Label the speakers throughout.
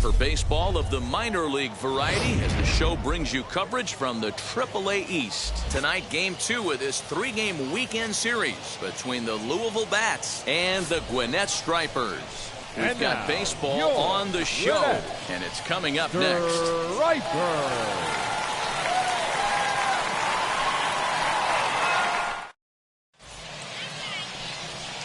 Speaker 1: for baseball of the minor league variety as the show brings you coverage from the AAA East. Tonight, Game 2 of this 3-game weekend series between the Louisville Bats and the Gwinnett Stripers. We've got baseball on the show, and it's coming up next.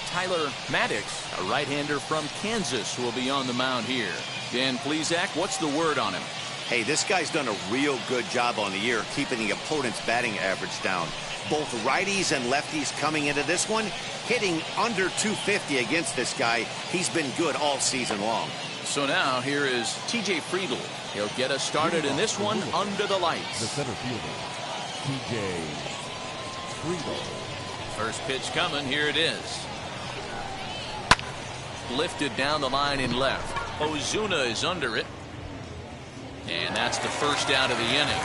Speaker 1: Tyler Marcotte, a right-hander from Kansas, will be on the mound here. Dan Plesac, what's the word on him?
Speaker 2: Hey, this guy's done a real good job on the year keeping the opponent's batting average down. Both righties and lefties coming into this one, hitting under 250 against this guy. He's been good all season long.
Speaker 1: So now here is T.J. Friedl. He'll get us started in this one under the lights.
Speaker 3: The center fielder, T.J. Friedl.
Speaker 1: First pitch coming. Here it is. Lifted down the line in left. Ozuna is under it. And that's the first out of the inning.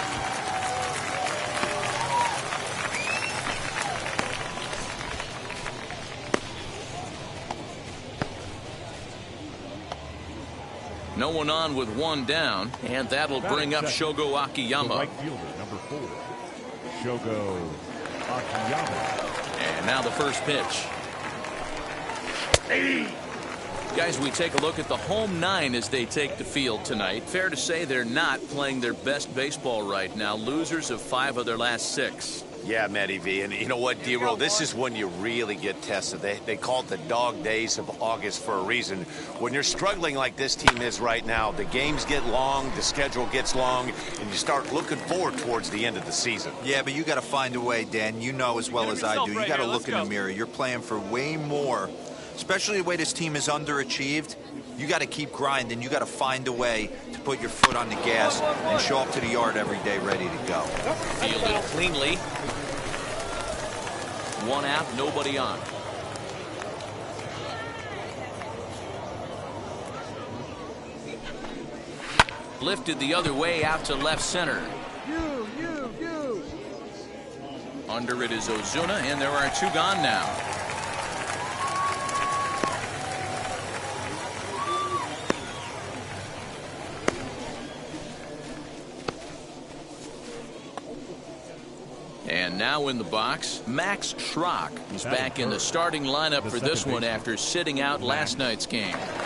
Speaker 1: No one on with one down, and that'll bring up Shogo Akiyama.
Speaker 3: The right fielder, number 4, Shogo Akiyama.
Speaker 1: And now the first pitch. Guys, we take a look at the home 9 as they take the field tonight. Fair to say they're not playing their best baseball right now. Losers of 5 of their last 6.
Speaker 2: Yeah, Matty V. And you know what, D-Roll, this is when you really get tested. They call it the dog days of August for a reason. When you're struggling like this team is right now, the games get long, the schedule gets long, and you start looking forward towards the end of the season.
Speaker 4: Yeah, but you got to find a way, Dan. You know as well as I do. You got to look in the mirror. You're playing for way more. Especially the way this team is underachieved, you got to keep grinding. You got to find a way to put your foot on the gas and show up to the yard every day ready to go.
Speaker 1: Fielded cleanly. 1 out, nobody on. Lifted the other way out to left center. Under it is Ozuna, and there are 2 gone now. And now in the box, Max Schrock is back in the starting lineup for this one after sitting out last night's game.
Speaker 5: Hey,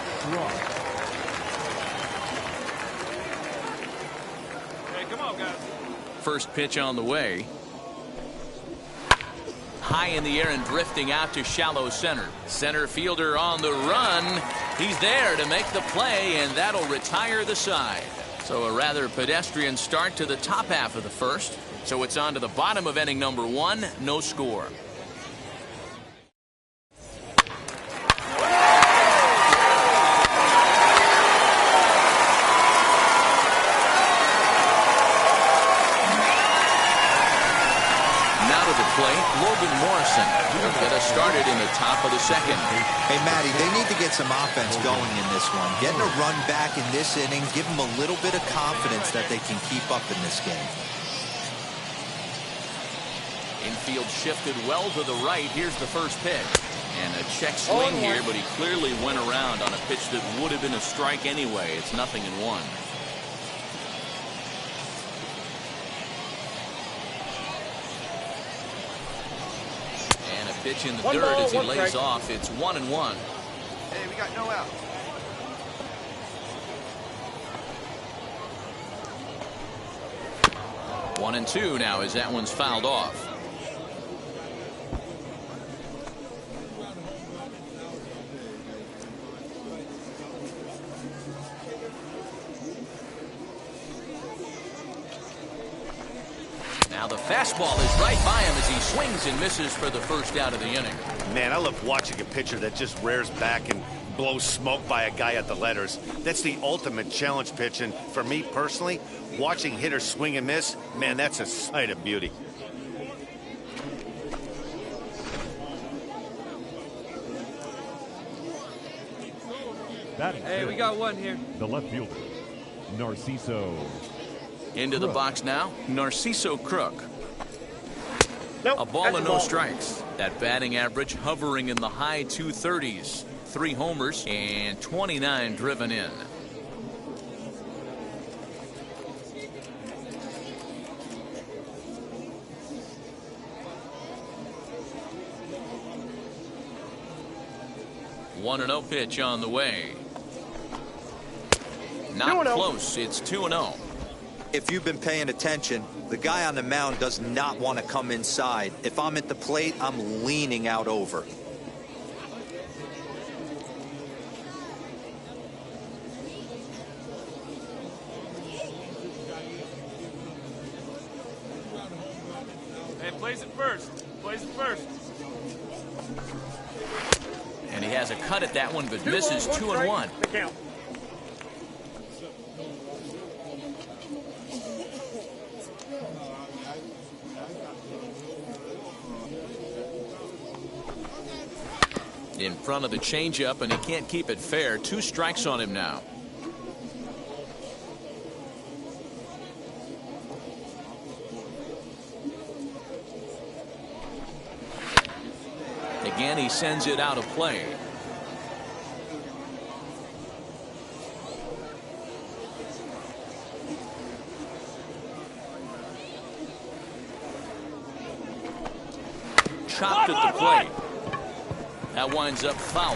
Speaker 5: come on, guys.
Speaker 1: First pitch on the way. High in the air and drifting out to shallow center. Center fielder on the run. He's there to make the play, and that'll retire the side. So a rather pedestrian start to the top half of the first. So it's on to the bottom of inning number 1, no score. Now to the plate, Logan Morrison. He'll get us started in the top of the second.
Speaker 4: Hey, Matty, they need to get some offense going in this one. Getting a run back in this inning, give them a little bit of confidence that they can keep up in this game.
Speaker 1: Infield shifted well to the right. Here's the first pitch. And a check swing here, but he clearly went around on a pitch that would have been a strike anyway. It's 0-1. And a pitch in the dirt as he lays off. It's 1-1.
Speaker 2: Hey, we got no out.
Speaker 1: One and 2 now as that one's fouled off. Now the fastball is right by him as he swings and misses for the first out of the inning.
Speaker 2: Man, I love watching a pitcher that just rears back and blows smoke by a guy at the letters. That's the ultimate challenge pitch, and for me personally, watching hitters swing and miss, man, that's a sight of beauty.
Speaker 5: Hey, we got one here.
Speaker 3: The left fielder, Narciso.
Speaker 1: Into the box now, Narciso Crook.
Speaker 5: Nope,
Speaker 1: A ball and no strikes. That batting average hovering in the high 230s. 3 homers and 29 driven in. 1-0 pitch on the way. Not close. It's 2-0.
Speaker 4: If you've been paying attention, the guy on the mound does not want to come inside. If I'm at the plate, I'm leaning out over.
Speaker 5: Hey, plays it first. Plays it first.
Speaker 1: And he has a cut at that one, but misses 2-1.
Speaker 5: The count.
Speaker 1: In front of the changeup, and he can't keep it fair. 2 strikes on him now. Again, he sends it out of play. Chopped at the plate. That winds up foul.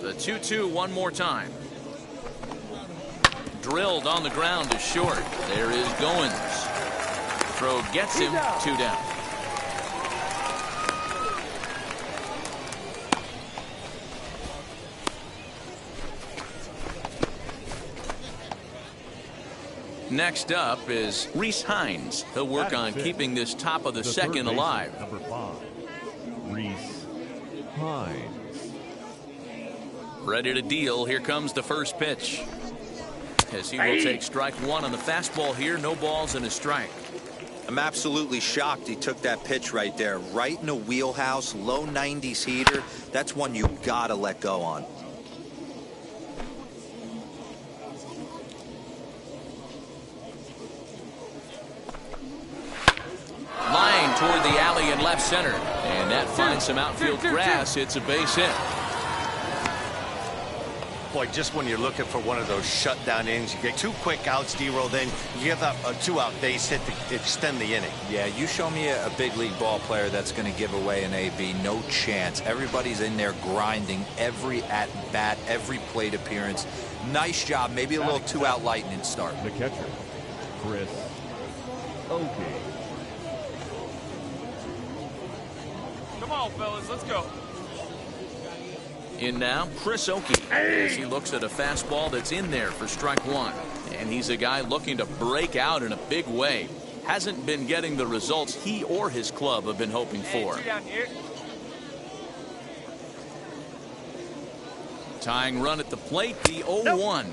Speaker 1: The 2-2 one more time. Drilled on the ground to short. There is Goins. Throw gets him. 2 down. Next up is Rhys Hines. He'll work on keeping this top of the second alive.
Speaker 3: Number 5, Rhys Hines.
Speaker 1: Ready to deal. Here comes the first pitch. As he will take strike 1 on the fastball here. No balls and a strike.
Speaker 4: I'm absolutely shocked he took that pitch right there. Right in a wheelhouse, low 90s heater. That's one you gotta let go on.
Speaker 1: Line toward the alley in left center. And that finds some outfield grass. It's a base hit.
Speaker 2: Boy, just when you're looking for one of those shutdown innings, you get 2 quick outs, D-roll, then you give up a 2-out base hit to extend the inning.
Speaker 4: Yeah, you show me a big league ball player that's going to give away an AB. No chance. Everybody's in there grinding every at-bat, every plate appearance. Nice job. Maybe a little 2-out lightning start.
Speaker 3: The catcher, Chris Oakey.
Speaker 5: Come on, fellas, let's go.
Speaker 1: In now, Chris Oakey, as he looks at a fastball that's in there for strike 1. And he's a guy looking to break out in a big way. Hasn't been getting the results he or his club have been hoping for.
Speaker 5: 2 down here.
Speaker 1: Tying run at the plate, the 0-1.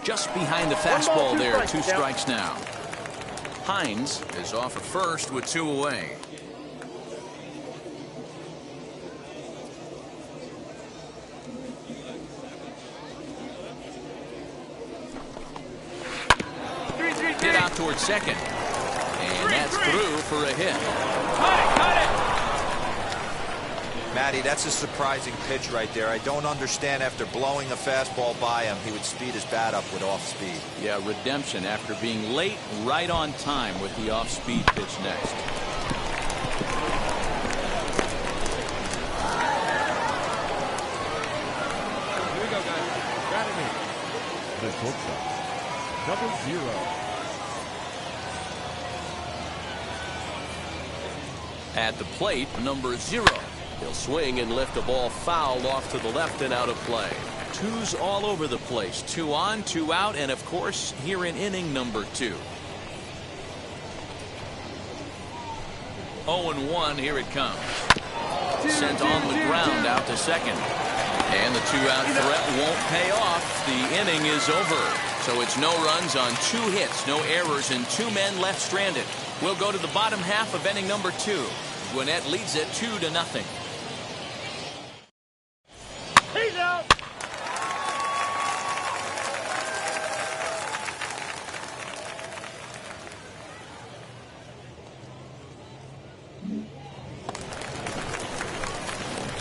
Speaker 1: Just behind the fastball there. 2 strikes now. Hines is off at first with 2 away. Get out towards second. And that's through for a hit.
Speaker 5: Cut it!
Speaker 4: Matty, that's a surprising pitch right there. I don't understand after blowing a fastball by him, he would speed his bat up with off speed.
Speaker 1: Yeah, redemption after being late, right on time with the off-speed pitch next.
Speaker 5: Here we go, guys. Got it here.
Speaker 3: The shortstop, number 0.
Speaker 1: At the plate, number 0. He'll swing and lift the ball foul off to the left and out of play. 2's all over the place. 2 on, 2 out, and of course, here in inning number 2. 0-1, here it comes. Sent on the ground out to second. And the 2-out threat won't pay off. The inning is over. So it's no runs on 2 hits, no errors, and 2 men left stranded. We'll go to the bottom half of inning number 2. Gwinnett leads it 2-0.
Speaker 5: He's out.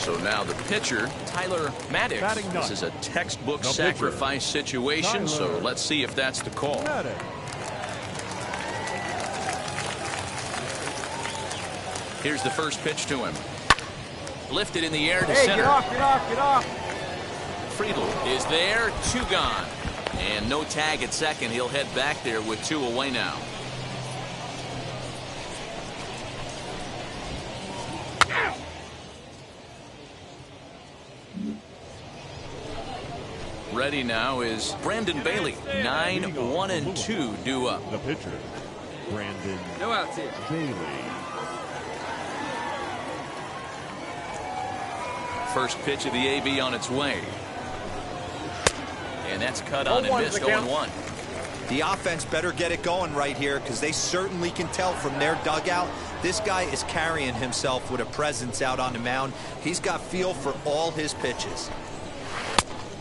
Speaker 1: So now the pitcher, Tyler Marcotte.
Speaker 3: Batting
Speaker 1: This
Speaker 3: ninth.
Speaker 1: is a textbook
Speaker 3: The pitcher,
Speaker 1: sacrifice situation, so
Speaker 3: Tyler
Speaker 1: let's see if that's the call.
Speaker 3: Marcotte.
Speaker 1: Here's the first pitch to him. Lifted in the air to
Speaker 5: Hey,
Speaker 1: center.
Speaker 5: get off, get off, get off.
Speaker 1: Friedel is there, 2 gone. And no tag at second. He'll head back there with 2 away now. Ready now is Brandon Bailey. 9-1-2 due up.
Speaker 3: The pitcher, Brandon
Speaker 5: No outs here.
Speaker 3: Bailey.
Speaker 1: First pitch of the AB on its way. And that's cut on and
Speaker 5: 0-1
Speaker 1: missed.
Speaker 5: the count.
Speaker 1: 0-1.
Speaker 4: The offense better get it going right here because they certainly can tell from their dugout this guy is carrying himself with a presence out on the mound. He's got feel for all his pitches.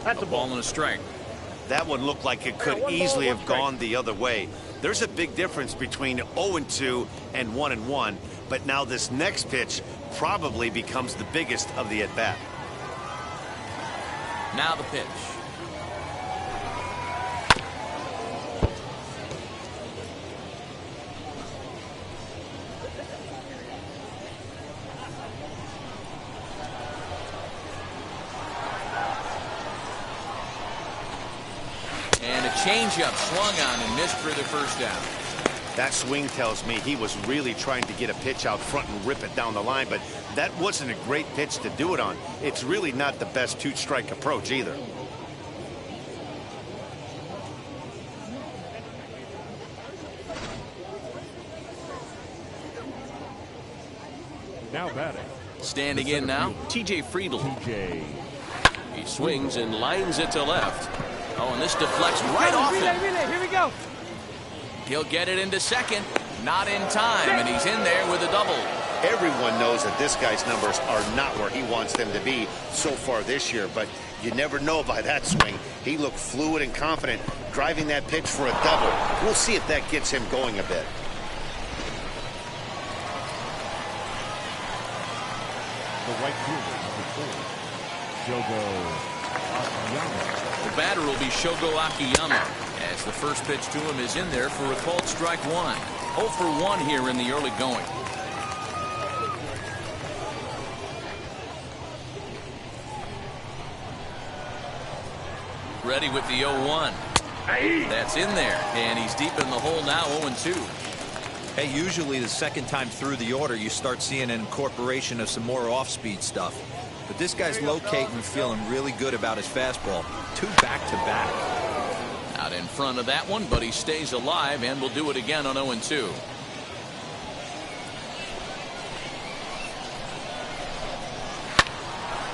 Speaker 5: That's
Speaker 1: A ball and a strike.
Speaker 2: That one looked like it could
Speaker 5: Yeah, 1 ball,
Speaker 2: easily
Speaker 5: 1
Speaker 2: have
Speaker 5: strike.
Speaker 2: gone the other way. There's a big difference between 0-2 and 1-1, but now this next pitch probably becomes the biggest of the at-bat.
Speaker 1: Now the pitch. And a changeup swung on and missed for the first down.
Speaker 2: That swing tells me he was really trying to get a pitch out front and rip it down the line, but that wasn't a great pitch to do it on. It's really not the best 2-strike approach either.
Speaker 3: Now batting,
Speaker 1: Standing
Speaker 3: The
Speaker 1: in now,
Speaker 3: center
Speaker 1: T.J. Friedel.
Speaker 3: TJ.
Speaker 1: He swings and lines it to left. Oh, and this deflects right off
Speaker 5: relay,
Speaker 1: him.
Speaker 5: relay, here we go.
Speaker 1: He'll get it into second. Not in time, and he's in there with a double.
Speaker 2: Everyone knows that this guy's numbers are not where he wants them to be so far this year, but you never know by that swing. He looked fluid and confident, driving that pitch for a double. We'll see if that gets him going a bit.
Speaker 3: The right fielder, number 4, Shogo Akiyama.
Speaker 1: The batter will be Shogo Akiyama, as the first pitch to him is in there for a called strike 1. 0 for 1 here in the early going. Ready with the 0-1. That's in there, and he's deep in the hole now, 0-2.
Speaker 4: Hey, usually the second time through the order, you start seeing an incorporation of some more off-speed stuff. But this guy's locating and feeling really good about his fastball. 2 back-to-back.
Speaker 1: Out in front of that one, but he stays alive and will do it again on 0-2.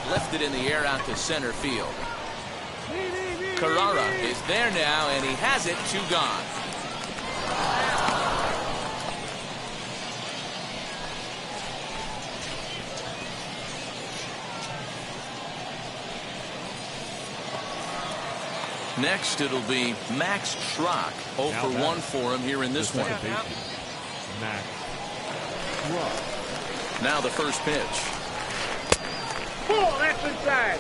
Speaker 1: Lifted in the air out to center field. Carrara is there now, and he has it. 2 gone. Next, it'll be Max Schrock. 0
Speaker 3: Now
Speaker 1: for
Speaker 3: batting.
Speaker 1: 1 for him here in this
Speaker 3: The
Speaker 1: one.
Speaker 3: second baseman, Max Schrock.
Speaker 1: Now the first pitch.
Speaker 5: Ball, that's inside.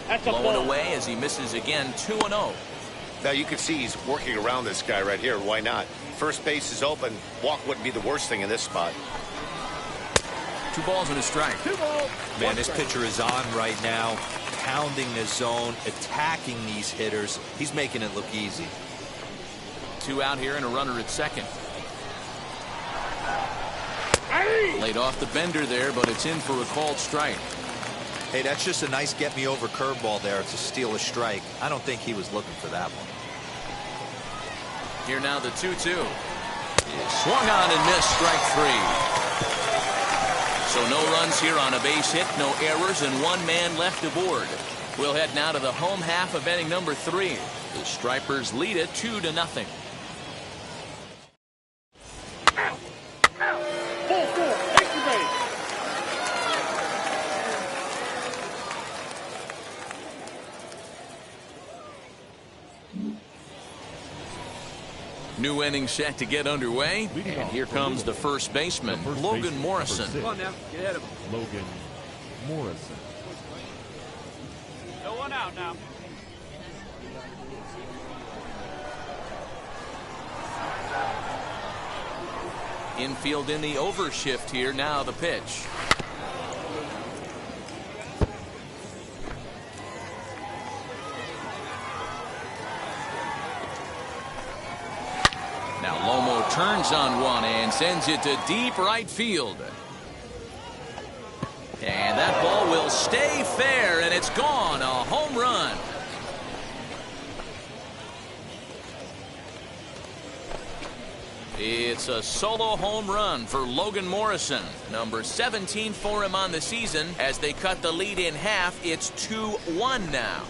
Speaker 5: That's a
Speaker 1: Blowing
Speaker 5: ball.
Speaker 1: away as he misses again. 2-0.
Speaker 2: Now you can see he's working around this guy right here. Why not? First base is open. Walk wouldn't be the worst thing in this spot.
Speaker 1: 2 balls and a strike.
Speaker 5: 2 balls.
Speaker 4: Man, this pitcher is on right now, pounding the zone, attacking these hitters. He's making it look easy.
Speaker 1: 2 out here and a runner at second. Laid off the bender there, but it's in for a called strike.
Speaker 4: Hey, that's just a nice get-me-over curveball there to steal a strike. I don't think he was looking for that one.
Speaker 1: Here now the 2-2. Swung on and missed, strike 3. So no runs here on a base hit, no errors, and 1 man left aboard. We'll head now to the home half of inning number 3. The Stripers lead it 2-0.
Speaker 5: Full score. Extra base.
Speaker 1: New inning set to get underway, and here comes the first baseman, Logan Morrison.
Speaker 5: Come on now, get ahead of him.
Speaker 3: Logan Morrison.
Speaker 5: No one out now.
Speaker 1: Infield in the overshift here. Now the pitch. Now Lomo turns on one and sends it to deep right field. And that ball will stay fair, and it's gone. A home run. It's a solo home run for Logan Morrison. Number 17 for him on the season. As they cut the lead in half, it's 2-1 now.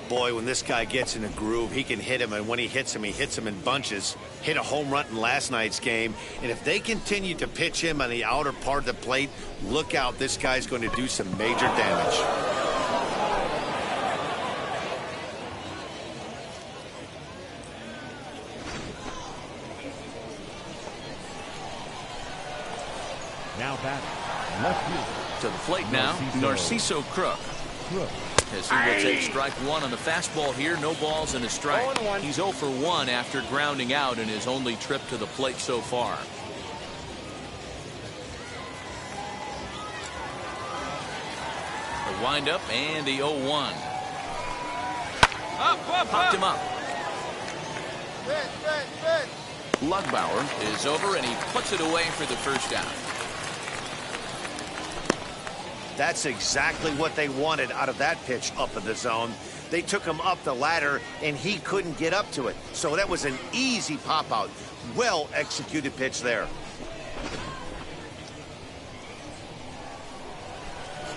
Speaker 2: Boy, when this guy gets in a groove, he can hit him, and when he hits him in bunches. Hit a home run in last night's game, and if they continue to pitch him on the outer part of the plate, look out, this guy's going to do some major damage.
Speaker 3: Now batting, left field.
Speaker 1: To the plate now, Narciso Crook. As he will take strike one on the fastball here. No balls and a strike. He's 0 for 1 after grounding out in his only trip to the plate so far. The windup and the 0-1. Popped him up. Lugbauer is over, and he puts it away for the first out.
Speaker 2: That's exactly what they wanted out of that pitch up in the zone. They took him up the ladder, and he couldn't get up to it. So that was an easy pop-out. Well-executed pitch there.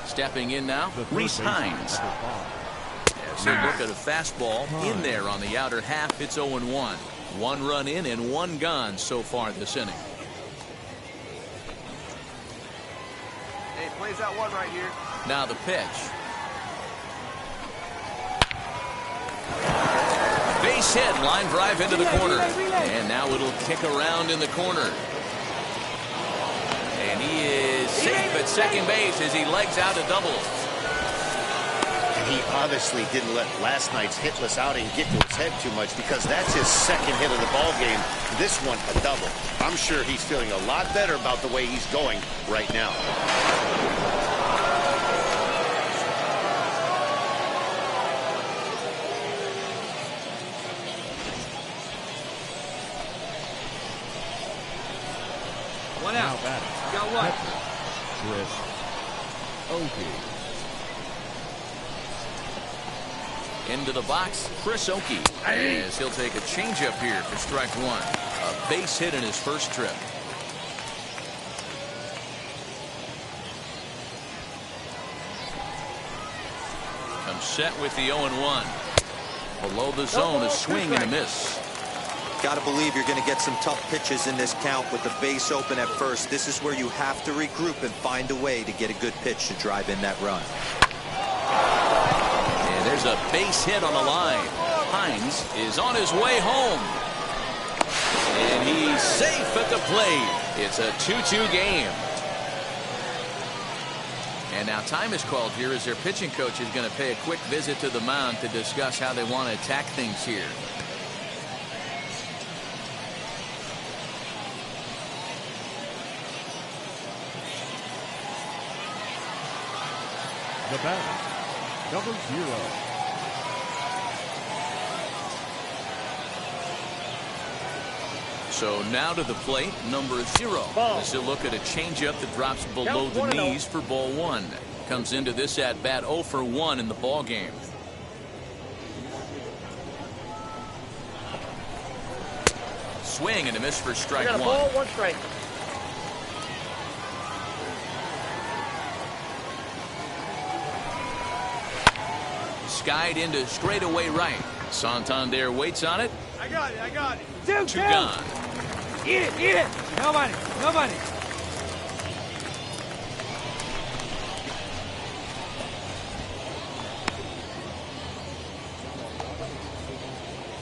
Speaker 1: Stepping in now, Reese Hines. As they look at a fastball in there on the outer half, it's 0-1. 1 run in and 1 gone so far this inning.
Speaker 5: Plays that one right here.
Speaker 1: Now the pitch. Base hit, line drive into the corner. And now it'll kick around in the corner. And he is safe at second base as he legs out a double.
Speaker 2: And he obviously didn't let last night's hitless outing get to his head too much, because that's his second hit of the ball game. This one a double. I'm sure he's feeling a lot better about the way he's going right now.
Speaker 5: One out. Got one.
Speaker 3: Chris Oakey.
Speaker 1: Into the box, Chris Oakey. As he'll take a changeup here for strike one. A base hit in his first trip. Comes set with the 0-1. Below the zone, a swing and a miss.
Speaker 4: Got to believe you're going to get some tough pitches in this count with the base open at first. This is where you have to regroup and find a way to get a good pitch to drive in that run.
Speaker 1: And there's a base hit on the line. Hines is on his way home. And he's safe at the plate. It's a 2-2 game. And now time is called here as their pitching coach is going to pay a quick visit to the mound to discuss how they want to attack things here.
Speaker 3: The batter, number 0.
Speaker 1: So now to the plate, number 0. As he'll look at a changeup that drops below the knees for ball 1. Comes into this at bat 0 for 1 in the ball game. Swing and a miss for strike 1.
Speaker 5: Ball, 1 strike.
Speaker 1: Skied into straightaway right. Santander waits on it.
Speaker 5: I got it.
Speaker 1: 2 gone.
Speaker 5: Eat it. Nobody.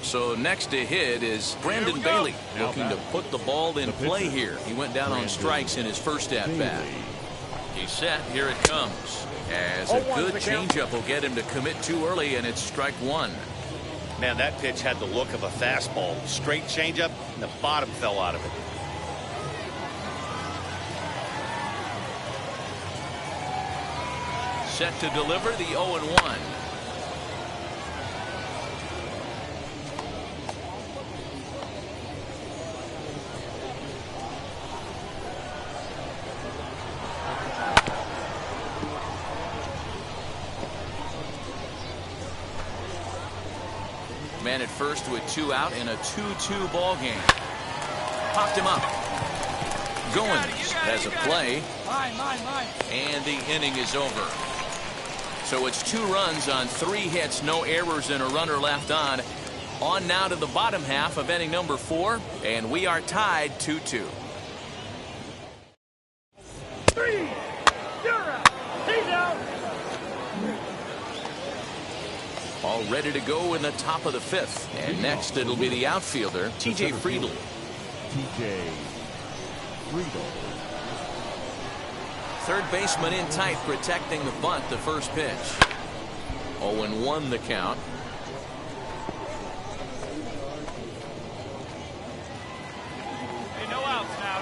Speaker 1: So next to hit is Brandon Bailey, looking to put the ball in play here. He went down on strikes in his first at-bat. He's set. Here it comes. As a good changeup will get him to commit too early, and it's strike one.
Speaker 2: Man, that pitch had the look of a fastball. Straight changeup, and the bottom fell out of it.
Speaker 1: Set to deliver the 0-1. Man at first with 2 out in a 2-2 ball game. Popped him up. Goins has a play. And the inning is over. So it's 2 runs on 3 hits, no errors, and a runner left on. On now to the bottom half of inning number 4, and we are tied 2-2. All ready to go in the top of the 5th. And next it'll be the outfielder, T.J. Friedl.
Speaker 3: T.J. Friedl.
Speaker 1: Third baseman in tight, protecting the bunt, the first pitch. 0-1 the count.
Speaker 5: Hey, no outs now,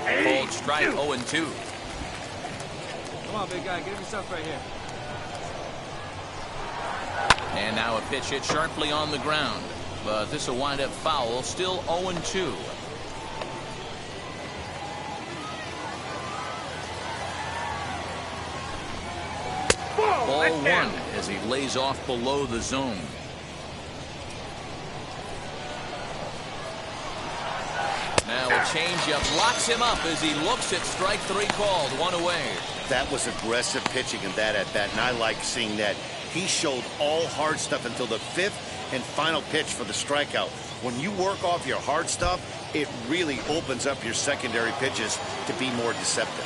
Speaker 5: none.
Speaker 1: Called strike 0-2.
Speaker 5: Come on, big guy, get him yourself right here.
Speaker 1: And now a pitch hit sharply on the ground. But this will wind up foul, still 0-2. Ball 1 as he lays off below the zone. Now a changeup locks him up as he looks at strike 3 called, 1 away.
Speaker 2: That was aggressive pitching in that at-bat, and I like seeing that. He showed all hard stuff until the 5th and final pitch for the strikeout. When you work off your hard stuff, it really opens up your secondary pitches to be more deceptive.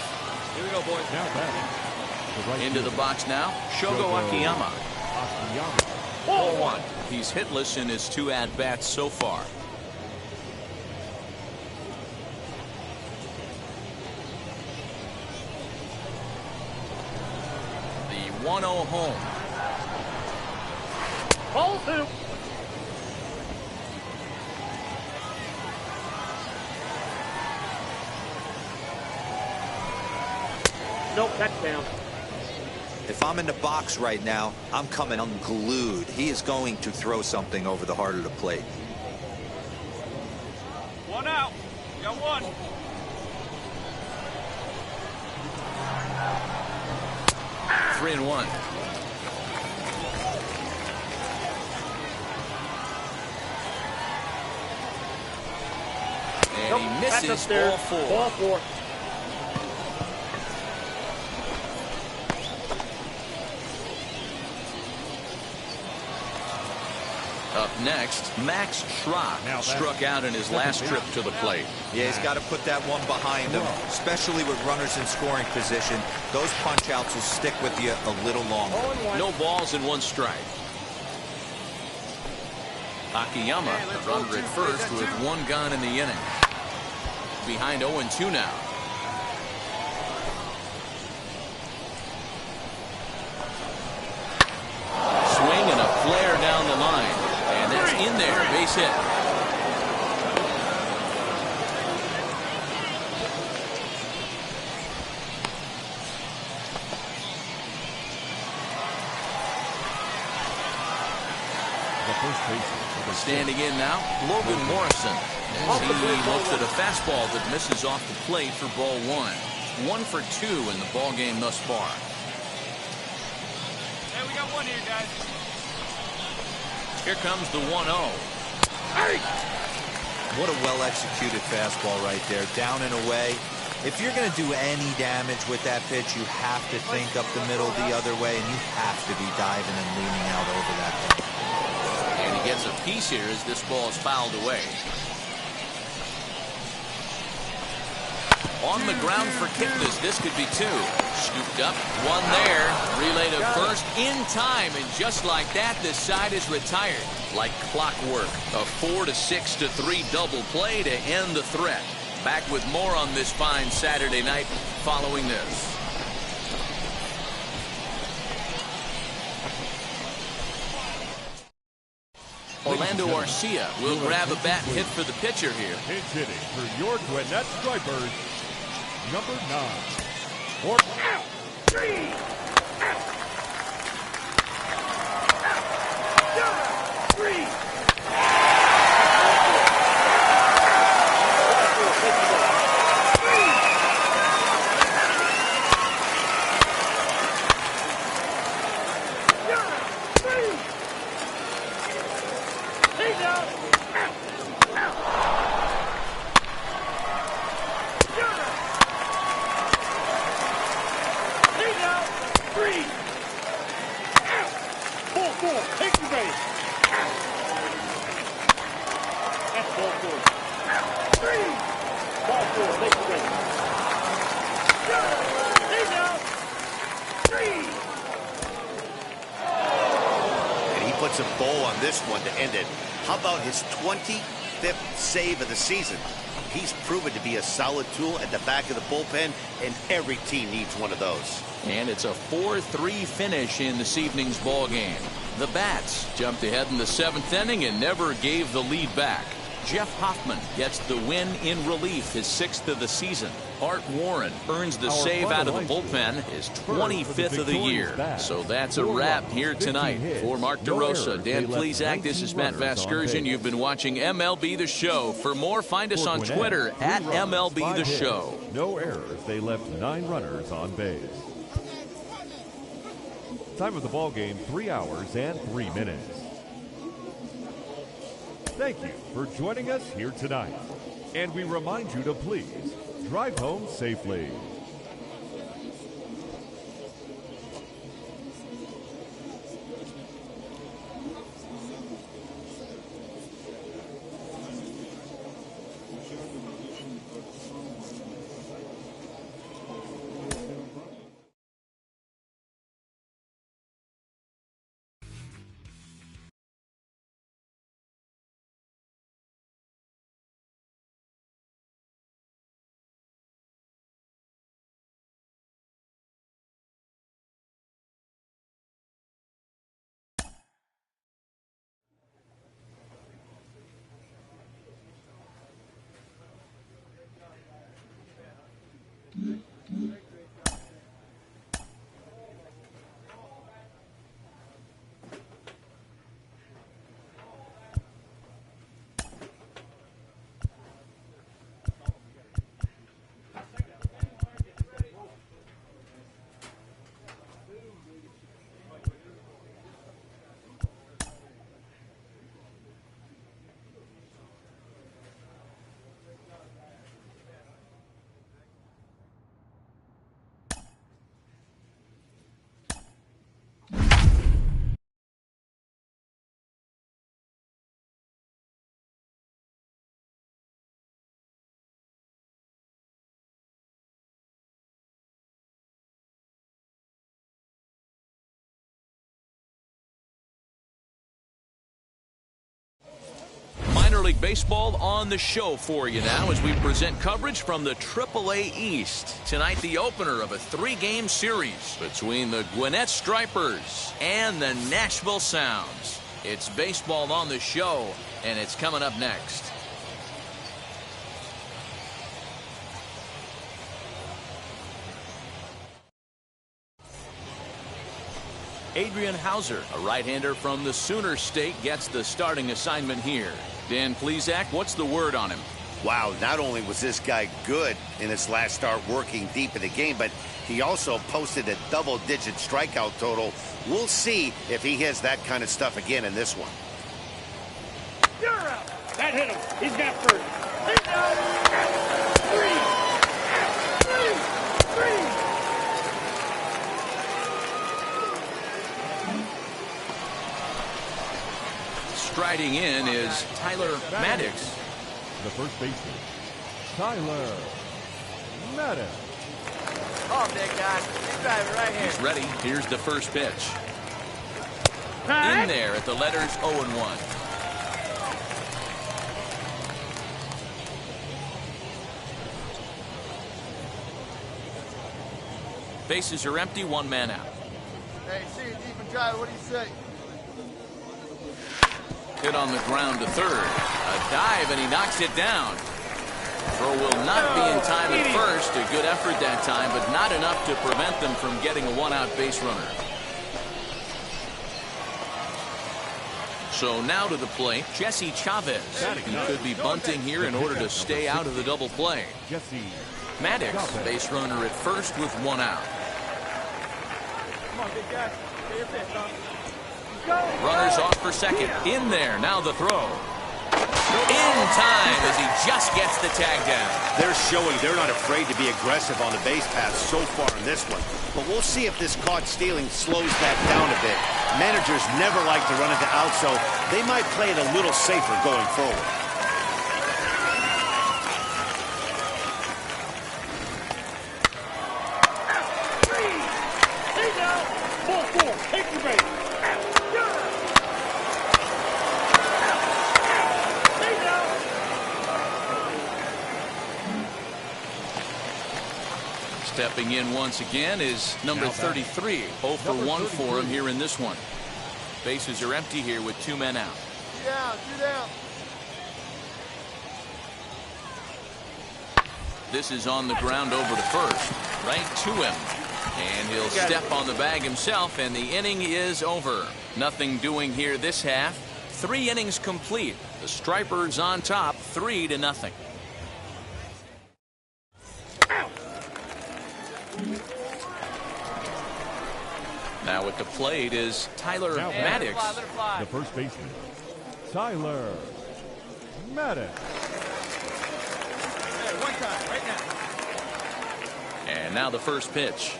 Speaker 5: Here we go, boys.
Speaker 3: Now batting. Right
Speaker 1: Into the box now, Shogo Akiyama. 0-1. He's hitless in his 2 at-bats so far. The 1-0 home.
Speaker 5: Ball 2. Nope, that's down.
Speaker 4: If I'm in the box right now, I'm coming unglued. He is going to throw something over the heart of the plate.
Speaker 5: 1 out. We got 1.
Speaker 1: Three and 1. And he misses ball 4.
Speaker 5: Ball 4.
Speaker 1: Up next, Max Schrock struck out in his last trip to the plate.
Speaker 4: Yeah, he's got to put that one behind him, especially with runners in scoring position. Those punch outs will stick with you a little longer.
Speaker 1: No balls and 1 strike. Akiyama, the runner at first with 1 gone in the inning. Behind 0-2 now. Swing and a flare down the line. And that's in there, base hit. Standing in now, Logan Morrison, as he looks at a fastball that misses off the plate for ball 1. 1 for 2 in the ball game thus far.
Speaker 5: Hey, we got 1 here, guys.
Speaker 1: Here comes the 1-0.
Speaker 5: Hey!
Speaker 4: What a well-executed fastball right there, down and away. If you're going to do any damage with that pitch, you have to think up the middle the other way, and you have to be diving and leaning out over that thing.
Speaker 1: And he gets a piece here as this ball is fouled away. On the ground for Kipnis. This could be 2. Scooped up. 1 there. Relay to first in time. And just like that, this side is retired. Like clockwork. A 4-6-3 double play to end the threat. Back with more on this fine Saturday night following this. Orlando Arcia will grab a bat and hit for the pitcher here.
Speaker 3: Pinch hitting for your Gwinnett Stripers, number 9. Or 3.
Speaker 2: Puts a bow on this one to end it. How about his 25th save of the season? He's proven to be a solid tool at the back of the bullpen, and every team needs one of those.
Speaker 1: And it's a 4-3 finish in this evening's ball game. The Bats jumped ahead in the 7th inning and never gave the lead back. Jeff Hoffman gets the win in relief, his 6th of the season. Art Warren earns the save out of the bullpen, his 25th of the year. So that's a wrap here tonight. For Mark DeRosa, Dan Plesac, this is Matt Vasgersian. You've been watching MLB The Show. For more, find us on Twitter at MLB The Show.
Speaker 3: No errors. They left 9 runners on base. Time of the ball game, 3 hours and 3 minutes. Thank you for joining us here tonight. And we remind you to please drive home safely.
Speaker 1: Minor League Baseball on the show for you now as we present coverage from the AAA East. Tonight, the opener of a 3-game series between the Gwinnett Stripers and the Nashville Sounds. It's baseball on the show, and it's coming up next. Adrian Hauser, a right-hander from the Sooner State, gets the starting assignment here. Dan Plesac, what's the word on him?
Speaker 2: Wow, not only was this guy good in his last start working deep in the game, but he also posted a double-digit strikeout total. We'll see if he has that kind of stuff again in this one.
Speaker 6: You're out. That hit him. He's got first. He's out. 3.
Speaker 1: Striding in is Tyler Marcotte.
Speaker 3: The first baseman, Tyler Maddox.
Speaker 5: Oh, big guy. Big driver right here.
Speaker 1: He's ready. Here's the first pitch.
Speaker 6: High.
Speaker 1: In there at the letters 0-1. Bases are empty, one man out.
Speaker 7: Hey, see you deep and dry. What do you say?
Speaker 1: Hit on the ground to third. A dive, and he knocks it down. Throw will not be in time at first. A good effort that time, but not enough to prevent them from getting a one-out base runner. So now to the plate, Jesse Chavez. He could be bunting here in order to stay out of the double play.
Speaker 3: Jesse.
Speaker 1: Maddox, base runner at first with one out.
Speaker 5: Come on, big guy. Get your pitch, huh?
Speaker 1: Runners off for second. In there, now the throw. In time as he just gets the tag down.
Speaker 2: They're showing they're not afraid to be aggressive on the base path so far in this one. But we'll see if this caught stealing slows that down a bit. Managers never like to run into out, so they might play it a little safer going forward.
Speaker 6: Take your base.
Speaker 1: Stepping in once again is number 33. 0 for 1 for him here in this one. Bases are empty here with two men out.
Speaker 7: Two down.
Speaker 1: This is on the ground over to first. Right to him. And he'll step on the bag himself, and the inning is over. Nothing doing here this half. 3 innings complete. The Stripers on top, 3-0. Now at the plate is Tyler Maddox.
Speaker 5: Let it fly.
Speaker 3: The first baseman, Tyler Marcotte.
Speaker 5: Hey, one time, right now.
Speaker 1: And now the first pitch.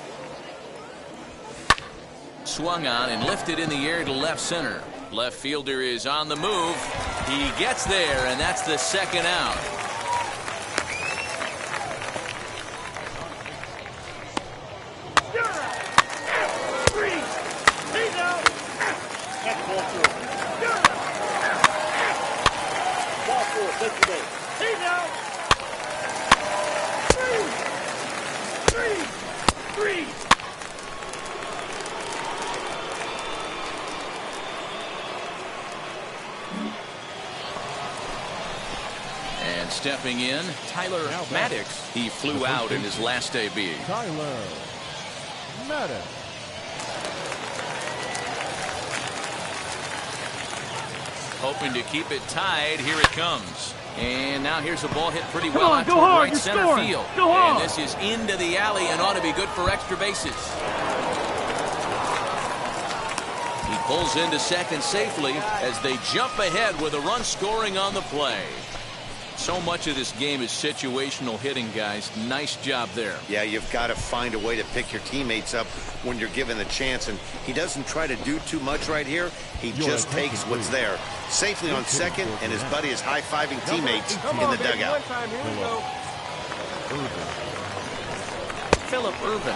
Speaker 1: Swung on and lifted in the air to left center. Left fielder is on the move. He gets there, and that's the second out. And stepping in, Tyler Maddox. He flew out in his last debut.
Speaker 3: Tyler Marcotte.
Speaker 1: Hoping to keep it tied. Here it comes. And now here's a ball hit pretty well
Speaker 6: on,
Speaker 1: out
Speaker 6: go
Speaker 1: toward
Speaker 6: hard,
Speaker 1: right
Speaker 6: you're
Speaker 1: center
Speaker 6: scoring.
Speaker 1: field.
Speaker 6: Go hard.
Speaker 1: And this is into the alley and ought to be good for extra bases. He pulls into second safely as they jump ahead with a run scoring on the play. So much of this game is situational hitting, guys. Nice job there.
Speaker 2: Yeah, you've got to find a way to pick your teammates up when you're given the chance, and he doesn't try to do too much right here. He just takes what's there. Safely on second, and his buddy is high-fiving teammates in the dugout.
Speaker 1: Philip Irvin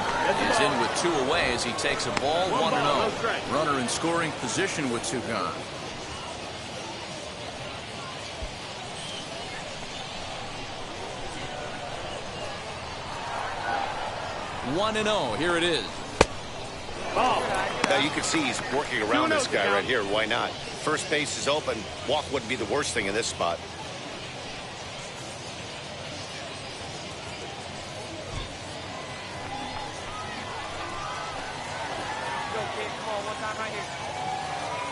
Speaker 1: is in with 2 away as he takes a ball 1-0. Runner in scoring position with 2 gone. One and 0. Here it is.
Speaker 2: Now you can see he's working around this guy right here. Why not? First base is open. Walk wouldn't be the worst thing in this spot.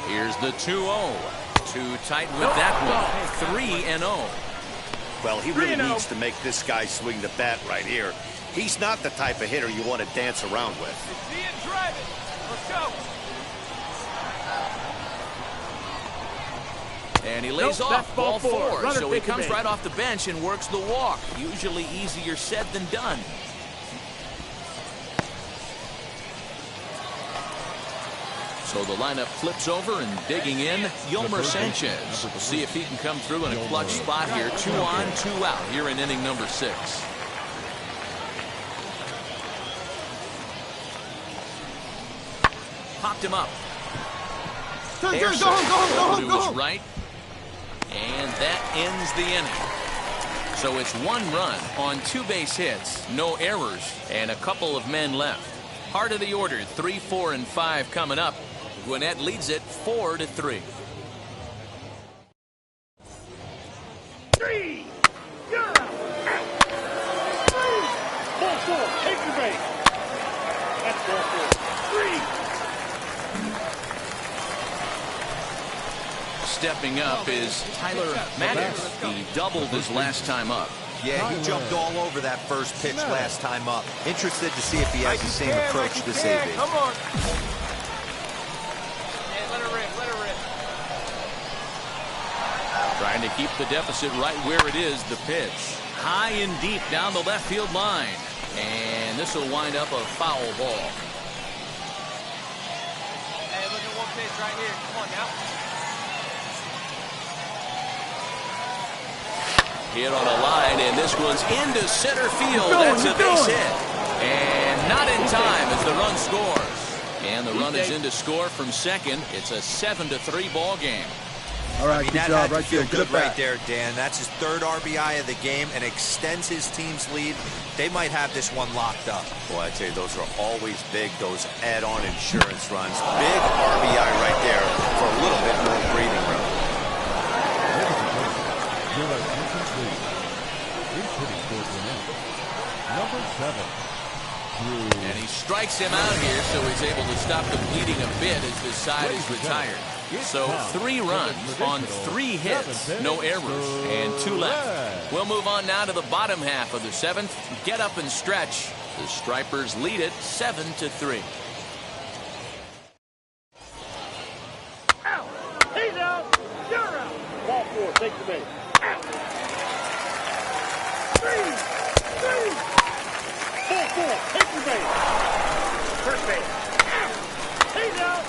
Speaker 1: Here's the 2-0. Too tight with that one. 3-0.
Speaker 2: Well, he really needs to make this guy swing the bat right here. He's not the type of hitter you want to dance around with.
Speaker 5: See it, drive it. Let's go.
Speaker 1: And he lays off ball 4. So he comes right off the bench and works the walk. Usually easier said than done. So the lineup flips over and digging in, Yolmer Sanchez. We'll see if he can come through in a clutch spot here. 2 on, 2 out here in inning number 6. Popped him up.
Speaker 7: Go
Speaker 1: Air
Speaker 7: home, go home,
Speaker 1: to
Speaker 7: go
Speaker 1: his
Speaker 7: home.
Speaker 1: right. And that ends the inning. So it's 1 run on 2 base hits, no errors, and a couple of men left. Heart of the order, 3, 4, and 5 coming up. Gwinnett leads it 4-3.
Speaker 6: 3. You're out. 3. Ball 4. Take your base. That's ball 4. 3.
Speaker 1: Stepping up is Tyler Marcotte. He doubled his last time up.
Speaker 4: Yeah, he jumped all over that first pitch last time up. Interested to see if he has the same approach this evening.
Speaker 7: Come on.
Speaker 5: Hey, let her rip, let her rip.
Speaker 1: Trying to keep the deficit right where it is, the pitch. High and deep down the left field line. And this will wind up a foul ball.
Speaker 5: Hey, look at one pitch right here. Come on now.
Speaker 1: Hit on a line, and this one's into center field. That's a base hit. And not in time as the run scores. And the run is in to score from second. It's a 7-3 ball game.
Speaker 8: All right,
Speaker 4: I mean,
Speaker 8: good
Speaker 4: that
Speaker 8: job
Speaker 4: had to
Speaker 8: right
Speaker 4: feel
Speaker 8: there.
Speaker 4: good
Speaker 8: Good
Speaker 4: right
Speaker 8: back.
Speaker 4: there, Dan. That's his 3rd RBI of the game and extends his team's lead. They might have this one locked up.
Speaker 2: Boy, I tell you, those are always big, those add-on insurance runs. Big RBI right there for a little bit more breathing room.
Speaker 3: Your attention, please. He's hitting for Gwinnett. Number 7.
Speaker 1: And he strikes him out here, so he's able to stop the bleeding a bit as this side is retired. So 3 runs on 3 hits, no errors, and 2 left. We'll move on now to the bottom half of the 7th. Get up and stretch. The Stripers lead it 7-3.
Speaker 6: Out. He's out. You're out. Ball 4. Take the base. Out. 3. Ball 4. Take the base. First base. Out. He's out.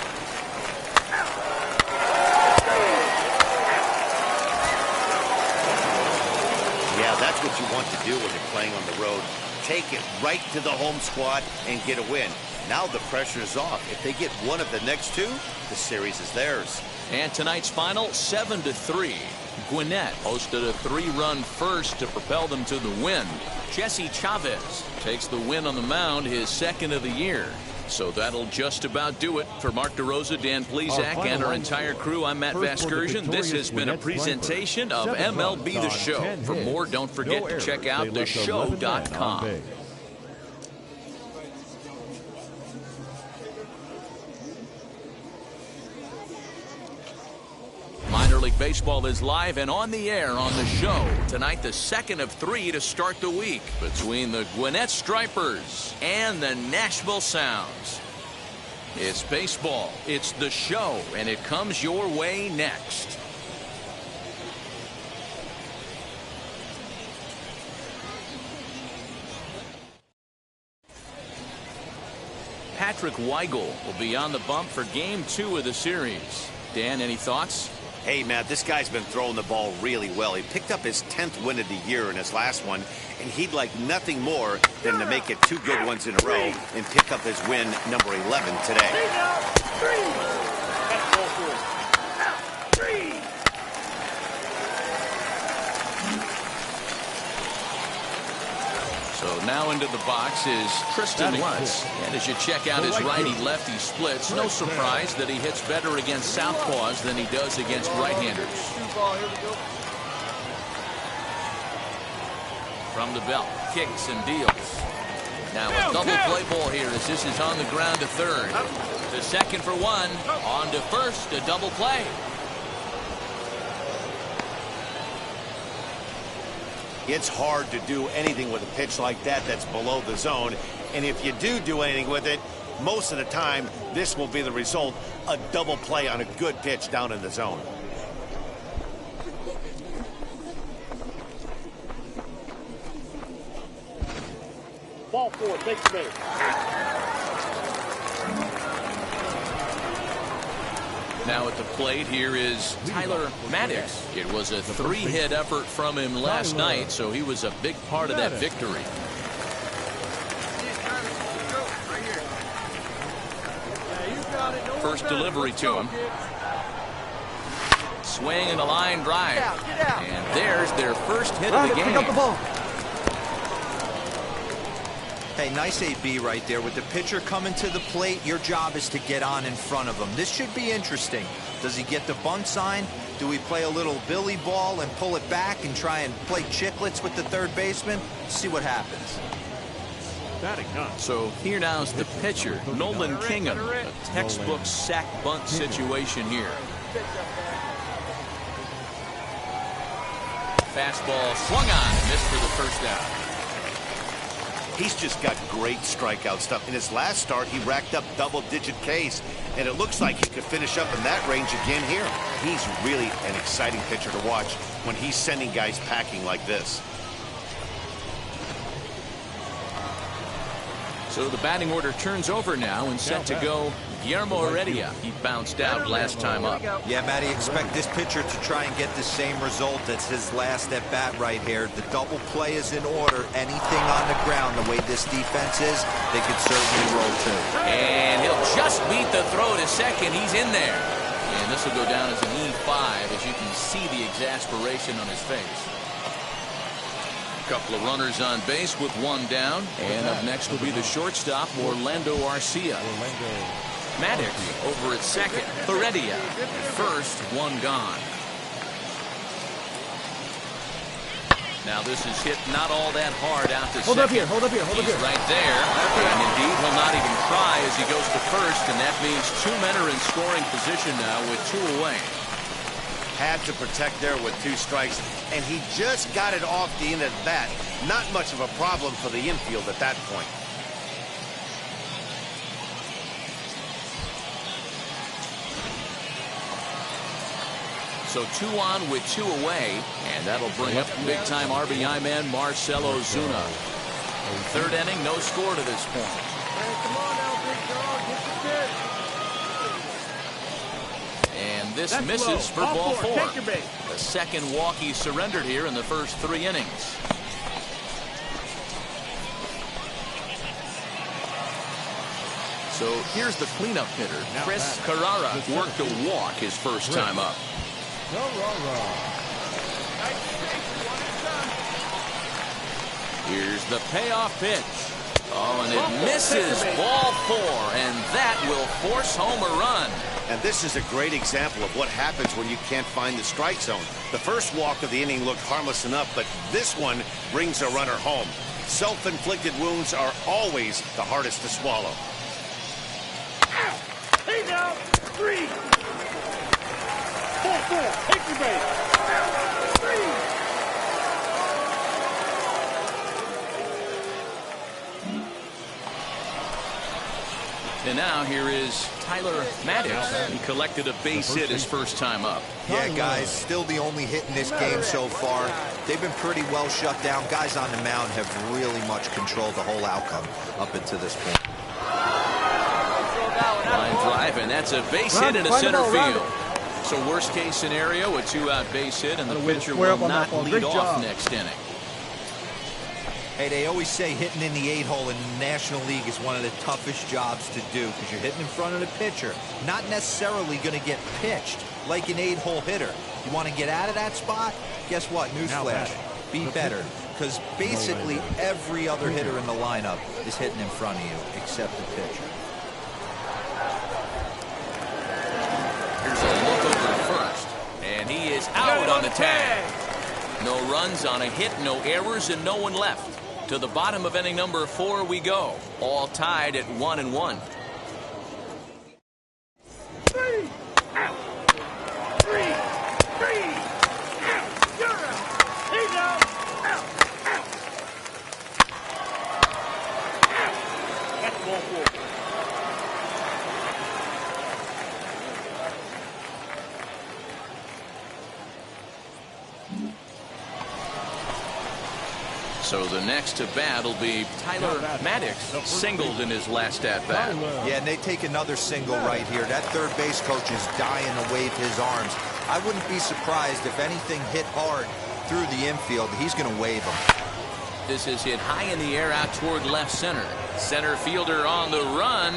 Speaker 2: Yeah, that's what you want to do when you're playing on the road. Take it right to the home squad and get a win. Now the pressure is off. If they get one of the next 2, the series is theirs.
Speaker 1: And tonight's final, 7-3. Gwinnett hosted a 3-run first to propel them to the win. Jesse Chavez takes the win on the mound, his 2nd of the year. So that'll just about do it. For Mark DeRosa, Dan Plezak, and our entire crew, I'm Matt Vasgersian. This has been a presentation of MLB The Show. For more, don't forget to check out theshow.com. Minor League Baseball is live and on the air on the show. Tonight, the 2nd of 3 to start the week between the Gwinnett Stripers and the Nashville Sounds. It's baseball, it's the show, and it comes your way next. Patrick Weigel will be on the bump for Game 2 of the series. Dan, any thoughts?
Speaker 2: Hey, Matt, this guy's been throwing the ball really well. He picked up his 10th win of the year in his last one, and he'd like nothing more than to make it 2 good ones in a row and pick up his win number 11 today.
Speaker 6: He's out. 3. That's ball 4. Out. 3.
Speaker 1: So now into the box is Tristan Lutz. And as you check out his righty-lefty splits, no surprise that he hits better against southpaws than he does against right-handers. From the belt, kicks and deals. Now a double play ball here as this is on the ground to third. To second for 1. On to first, a double play.
Speaker 2: It's hard to do anything with a pitch like that that's below the zone. And if you do anything with it, most of the time, this will be the result, a double play on a good pitch down in the zone.
Speaker 6: Ball 4. Take the base.
Speaker 1: Now at the plate here is Tyler Marcotte. It was a 3-hit effort from him last night, so he was a big part of that victory.
Speaker 7: Yeah, he's got
Speaker 1: First delivery to him. Swing and a line drive. And there's their first hit of the game.
Speaker 7: Pick up the ball.
Speaker 4: Hey, nice AB right there. With the pitcher coming to the plate, your job is to get on in front of him. This should be interesting. Does he get the bunt sign? Do we play a little billy ball and pull it back and try and play chicklets with the third baseman? See what happens.
Speaker 1: So here now's the pitcher, Nolan Kingham. A textbook sack bunt situation here. Fastball swung on and missed for the first out.
Speaker 2: He's just got great strikeout stuff. In his last start, he racked up double-digit Ks, and it looks like he could finish up in that range again here. He's really an exciting pitcher to watch when he's sending guys packing like this.
Speaker 1: So the batting order turns over now and set to go Guillermo Heredia. He bounced out last time up.
Speaker 4: Yeah, Matty, expect this pitcher to try and get the same result as his last at bat right here. The double play is in order. Anything on the ground, the way this defense is, they could certainly roll too.
Speaker 1: And he'll just beat the throw to second. He's in there. And this will go down as an E5 as you can see the exasperation on his face. Couple of runners on base with one down, and up next will be the shortstop Orlando Arcia. Maddox over at second. Heredia at first, one gone. Now this is hit not all that hard out to second.
Speaker 7: Hold up here, hold up here, hold up here.
Speaker 1: He's right there, and indeed he'll not even try as he goes to first, and that means two men are in scoring position now with two away.
Speaker 2: Had to protect there with two strikes, and he just got it off the end of the bat. Not much of a problem for the infield at that point.
Speaker 1: So 2 on with 2 away, and that'll bring up big-time RBI man Marcell Ozuna. Third inning, no score to this point.
Speaker 6: Hey, come on now, big dog. Get the pitch.
Speaker 1: And this
Speaker 6: That's
Speaker 1: misses
Speaker 6: low.
Speaker 1: for ball 4.
Speaker 6: Take your base.
Speaker 1: The second walk he surrendered here in the first 3 innings. So here's the cleanup hitter. Chris Carrara worked a walk his first time up. Here's the payoff pitch. Oh, and it misses ball 4, and that will force home a run.
Speaker 2: And this is a great example of what happens when you can't find the strike zone. The first walk of the inning looked harmless enough, but this one brings a runner home. Self-inflicted wounds are always the hardest to swallow.
Speaker 6: Hey now, 3. 4-4. Take your base. 3.
Speaker 1: And now here is Tyler Marcotte. He collected a base hit his first time up.
Speaker 4: Yeah, guys, still the only hit in this game so far. They've been pretty well shut down. Guys on the mound have really much controlled the whole outcome up until this point.
Speaker 1: Line drive, and that's a base hit into center field. So worst case scenario, a 2-out base hit, and the pitcher will not lead off next inning.
Speaker 4: Hey, they always say hitting in the 8-hole in the National League is one of the toughest jobs to do because you're hitting in front of the pitcher, not necessarily going to get pitched like an 8-hole hitter. You want to get out of that spot? Guess what? Newsflash. Be better, because basically every other hitter in the lineup is hitting in front of you except the pitcher.
Speaker 1: Here's a look over to first, and he is out on the tag. No runs on a hit, no errors, and no one left. To the bottom of inning number 4 we go, all tied at 1-1.
Speaker 6: 3. Out. 3. 3. Out. You're out. Hey now. Out. Out. Out. That's ball 4.
Speaker 1: So the next to bat will be Tyler Marcotte, singled in his last at-bat.
Speaker 4: Yeah, and they take another single right here. That third base coach is dying to wave his arms. I wouldn't be surprised if anything hit hard through the infield. He's going to wave them.
Speaker 1: This is hit high in the air out toward left center. Center fielder on the run.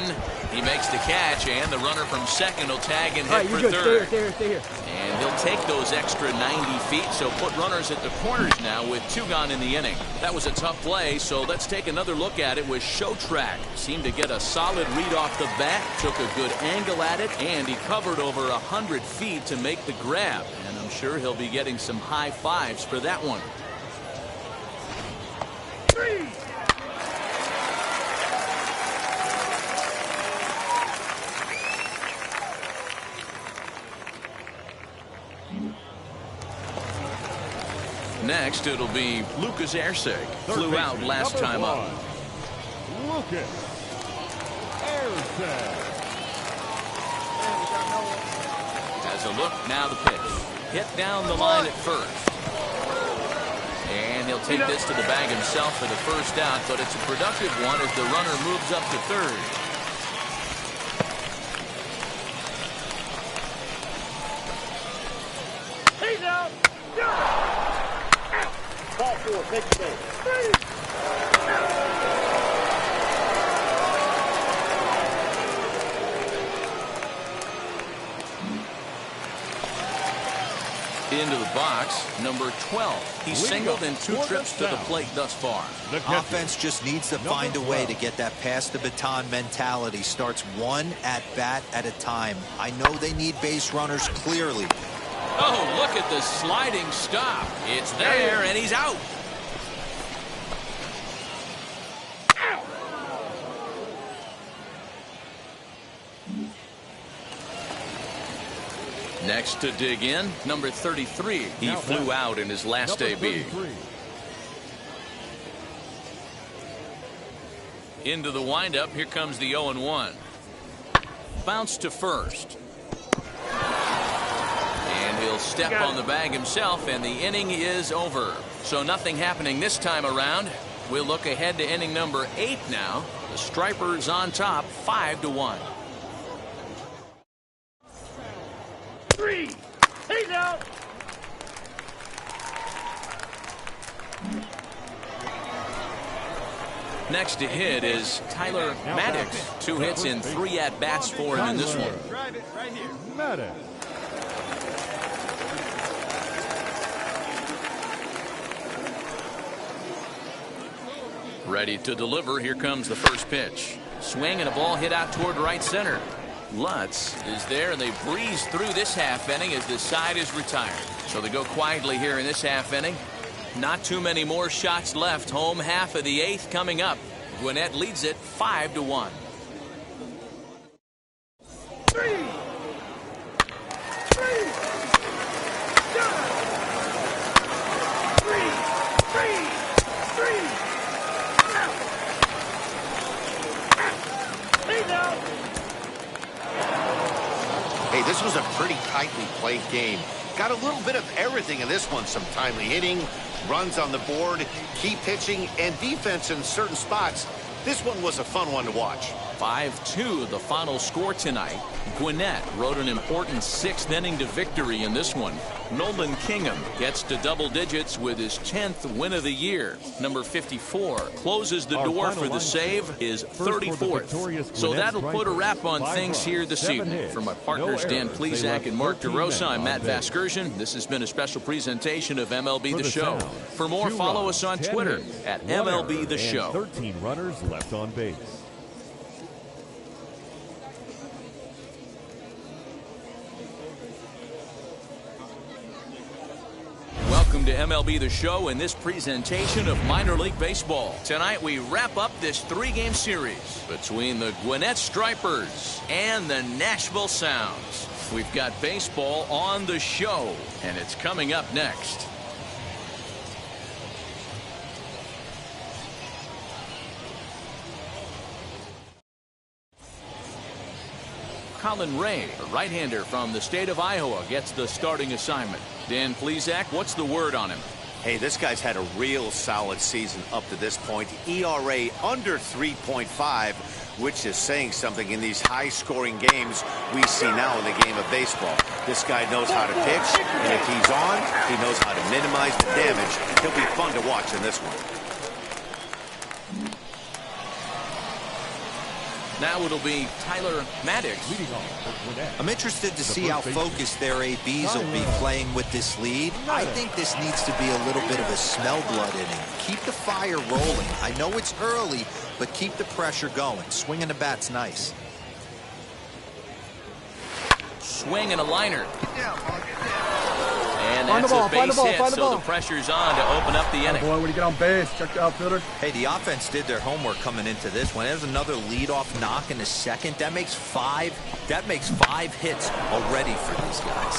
Speaker 1: He makes the catch, and the runner from second will tag and hit for
Speaker 7: good.
Speaker 1: third.
Speaker 7: Stay here.
Speaker 1: And he'll take those extra 90 feet, so put runners at the corners now with 2 gone in the inning. That was a tough play, so let's take another look at it with Show Track. Seemed to get a solid read off the bat, took a good angle at it, and he covered over 100 feet to make the grab. And I'm sure he'll be getting some high fives for that one. Next, it'll be Lucas Ersig. Flew out last time up.
Speaker 3: Lucas Ersig.
Speaker 1: Has a look, now the pitch. Hit down the line at first. And he'll take this to the bag himself for the first out, but it's a productive one as the runner moves up to third.
Speaker 6: He's out. Ball 4, take the base.
Speaker 1: Into the box, number 12. He's singled in 2 trips to the plate thus far.
Speaker 4: Offense just needs to find a way to get that pass the baton mentality. Starts one at bat at a time. I know they need base runners clearly.
Speaker 1: Oh, look at the sliding stop. It's there, and he's out. Next to dig in, number 33. He flew out in his last AB. Into the windup, here comes the 0-1. Bounce to first. And he'll step on the bag himself, and the inning is over. So nothing happening this time around. We'll look ahead to inning number 8 now. The Stripers on top, 5-1.
Speaker 6: 3. He's out.
Speaker 1: Next to hit is Tyler Marcotte. 2 hits in 3 at-bats for him in this one.
Speaker 3: Drive it right here. Marcotte.
Speaker 1: Ready to deliver. Here comes the first pitch. Swing and a ball hit out toward right center. Lutz is there, and they breeze through this half inning as the side is retired. So they go quietly here in this half inning. Not too many more shots left. Home half of the 8th coming up. Gwinnett leads it 5-1.
Speaker 6: 3. 3. 3. He's out.
Speaker 2: Hey, this was a pretty tightly played game. Got a little bit of everything in this one. Some timely hitting, runs on the board, key pitching, and defense in certain spots. This one was a fun one to watch.
Speaker 1: 5-2 the final score tonight. Gwinnett rode an important 6th inning to victory in this one. Nolan Kingham gets to double digits with his 10th win of the year. Number 54 closes the door for the save, his 34th. So that'll put a wrap on things here this evening. For my partners Dan Plezak and Mark DeRosa, I'm Matt Vasgersian. This has been a special presentation of MLB The Show. For more, follow us on Twitter at MLB The Show.
Speaker 3: 13 runners left on base.
Speaker 1: Welcome to MLB The Show and this presentation of minor league baseball. Tonight we wrap up this 3-game series between the Gwinnett Stripers and the Nashville Sounds. We've got baseball on the show, and it's coming up next. Colin Ray, a right-hander from the state of Iowa, gets the starting assignment. Dan Plezak, what's the word on him?
Speaker 2: Hey, this guy's had a real solid season up to this point. ERA under 3.5, which is saying something in these high-scoring games we see now in the game of baseball. This guy knows how to pitch, and if he's on, he knows how to minimize the damage. He'll be fun to watch in this one.
Speaker 1: Now it'll be Tyler Marcotte.
Speaker 3: Leading off for Gwinnett.
Speaker 4: I'm interested to see how focused their ABs will be playing with this lead. I think this needs to be a little bit of a smell blood inning. Keep the fire rolling. I know it's early, but keep the pressure going. Swinging the bat's nice.
Speaker 1: Swing and a liner. And that's a base hit, so the pressure's on to open up the inning.
Speaker 7: Boy, when you get on base, check the outfielder.
Speaker 4: Hey, the offense did their homework coming into this one. There's another leadoff knock in the second. That makes five hits already for these guys.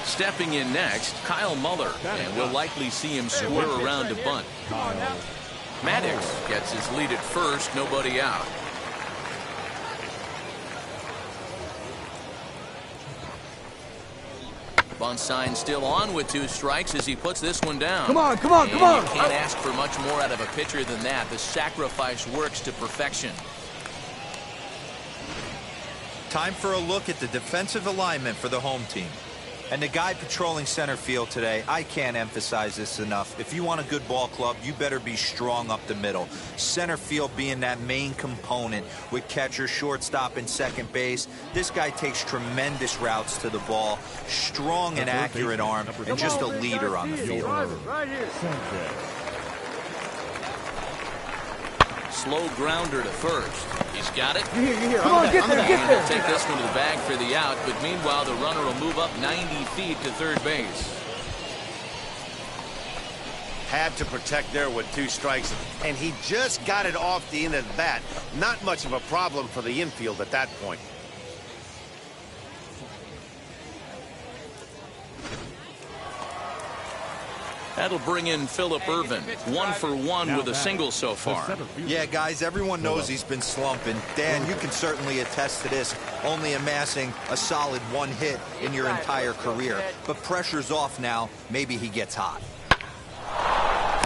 Speaker 1: Stepping in next, Kyle Muller, and we'll likely see him square around to bunt. Maddox gets his lead at first, nobody out. Bunt sign still on with 2 strikes as he puts this one down.
Speaker 7: Come on, come on, come on.
Speaker 1: You can't ask for much more out of a pitcher than that. The sacrifice works to perfection.
Speaker 4: Time for a look at the defensive alignment for the home team. And the guy patrolling center field today, I can't emphasize this enough. If you want a good ball club, you better be strong up the middle. Center field being that main component with catcher, shortstop, and second base. This guy takes tremendous routes to the ball, strong and accurate arm, and just a leader on the field.
Speaker 7: Right here.
Speaker 1: Slow grounder to first. He's got it.
Speaker 7: Come on, get there, get there.
Speaker 1: He'll take this one to the bag for the out, but meanwhile the runner will move up 90 feet to third base.
Speaker 2: Had to protect there with 2 strikes, and he just got it off the end of the bat. Not much of a problem for the infield at that point.
Speaker 1: That'll bring in Phillip Ervin. 1 for 1 with a single so far.
Speaker 4: Yeah, guys, everyone knows he's been slumping. Dan, you can certainly attest to this, only amassing a solid 1 hit in your entire career. But pressure's off now. Maybe he gets hot.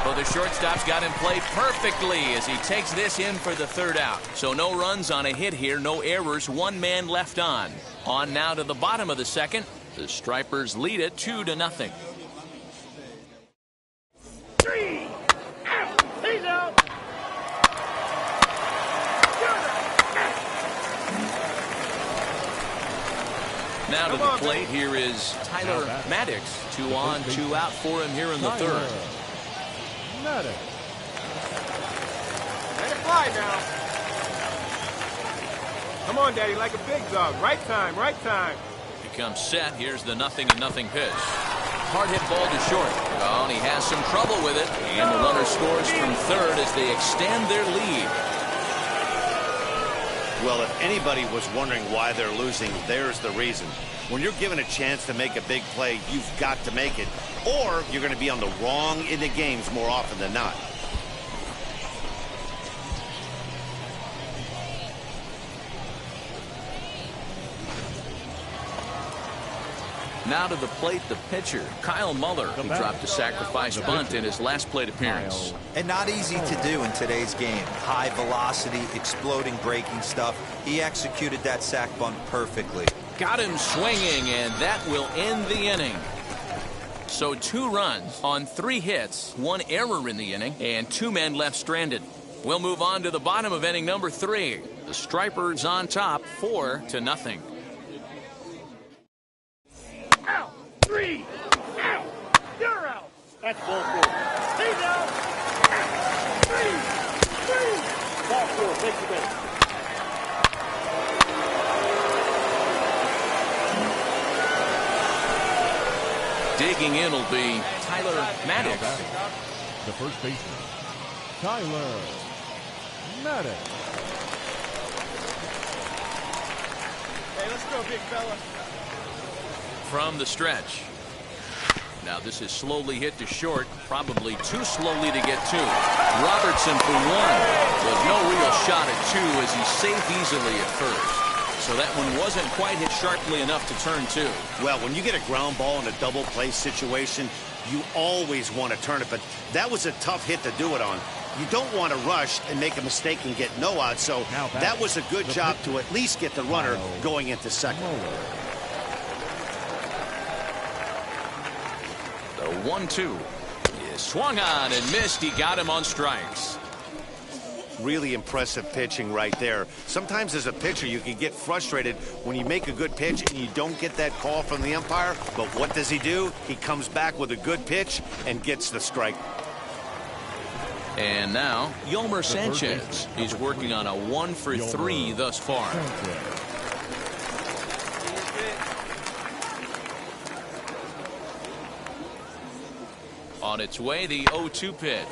Speaker 1: Well, the shortstop's got him played perfectly as he takes this in for the 3rd out. So no runs on a hit here, no errors, 1 man left on. On now to the bottom of the 2nd. The Stripers lead it 2-0.
Speaker 6: 3 out. He's out.
Speaker 1: Now to the plate, here is Tyler Marcotte. 2 on, 2 out for him here in the 3rd.
Speaker 5: Let it fly now. Come on, Daddy, like a big dog. Right time, right time.
Speaker 1: He comes set. Here's the 0-0 pitch. Hard hit ball to short. Oh, and he has some trouble with it. And the runner scores from 3rd as they extend their lead.
Speaker 2: Well, if anybody was wondering why they're losing, there's the reason. When you're given a chance to make a big play, you've got to make it, or you're going to be on the wrong end of games more often than not.
Speaker 1: Now to the plate, the pitcher, Kyle Muller, who dropped a sacrifice bunt in his last plate appearance.
Speaker 4: And not easy to do in today's game. High velocity, exploding breaking stuff. He executed that sac bunt perfectly.
Speaker 1: Got him swinging, and that will end the inning. So 2 runs on 3 hits, 1 error in the inning, and 2 men left stranded. We'll move on to the bottom of inning number 3. The Stripers on top, 4-0.
Speaker 6: Out. 3 out. You're out. That's ball 4. He's out. 3. Ball 4. Take the base.
Speaker 1: Digging in will be Tyler Marcotte.
Speaker 3: The first baseman, Tyler Marcotte.
Speaker 5: Hey, let's go, big fella.
Speaker 1: From the stretch. Now this is slowly hit to short, probably too slowly to get to. Robertson for 1. With no real shot at 2 as he's safe easily at first. So that one wasn't quite hit sharply enough to turn 2.
Speaker 2: Well, when you get a ground ball in a double play situation, you always want to turn it, but that was a tough hit to do it on. You don't want to rush and make a mistake and get no out, so that was a good job to at least get the runner going into second.
Speaker 1: The 1-2 is swung on and missed. He got him on strikes.
Speaker 2: Really impressive pitching right there. Sometimes as a pitcher, you can get frustrated when you make a good pitch and you don't get that call from the umpire. But what does he do? He comes back with a good pitch and gets the strike.
Speaker 1: And now, Yolmer Sanchez. He's working on a 1-for-3 thus far. On its way, the 0-2 pitch.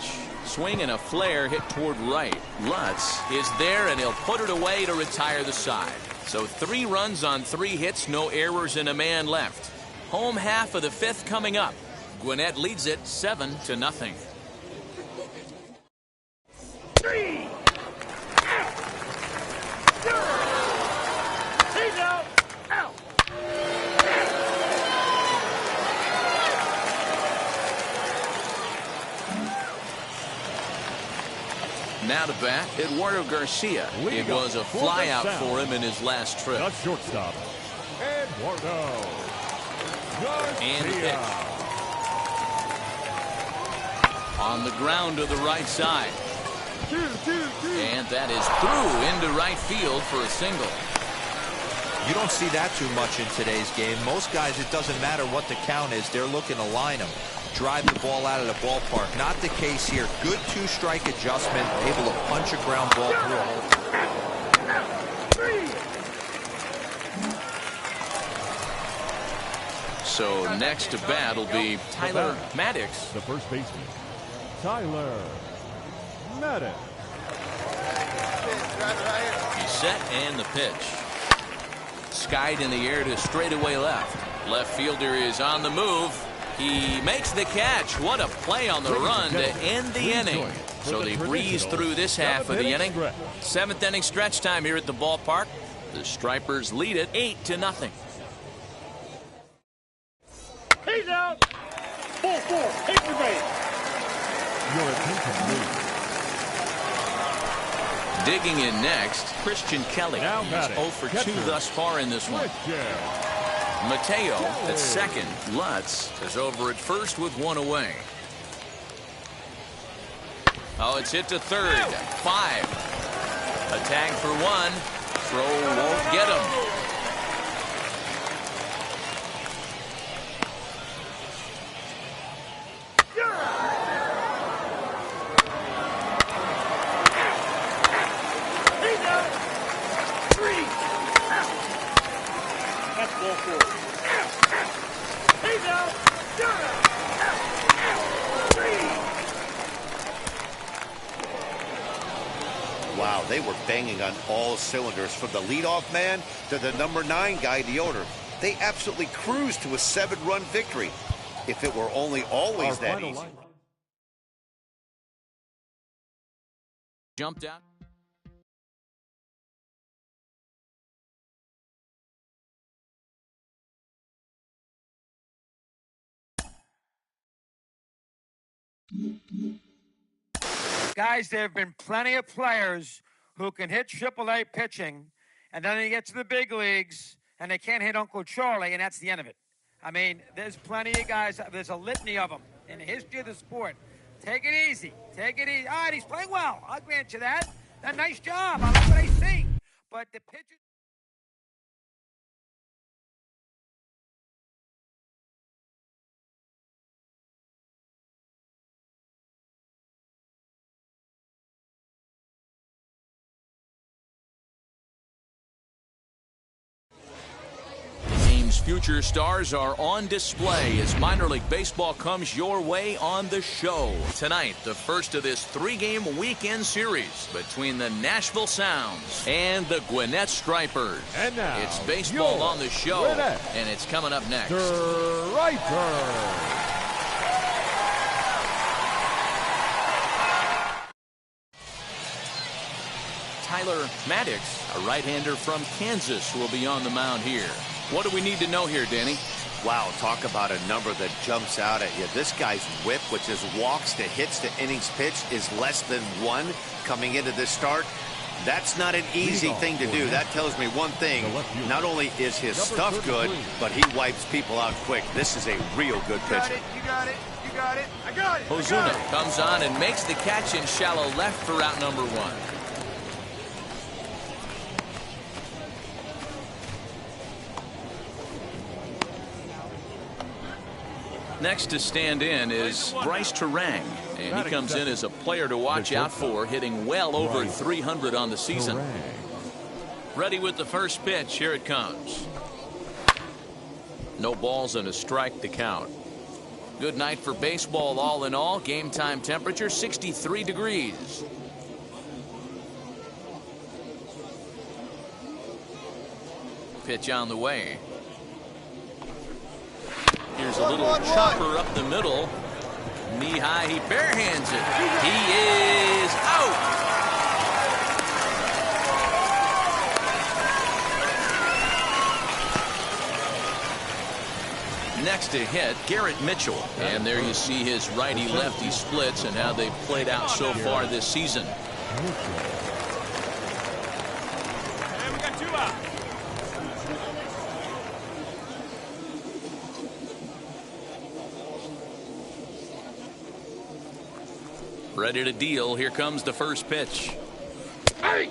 Speaker 1: Swing and a flare hit toward right. Lutz is there, and he'll put it away to retire the side. So 3 runs on 3 hits, no errors, and a man left. Home half of the 5th coming up. Gwinnett leads it 7-0.
Speaker 6: 3 out. He's out. Out.
Speaker 1: Now to bat, Eduardo Garcia. It was a flyout for him in his last trip.
Speaker 3: The shortstop, Eduardo Garcia.
Speaker 1: And the pitch. On the ground to the right side. And that is through into right field for a single.
Speaker 4: You don't see that too much in today's game. Most guys, it doesn't matter what the count is. They're looking to line them, drive the ball out of the ballpark. Not the case here. Good 2-strike adjustment, able to punch a ground ball through.
Speaker 1: So next to bat will be Tyler Marcotte.
Speaker 3: The first baseman, Tyler Marcotte.
Speaker 1: He's set and the pitch. Skied in the air to straightaway left. Left fielder is on the move. He makes the catch. What a play on the run to end the inning. So they breeze through this half of the inning. 7th inning stretch time here at the ballpark. The Stripers lead it 8-0.
Speaker 6: He's out. Ball 4. Paper base.
Speaker 3: Your attention, please.
Speaker 1: Digging in next, Christian Kelly.
Speaker 3: Now
Speaker 1: He's
Speaker 3: batting,
Speaker 1: 0 for 2
Speaker 3: catcher,
Speaker 1: thus far in this one. Mateo at second. Lutz is over at first with 1 away. Oh, it's hit to third. 5. A tag for 1. Throw won't get him.
Speaker 2: Wow, they were banging on all cylinders from the leadoff man to the number 9 guy, the order. They absolutely cruised to a 7-run victory. If it were only always that easy.
Speaker 1: Jumped out.
Speaker 8: Guys, there have been plenty of players who can hit AAA pitching, and then they get to the big leagues, and they can't hit Uncle Charlie, and that's the end of it. I mean, there's plenty of guys. There's a litany of them in the history of the sport. Take it easy. Take it easy. All right, he's playing well. I'll grant you that. A nice job. I like what I see. But the pitcher...
Speaker 1: Future stars are on display as minor league baseball comes your way on the show. Tonight, the first of this 3-game weekend series between the Nashville Sounds and the Gwinnett Stripers.
Speaker 3: And now,
Speaker 1: it's baseball on the show,
Speaker 3: Gwinnett
Speaker 1: and it's coming up next.
Speaker 3: Stripers.
Speaker 1: Tyler Marcotte, a right-hander from Kansas, will be on the mound here. What do we need to know here, Danny?
Speaker 2: Wow, talk about a number that jumps out at you. This guy's whip, which is walks to hits to innings pitched, is less than 1 coming into this start. That's not an easy thing to do. That tells me one thing. Not only is his stuff good, but he wipes people out quick. This is a real good pitcher.
Speaker 8: You got it. I got it.
Speaker 1: Ozuna comes on and makes the catch in shallow left for out number 1. Next to stand in is Bryce Terang, and he comes in as a player to watch out for, hitting well over 300 on the season. Ready with the first pitch. Here it comes. No balls and a strike to count. Good night for baseball all in all. Game time temperature 63 degrees. Pitch on the way. Here's a little chopper up the middle. Knee high, he barehands it. He is out. Next to hit, Garrett Mitchell. And there you see his righty-lefty splits and how they've played out so far this season.
Speaker 5: Hey, we got 2 out.
Speaker 1: Ready to deal. Here comes the first pitch. Hey!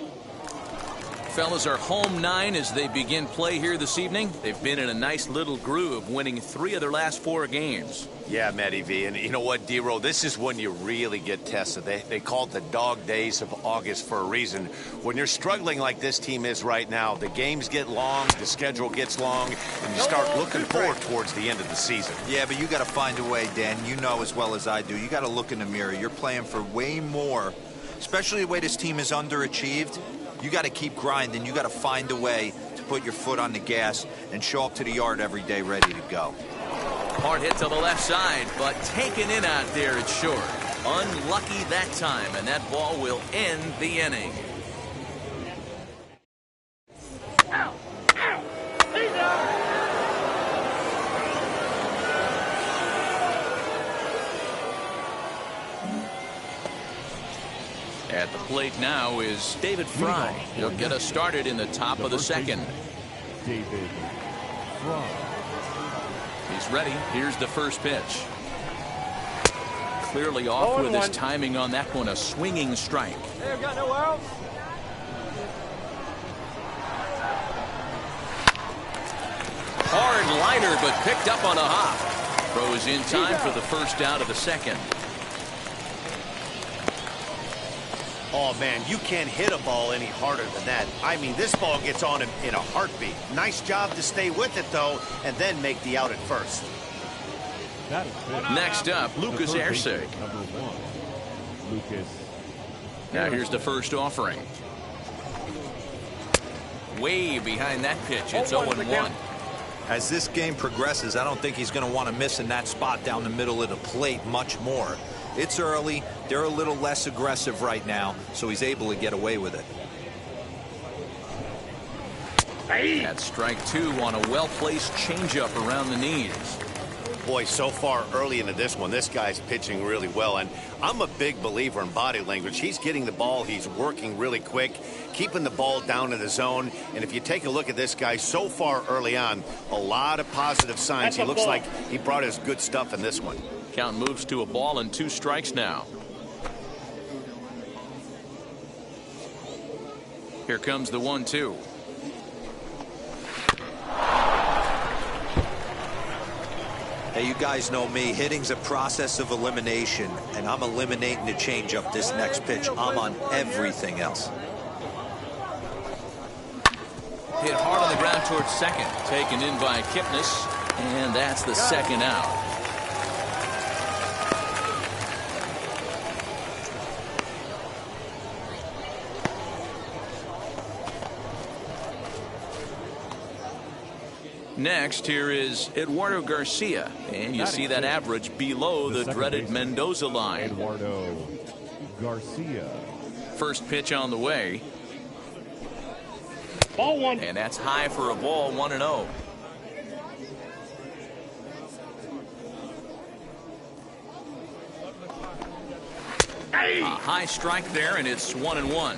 Speaker 1: Fellas are home 9 as they begin play here this evening. They've been in a nice little groove, winning 3 of their last 4 games.
Speaker 2: Yeah, Matty V. And you know what, D-Roll? This is when you really get tested. They call it the dog days of August for a reason. When you're struggling like this team is right now, the games get long, the schedule gets long, and you start looking forward towards the end of the season.
Speaker 4: Yeah, but you got to find a way, Dan. You know as well as I do. You got to look in the mirror. You're playing for way more, especially the way this team is underachieved. You got to keep grinding. You got to find a way to put your foot on the gas and show up to the yard every day ready to go.
Speaker 1: Hard hit to the left side, but taken in out there, it's short. Unlucky that time, and that ball will end the inning.
Speaker 6: Ow! Ow! He's out!
Speaker 1: At the plate now is David Fry. He'll get us started in the top of the second.
Speaker 3: David Fry.
Speaker 1: He's ready. Here's the first pitch. Clearly off with his timing on that one. A swinging strike.
Speaker 5: Hey, I've got no outs.
Speaker 1: Hard liner, but picked up on a hop. Throws in time for the first out of the second.
Speaker 2: Oh, man, you can't hit a ball any harder than that. I mean, this ball gets on him in a heartbeat. Nice job to stay with it, though, and then make the out at first.
Speaker 3: That is good.
Speaker 1: Next up, Lucas Ersig.
Speaker 3: Number 1, Lucas.
Speaker 1: Now here's the first offering. Way behind that pitch. It's 0-1.
Speaker 4: As this game progresses, I don't think he's going to want to miss in that spot down the middle of the plate much more. It's early. They're a little less aggressive right now, so he's able to get away with it.
Speaker 1: That's strike 2 on a well-placed changeup around the knees.
Speaker 2: Boy, so far early into this one, this guy's pitching really well, and I'm a big believer in body language. He's getting the ball, he's working really quick, keeping the ball down in the zone, and if you take a look at this guy so far early on, a lot of positive signs. He looks like he brought his good stuff in this one.
Speaker 1: Count moves to a ball and 2 strikes now. Here comes the 1-2.
Speaker 4: Hey, you guys know me. Hitting's a process of elimination, and I'm eliminating the changeup this next pitch. I'm on everything else.
Speaker 1: Hit hard on the ground towards second. Taken in by Kipnis, and that's the second out. Next, here is Eduardo Garcia, and you see that average below the dreaded Mendoza line.
Speaker 3: Eduardo Garcia.
Speaker 1: First pitch on the way.
Speaker 6: Ball 1.
Speaker 1: And that's high for a ball, 1-0. A high strike there, and it's 1-1.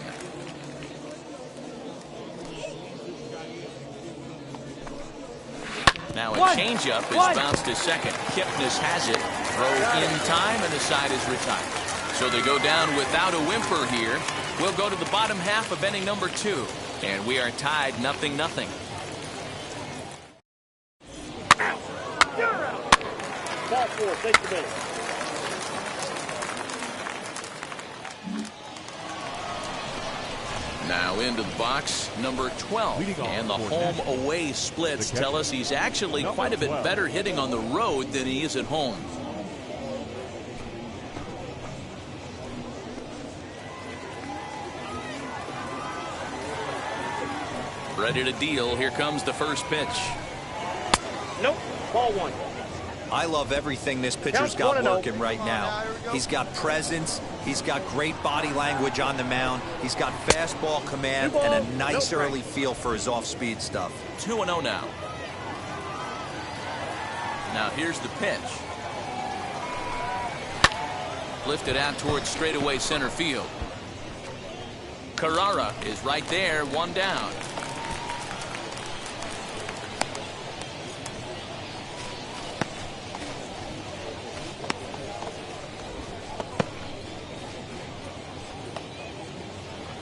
Speaker 1: Now a changeup is bounced to second. Kipnis has it. Throw in time, and the side is retired. So they go down without a whimper here. We'll go to the bottom half of inning number 2. And we are tied 0-0.
Speaker 6: You're out. Ball 4, take the base.
Speaker 1: Now into the box, number 12. And the home-away splits tell us he's actually quite a bit better hitting on the road than he is at home. Ready to deal. Here comes the first pitch.
Speaker 6: Nope, ball 1.
Speaker 4: I love everything this pitcher's got working right now. He's got presence. He's got great body language on the mound. He's got fastball command and a nice early feel for his off-speed stuff.
Speaker 1: 2-0 now. Now here's the pitch. Lifted out towards straightaway center field. Carrara is right there, 1 down.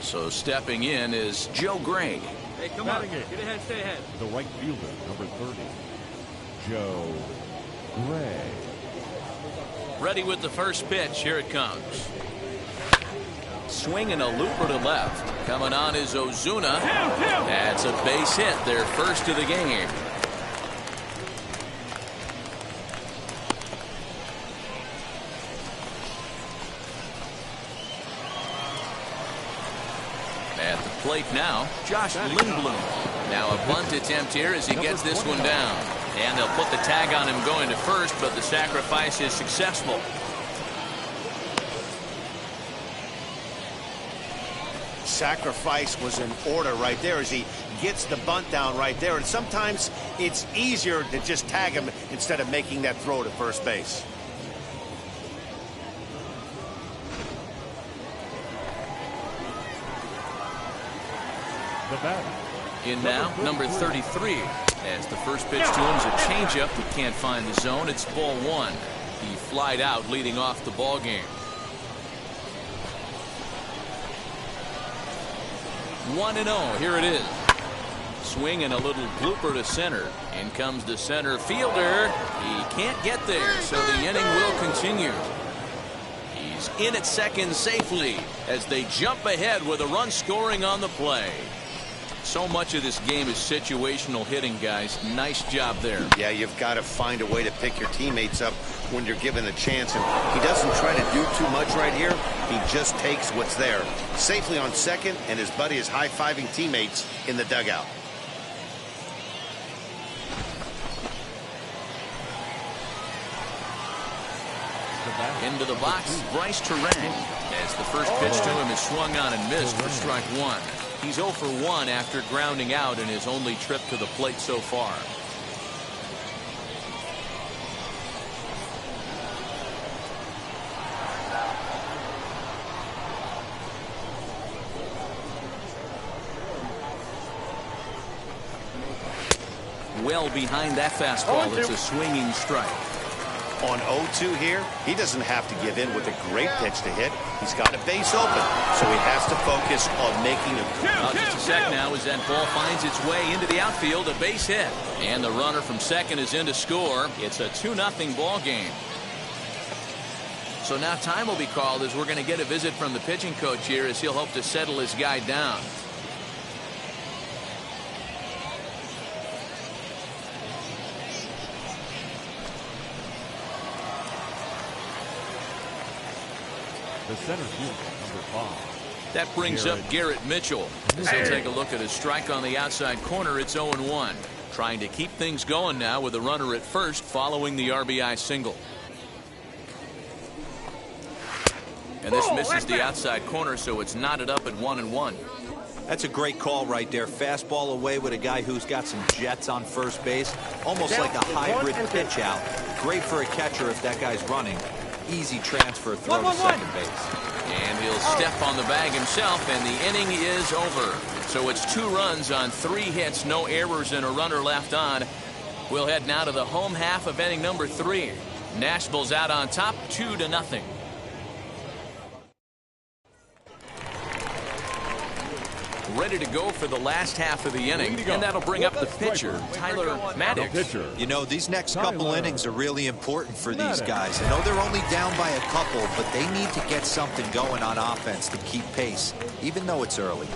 Speaker 1: So stepping in is Joe Gray.
Speaker 5: Hey, come on. Get ahead, stay ahead.
Speaker 3: The right fielder, number 30, Joe Gray.
Speaker 1: Ready with the first pitch. Here it comes. Swinging a looper to left. Coming on is Ozuna. That's a base hit. Their first of the game. At the plate now, Josh Lindblom. Now a bunt attempt here as he gets this one down. And they'll put the tag on him going to first, but the sacrifice is successful.
Speaker 2: Sacrifice was in order right there as he gets the bunt down right there. And sometimes it's easier to just tag him instead of making that throw to first base.
Speaker 3: The batter.
Speaker 1: In now, number 33. As the first pitch to him is a changeup that can't find the zone. It's ball 1. He flied out leading off the ball game. 1-0. Here it is. Swing and a little blooper to center. In comes the center fielder. He can't get there, so the inning will continue. He's in at second safely as they jump ahead with a run scoring on the play. So much of this game is situational hitting, guys. Nice job there.
Speaker 2: Yeah, you've got to find a way to pick your teammates up when you're given a chance. And he doesn't try to do too much right here. He just takes what's there. Safely on second, and his buddy is high-fiving teammates in the dugout.
Speaker 1: Into the box, Bryce Terang. As the first pitch to him is swung on and missed for strike 1. He's 0 for 1 after grounding out in his only trip to the plate so far. Well behind that fastball, it's a swinging strike.
Speaker 2: On 0-2 here, he doesn't have to give in with a great pitch to hit. He's got a base open, so he has to focus on making a...
Speaker 1: Just a sec now as that ball finds its way into the outfield, a base hit. And the runner from second is in to score. It's a 2-0 ball game. So now time will be called as we're going to get a visit from the pitching coach here as he'll hope to settle his guy down.
Speaker 3: The center fielder, number 5.
Speaker 1: That brings up Garrett Mitchell. As he'll take a look at his strike on the outside corner, it's 0-1. Trying to keep things going now with a runner at first following the RBI single. And this misses the outside corner, so it's knotted up at 1-1.
Speaker 4: That's a great call right there. Fastball away with a guy who's got some jets on first base. Almost like a hybrid pitch out. Great for a catcher if that guy's running. Easy transfer throw to second base.
Speaker 1: And he'll step on the bag himself, and the inning is over. So it's 2 runs on 3 hits, no errors, and a runner left on. We'll head now to the home half of inning number 3. Nashville's out on top, 2-0. ready to go for the last half of the inning, and that'll bring up the pitcher, Tyler Marcotte.
Speaker 4: You know, these next couple
Speaker 3: Tyler
Speaker 4: innings are really important for these
Speaker 3: Marcotte.
Speaker 4: guys. I know they're only down by a couple, but they need to get something going on offense to keep pace, even though it's early.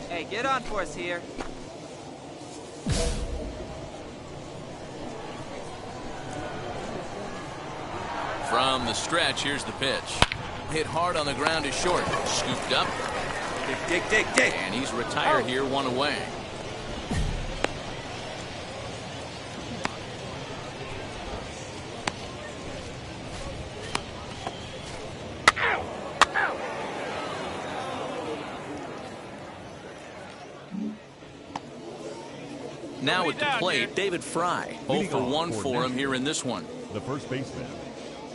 Speaker 9: Hey, get on for us here.
Speaker 1: From the stretch, here's the pitch. Hit hard on the ground to short. Scooped up.
Speaker 2: Dig.
Speaker 1: And he's retired here, one away. Now at the plate, David Fry. 0 for 1 for him here in this one.
Speaker 3: The first baseman,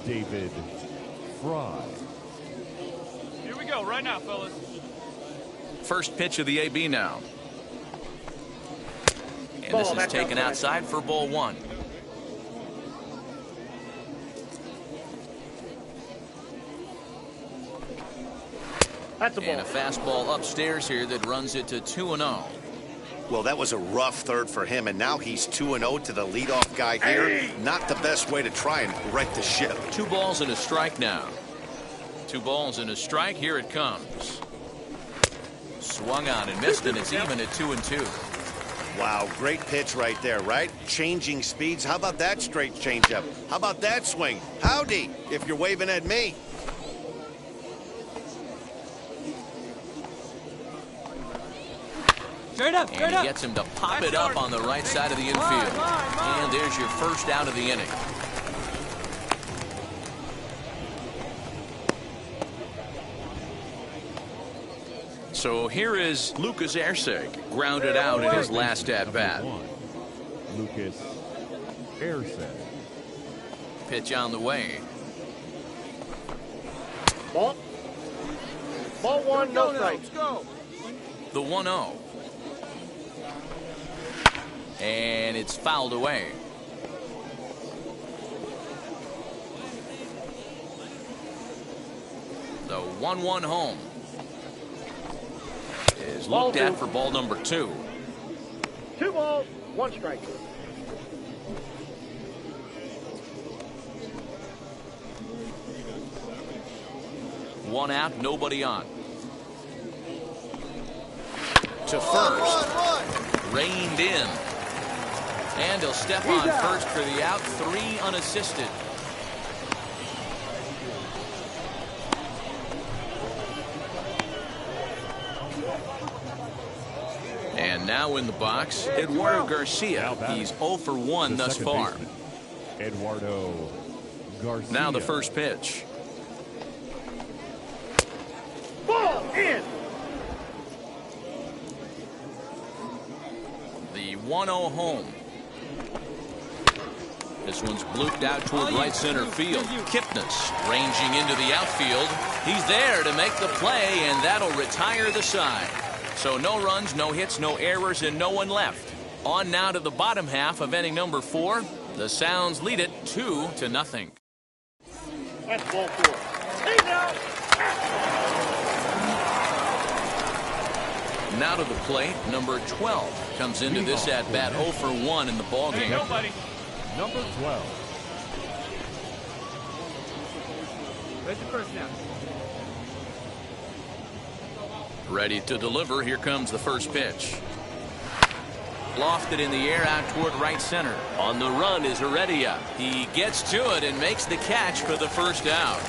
Speaker 3: David Fry.
Speaker 5: Here we go, right now, fellas.
Speaker 1: First pitch of the AB now. And this is taken outside for ball 1.
Speaker 6: That's a ball.
Speaker 1: And a fastball upstairs here that runs it to 2-0.
Speaker 2: Well, that was a rough third for him, and now he's 2-0 to the leadoff guy here. Not the best way to try and right the ship.
Speaker 1: 2 balls and a strike now. 2 balls and a strike. Here it comes. Swung on and missed, and it's even at 2-2.
Speaker 2: Wow, great pitch right there, right? Changing speeds. How about that straight changeup? How about that swing? Howdy, if you're waving at me.
Speaker 1: And he gets him to pop it up on the right side of the infield. And there's your first out of the inning. So here is Lucas Erceg, grounded out in his last at-bat.
Speaker 3: Lucas Erceg.
Speaker 1: Pitch on the way.
Speaker 6: Ball. Ball 1, no strikes.
Speaker 1: The 1-0. And it's fouled away. The 1-1 home is looked at for ball number 2.
Speaker 6: 2 balls, 1 strike.
Speaker 1: One out, nobody on. To first. Reined in. And he'll step on first for the out. 3 unassisted. And now in the box, Eduardo Garcia. He's 0 for 1 thus far.
Speaker 3: Eduardo Garcia.
Speaker 1: Now the first pitch.
Speaker 6: Ball in.
Speaker 1: The 1-0 home. This one's blooped out toward right center field. Kipnis ranging into the outfield. He's there to make the play, and that'll retire the side. So no runs, no hits, no errors, and no one left. On now to the bottom half of inning number 4. The Sounds lead it 2-0.
Speaker 6: That's ball 4. Hey now.
Speaker 1: Now to the plate, number 12 comes into this at-bat 0 for 1 in the ballgame.
Speaker 3: Number 12.
Speaker 9: Where's the first now?
Speaker 1: Ready to deliver. Here comes the first pitch. Lofted in the air out toward right center. On the run is Heredia. He gets to it and makes the catch for the first out.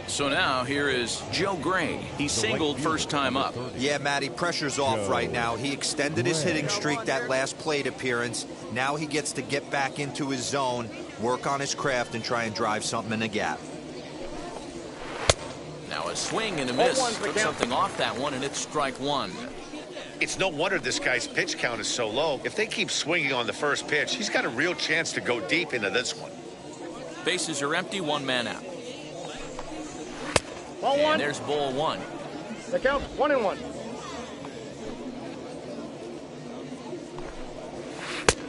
Speaker 1: So now here is Joe Gray. He singled first time up.
Speaker 4: Yeah, Matty, pressure's off right now. He extended his hitting streak that last plate appearance. Now he gets to get back into his zone, work on his craft, and try and drive something in the gap.
Speaker 1: Now a swing and a miss. Took something off that one, and it's strike 1.
Speaker 2: It's no wonder this guy's pitch count is so low. If they keep swinging on the first pitch, he's got a real chance to go deep into this one.
Speaker 1: Bases are empty, 1 man out.
Speaker 6: Ball
Speaker 1: And
Speaker 6: 1.
Speaker 1: there's ball 1.
Speaker 6: The count's 1-1.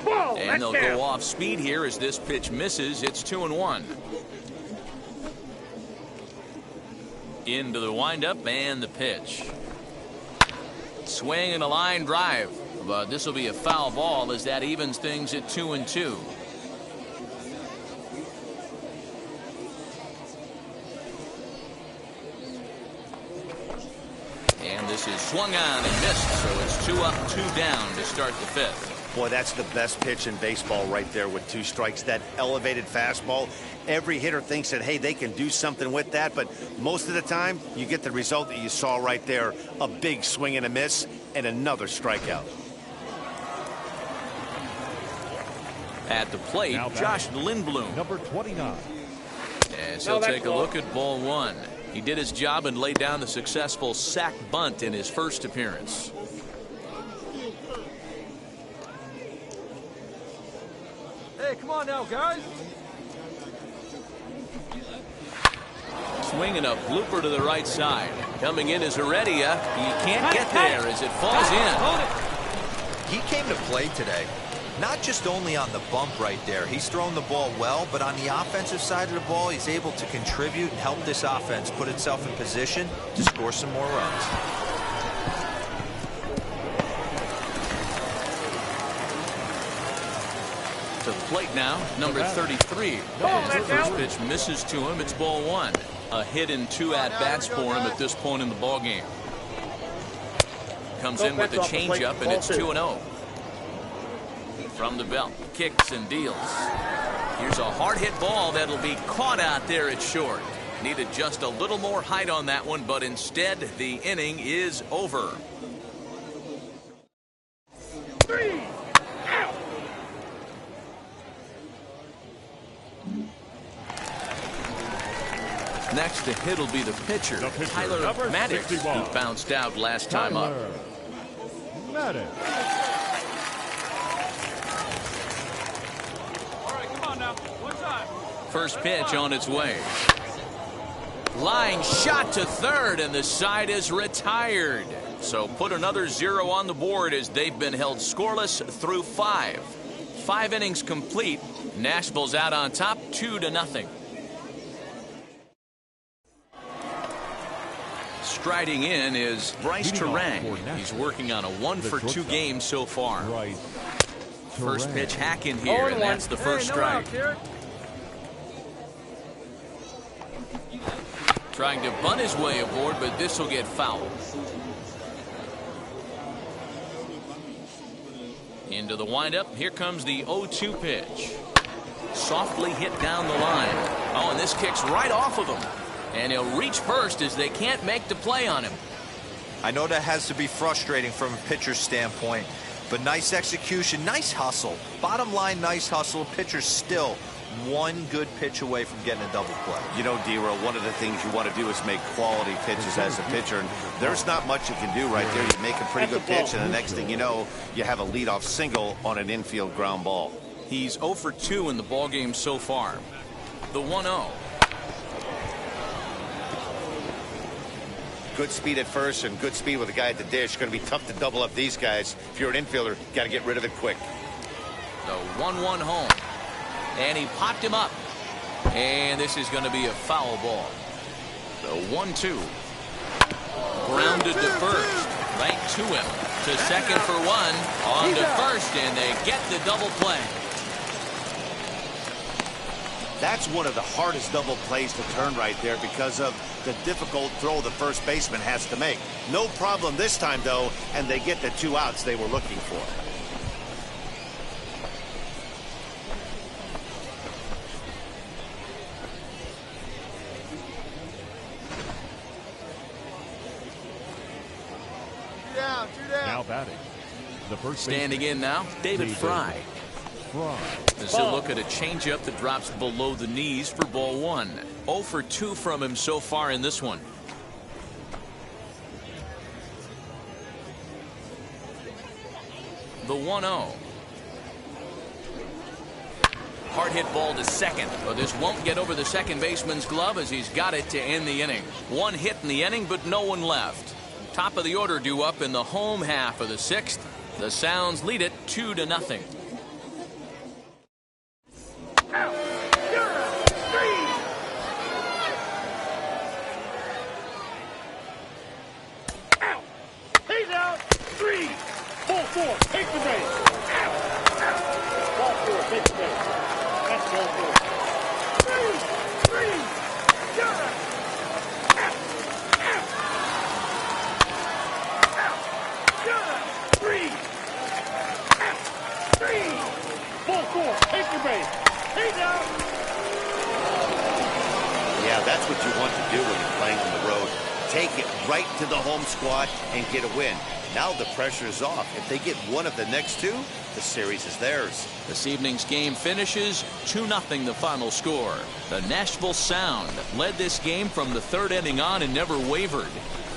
Speaker 6: Ball.
Speaker 1: And they'll go off speed here as this pitch misses. It's 2-1. Into the windup and the pitch. Swing and a line drive. But this will be a foul ball as that evens things at 2-2. And this is swung on and missed, so it's 2 up, 2 down to start the 5th.
Speaker 2: Boy, that's the best pitch in baseball right there with 2 strikes. That elevated fastball. Every hitter thinks that, hey, they can do something with that, but most of the time you get the result that you saw right there. A big swing and a miss and another strikeout.
Speaker 1: At the plate, Josh Lindblom.
Speaker 3: Number 29.
Speaker 1: As he'll take a look at ball 1. He did his job and laid down the successful sac bunt in his first appearance.
Speaker 7: Hey, come on now, guys.
Speaker 1: Swinging a blooper to the right side. Coming in is Heredia. He can't get there as it falls in.
Speaker 4: He came to play today. Not just only on the bump right there. He's thrown the ball well, but on the offensive side of the ball, he's able to contribute and help this offense put itself in position to score some more runs.
Speaker 1: To the plate now, number 33. As the first pitch misses to him, it's ball 1. A hit and 2 at-bats for him at this point in the ballgame. Comes in with the changeup, and it's 2-0. From the belt, kicks and deals. Here's a hard hit ball that'll be caught out there at short. Needed just a little more height on that one, but instead the inning is over.
Speaker 6: 3 out.
Speaker 1: Next to hit will be the pitcher, Tyler Marcotte, who bounced out last time up.
Speaker 3: Marcotte.
Speaker 1: First pitch on its way. Line shot to third, and the side is retired. So put another 0 on the board as they've been held scoreless through 5. 5 innings complete. Nashville's out on top 2-0. Striding in is Bryce Terang. He's working on a 1-for-2 game so far. First pitch hack in here, and that's the first strike. Trying to bunt his way aboard, but this will get fouled. Into the windup. Here comes the 0-2 pitch. Softly hit down the line. Oh, and this kicks right off of him. And he'll reach first as they can't make the play on him.
Speaker 4: I know that has to be frustrating from a pitcher's standpoint, but nice execution, nice hustle. Bottom line, nice hustle. Pitcher's still one good pitch away from getting a double play.
Speaker 2: You know, D-Roll, one of the things you want to do is make quality pitches as a pitcher, and there's not much you can do right there. You make a pretty good pitch, and the next thing you know, you have a leadoff single on an infield ground ball.
Speaker 1: He's 0-for-2 in the ballgame so far. The 1-0.
Speaker 2: Good speed at first and good speed with a guy at the dish. Going to be tough to double up these guys. If you're an infielder, got to get rid of it quick.
Speaker 1: The 1-1 home. And he popped him up. And this is going to be a foul ball. The 1-2. Grounded to first. Right to him. To second for 1. On to first, and they get the double play.
Speaker 2: That's one of the hardest double plays to turn right there because of the difficult throw the first baseman has to make. No problem this time, though, and they get the 2 outs they were looking for.
Speaker 3: Now batting. The first
Speaker 1: standing in now, David Fry. As he'll look at a changeup that drops below the knees for ball 1. 0-for-2 from him so far in this one. The 1-0. Hard hit ball to second, but this won't get over the second baseman's glove as he's got it to end the inning. 1 hit in the inning, but no one left. Top of the order due up in the home half of the 6th. The Sounds lead it 2-0.
Speaker 6: Out. You're out. 3. Out. He's out. 3. Ball 4. Take the base. Out. Out. Ball 4. Take the base. That's ball 4. 3. You're out. Out. Out. Out. You're out. 3. Out. 3. Ball 4. Take the base. He's out.
Speaker 2: Yeah, that's what you want to do when you're playing on the road. Take it right to the home squad and get a win. Now the pressure is off. If they get one of the next two, the series is theirs.
Speaker 1: This evening's game finishes 2-0 the final score. The Nashville Sound led this game from the third inning on and never wavered.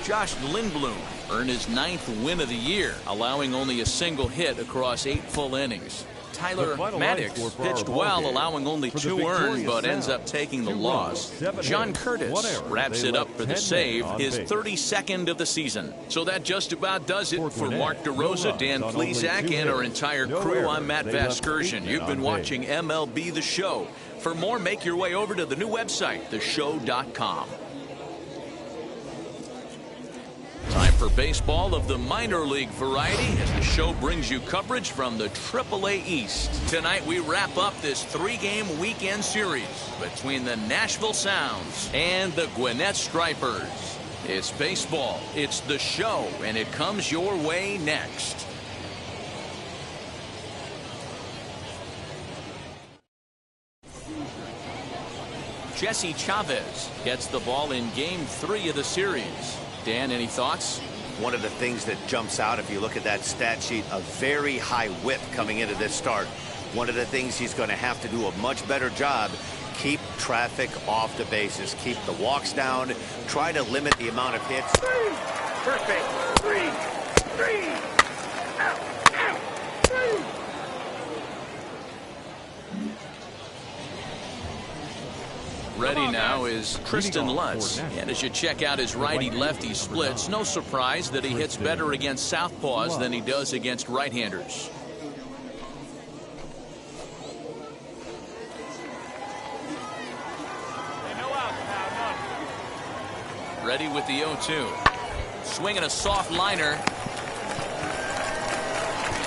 Speaker 1: Josh Lindblom earned his 9th win of the year, allowing only a single hit across 8 full innings. Tyler Marcotte pitched well, allowing only 2 earned, but ends up taking the loss. John Curtis wraps it up for the save, his 32nd of the season. So that just about does it for Mark DeRosa, Dan Plesac, and our entire crew. I'm Matt Vasgersian. You've been watching MLB The Show. For more, make your way over to the new website, theshow.com. Time for baseball of the minor league variety as the show brings you coverage from the AAA East. Tonight we wrap up this 3-game weekend series between the Nashville Sounds and the Gwinnett Stripers. It's baseball, it's the show, and it comes your way next. Jesse Chavez gets the ball in Game 3 of the series. Dan, any thoughts?
Speaker 2: One of the things that jumps out, if you look at that stat sheet, a very high whip coming into this start. One of the things he's going to have to do a much better job, keep traffic off the bases, keep the walks down, try to limit the amount of hits.
Speaker 6: 3. Perfect. 3. Out. Out. 3.
Speaker 1: Ready now is Kristen Lutz. And as you check out his righty-lefty splits, no surprise that he hits better against southpaws than he does against right-handers. Ready with the 0-2. Swinging a soft liner.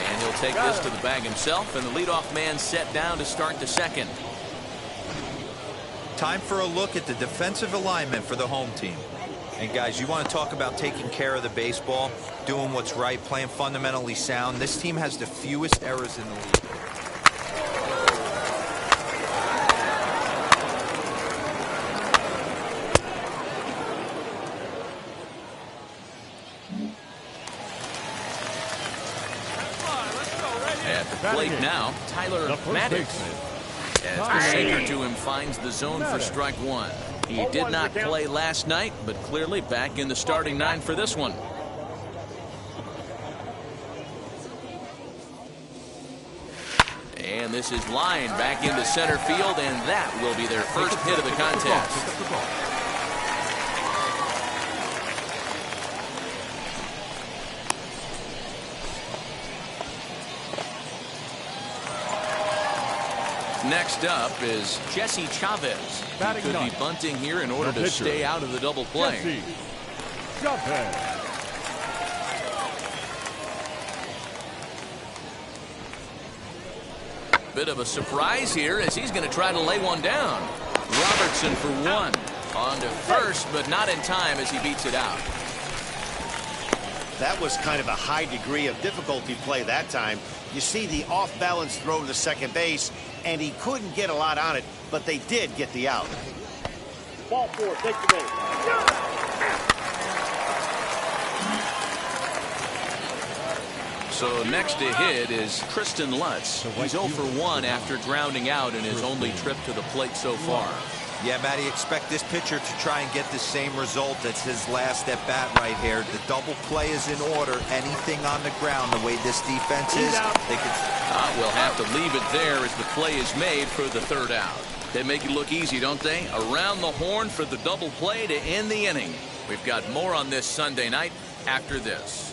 Speaker 1: And he'll take this to the bag himself, and the leadoff man set down to start the second.
Speaker 4: Time for a look at the defensive alignment for the home team. And guys, you want to talk about taking care of the baseball, doing what's right, playing fundamentally sound. This team has the fewest errors in the league.
Speaker 1: At the plate now, Tyler Marcotte. As the sinker to him finds the zone for strike 1. He did not play last night, but clearly back in the starting 9 for this one. And this is lined back into center field, and that will be their first hit of the contest. Next up is Jesse Chavez. He could be bunting here in order to stay out of the double play.
Speaker 3: Jesse Chavez.
Speaker 1: Bit of a surprise here as he's going to try to lay one down. Robertson for 1. On to first, but not in time as he beats it out.
Speaker 2: That was kind of a high degree of difficulty play that time. You see the off-balance throw to the second base, and he couldn't get a lot on it, but they did get the out.
Speaker 6: Ball 4, take the base.
Speaker 1: So next to hit is Kristen Lutz. He's 0 for 1 after grounding out in his only trip to the plate so far.
Speaker 4: Yeah, Matty, expect this pitcher to try and get the same result as his last at bat right here. The double play is in order. Anything on the ground, the way this defense is, they could...
Speaker 1: We'll have to leave it there as the play is made for the third out. They make it look easy, don't they? Around the horn for the double play to end the inning. We've got more on this Sunday night after this.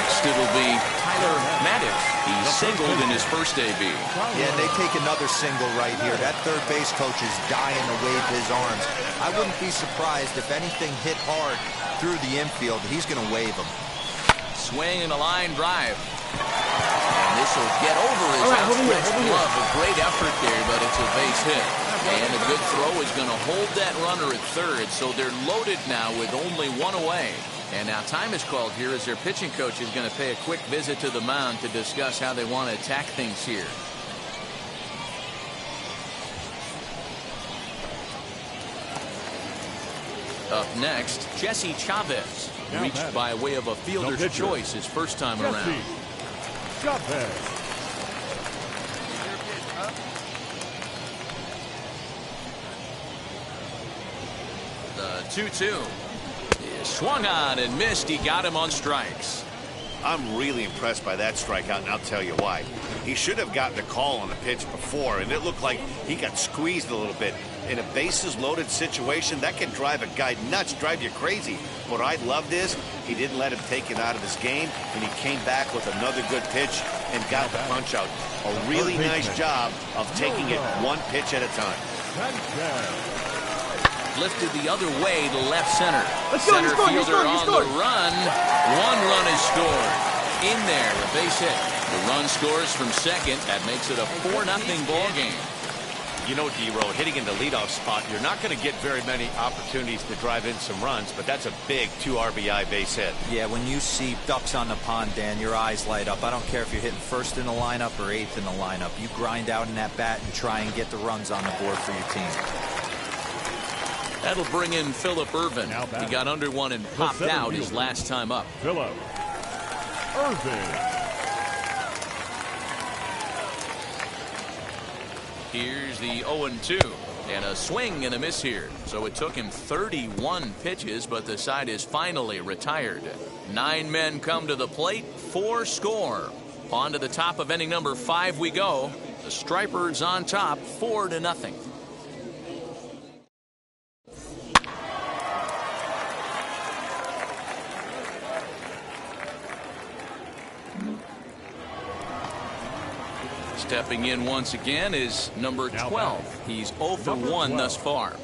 Speaker 1: Next, it'll be Tyler Marcotte. He singled in his first AB.
Speaker 4: Yeah, and they take another single right here. That third base coach is dying to wave his arms. I wouldn't be surprised if anything hit hard through the infield. He's going to wave them.
Speaker 1: Swing and a line drive. And this will get over his outstretched glove. A great effort there, but it's a base hit. And a good throw is going to hold that runner at third, so they're loaded now with only one away. And now time is called here as their pitching coach is going to pay a quick visit to the mound to discuss how they want to attack things here. Up next, Jesse Chavez. Reached by way of a fielder's choice his first time around.
Speaker 3: Chavez.
Speaker 1: The 2-2. Swung on and missed. He got him on strikes.
Speaker 2: I'm really impressed by that strikeout, and I'll tell you why. He should have gotten a call on the pitch before, and it looked like he got squeezed a little bit. In a bases-loaded situation, that can drive a guy nuts, drive you crazy. What I loved is he didn't let him take it out of his game, and he came back with another good pitch and got the punch-out. A really nice job of taking it one pitch at a time.
Speaker 1: Lifted the other way to left center. Center fielder on the run. One run is scored. In there, a base hit. The run scores from second. That makes it a 4-0 ball game.
Speaker 2: You know, D-Row, hitting in the leadoff spot, you're not going to get very many opportunities to drive in some runs, but that's a big 2 RBI base hit.
Speaker 4: Yeah, when you see ducks on the pond, Dan, your eyes light up. I don't care if you're hitting first in the lineup or eighth in the lineup. You grind out in that bat and try and get the runs on the board for your team.
Speaker 1: That'll bring in Phillip Ervin. He got under one and popped out his last time up.
Speaker 3: Phillip Ervin.
Speaker 1: Here's the 0-2. And a swing and a miss here. So it took him 31 pitches, but the side is finally retired. 9 men come to the plate, 4 score. On to the top of inning number 5 we go. The Stripers on top, 4-0. Stepping in once again is number 12. He's 0 for 1 thus far.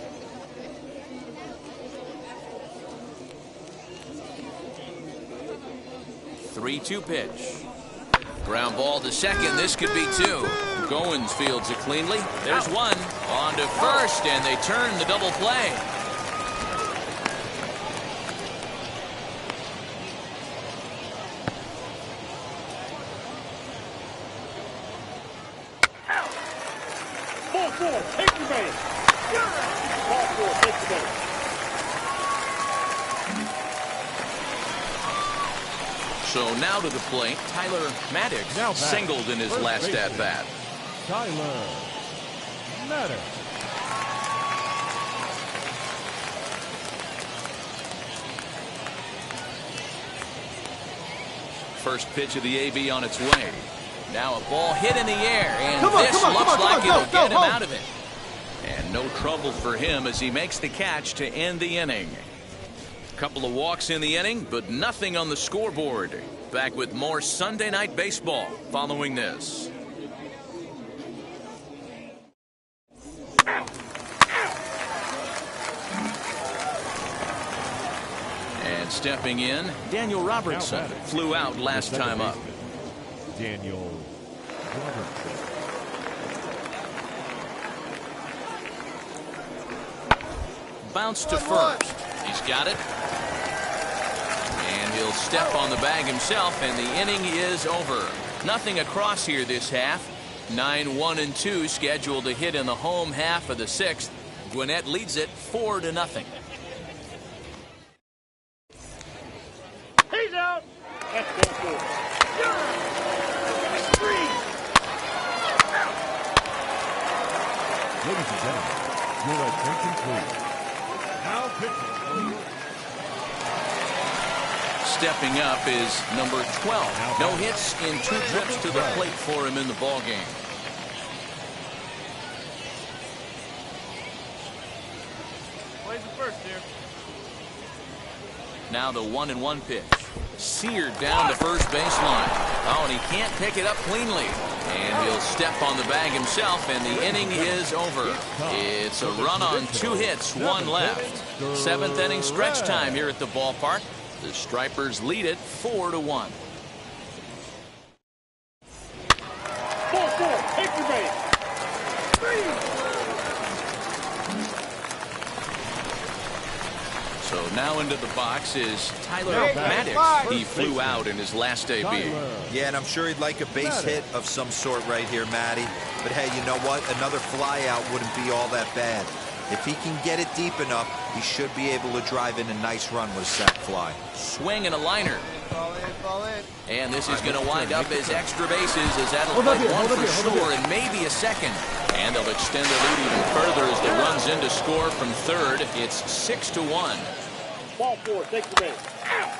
Speaker 1: (3-2) pitch. Ground ball to second. This could be 2. Goins fields it cleanly. There's 1. On to first, and they turn the double play.
Speaker 6: Take the base. Ball 4, take the base.
Speaker 1: So now to the plate, Tyler Marcotte singled in his last at-bat.
Speaker 3: Tyler Marcotte.
Speaker 1: First pitch of the AB on its way. Now a ball hit in the air, and this looks like it'll get him out of it. And no trouble for him as he makes the catch to end the inning. Couple of walks in the inning, but nothing on the scoreboard. Back with more Sunday Night Baseball following this. And stepping in, Daniel Robertson flew out last time up.
Speaker 3: Daniel Robertson.
Speaker 1: Bounce to first. He's got it. And he'll step on the bag himself, and the inning is over. Nothing across here this half. 9-1-2 scheduled to hit in the home half of the 6th. Gwinnett leads it 4-0.
Speaker 6: He's out. That's ball 4.
Speaker 3: Ladies and gentlemen, your attention please. Now pitching.
Speaker 1: Stepping up is number 12. No hits in 2 trips to the plate for him in the ball game.
Speaker 5: Plays it first here.
Speaker 1: Now the 1-1 pitch. Seared down the first baseline. Oh, and he can't pick it up cleanly. And he'll step on the bag himself, and the inning is over. It's a run on 2 hits, 1 left. 7th inning stretch time here at the ballpark. The Stripers lead it 4-1.
Speaker 6: 4-4, take the base. 3.
Speaker 1: So now into the box is Tyler Marcotte. He flew out in his last debut.
Speaker 4: Yeah, and I'm sure he'd like a base hit of some sort right here, Matty. But hey, you know what? Another fly out wouldn't be all that bad. If he can get it deep enough, he should be able to drive in a nice run with a sac fly.
Speaker 1: Swing and a liner.
Speaker 9: Fall in.
Speaker 1: And this is going to wind up as extra bases, as that'll play 1 for sure and maybe a second. And they'll extend the lead even further as the runs in to score from third. It's 6-1.
Speaker 6: Ball 4, take the base. Out.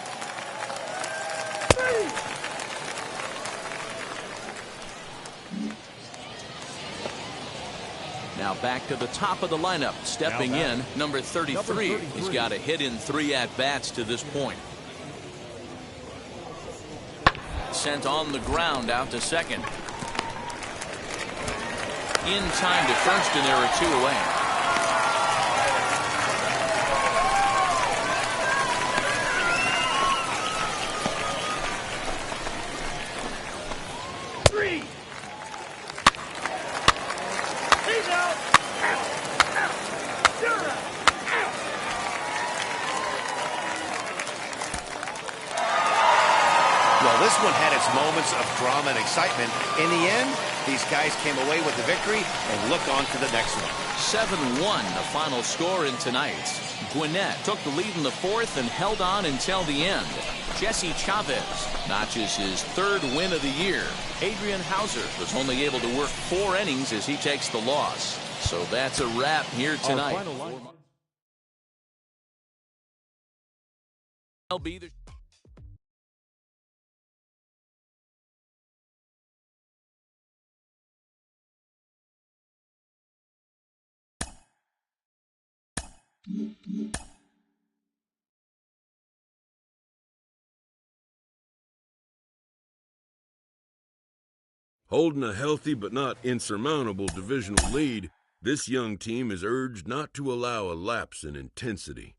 Speaker 6: 3.
Speaker 1: Now back to the top of the lineup. Stepping in, number 33. He's got a hit in 3 at-bats to this point. Sent on the ground out to second. In time to first, and there are 2 away.
Speaker 2: This one had its moments of drama and excitement. In the end, these guys came away with the victory and look on to the next one.
Speaker 1: 7-1, the final score in tonight's. Gwinnett took the lead in the 4th and held on until the end. Jesse Chavez notches his 3rd win of the year. Adrian Hauser was only able to work 4 innings as he takes the loss. So that's a wrap here tonight.
Speaker 10: Holding a healthy but not insurmountable divisional lead, this young team is urged not to allow a lapse in intensity.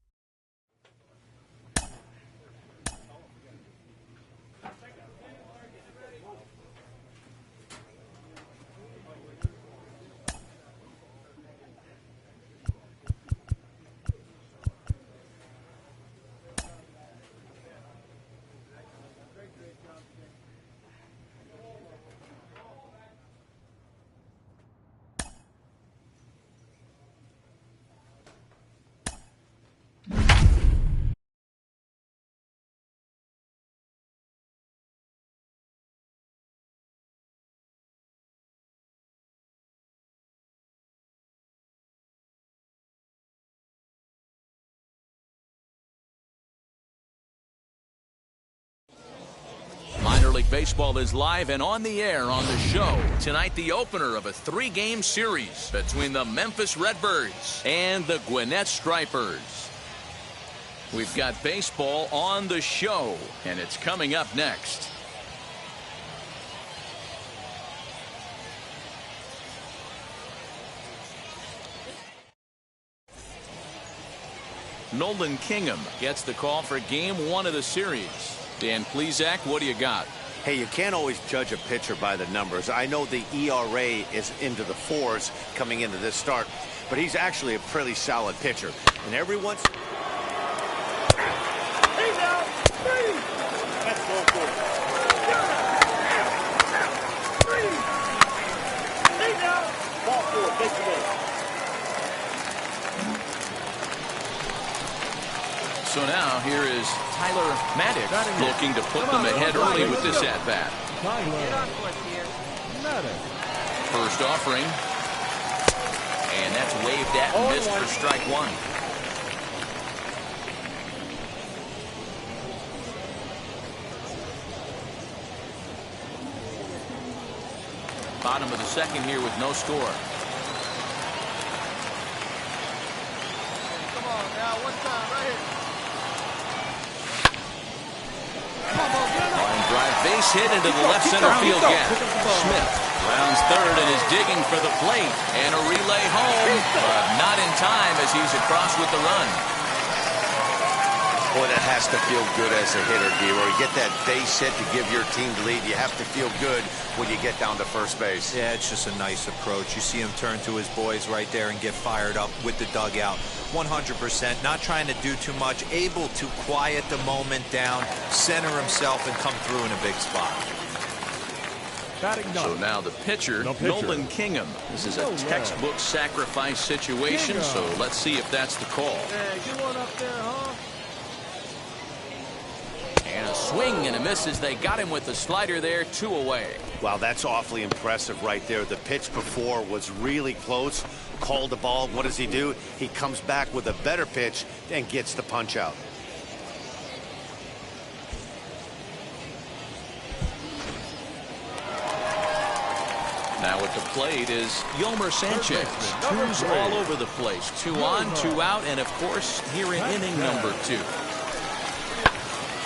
Speaker 1: Minor League Baseball is live and on the air on the show. Tonight, the opener of a 3-game series between the Memphis Redbirds and the Gwinnett Stripers. We've got baseball on the show, and it's coming up next. Nolan Kingham gets the call for Game 1 of the series. Dan Plesac, what do you got?
Speaker 2: Hey, you can't always judge a pitcher by the numbers. I know the ERA is into the 4s coming into this start, but he's actually a pretty solid pitcher. And every once...
Speaker 6: He's out. 3. That's ball 4. 3. He's out. Ball 4, take the base.
Speaker 1: So now here is Tyler Marcotte looking to put them ahead early with this at-bat. First offering. And that's waved at and missed for strike 1. Bottom of the second here with no score.
Speaker 9: Come on now, one time, right here.
Speaker 1: base hit into the left center field gap. Smith rounds third and is digging for the plate. And a relay home, but not in time as he's across with the run.
Speaker 2: Boy, that has to feel good as a hitter, D-Roy. You get that base hit to give your team the lead. You have to feel good when you get down to first base.
Speaker 4: Yeah, it's just a nice approach. You see him turn to his boys right there and get fired up with the dugout. 100%, not trying to do too much, able to quiet the moment down, center himself, and come through in a big spot.
Speaker 1: So now the pitcher, Nolan Kingham. This is a textbook sacrifice situation, so let's see if that's the call.
Speaker 7: Hey, get one up there, huh?
Speaker 1: And a swing and a miss as they got him with the slider there, 2 away.
Speaker 2: Wow, that's awfully impressive right there. The pitch before was really close. Called the ball. What does he do? He comes back with a better pitch and gets the punch out.
Speaker 1: Now at the plate is Yolmer Sanchez. Twos all over the place. 2 on, 2 out, and of course here in inning number 2.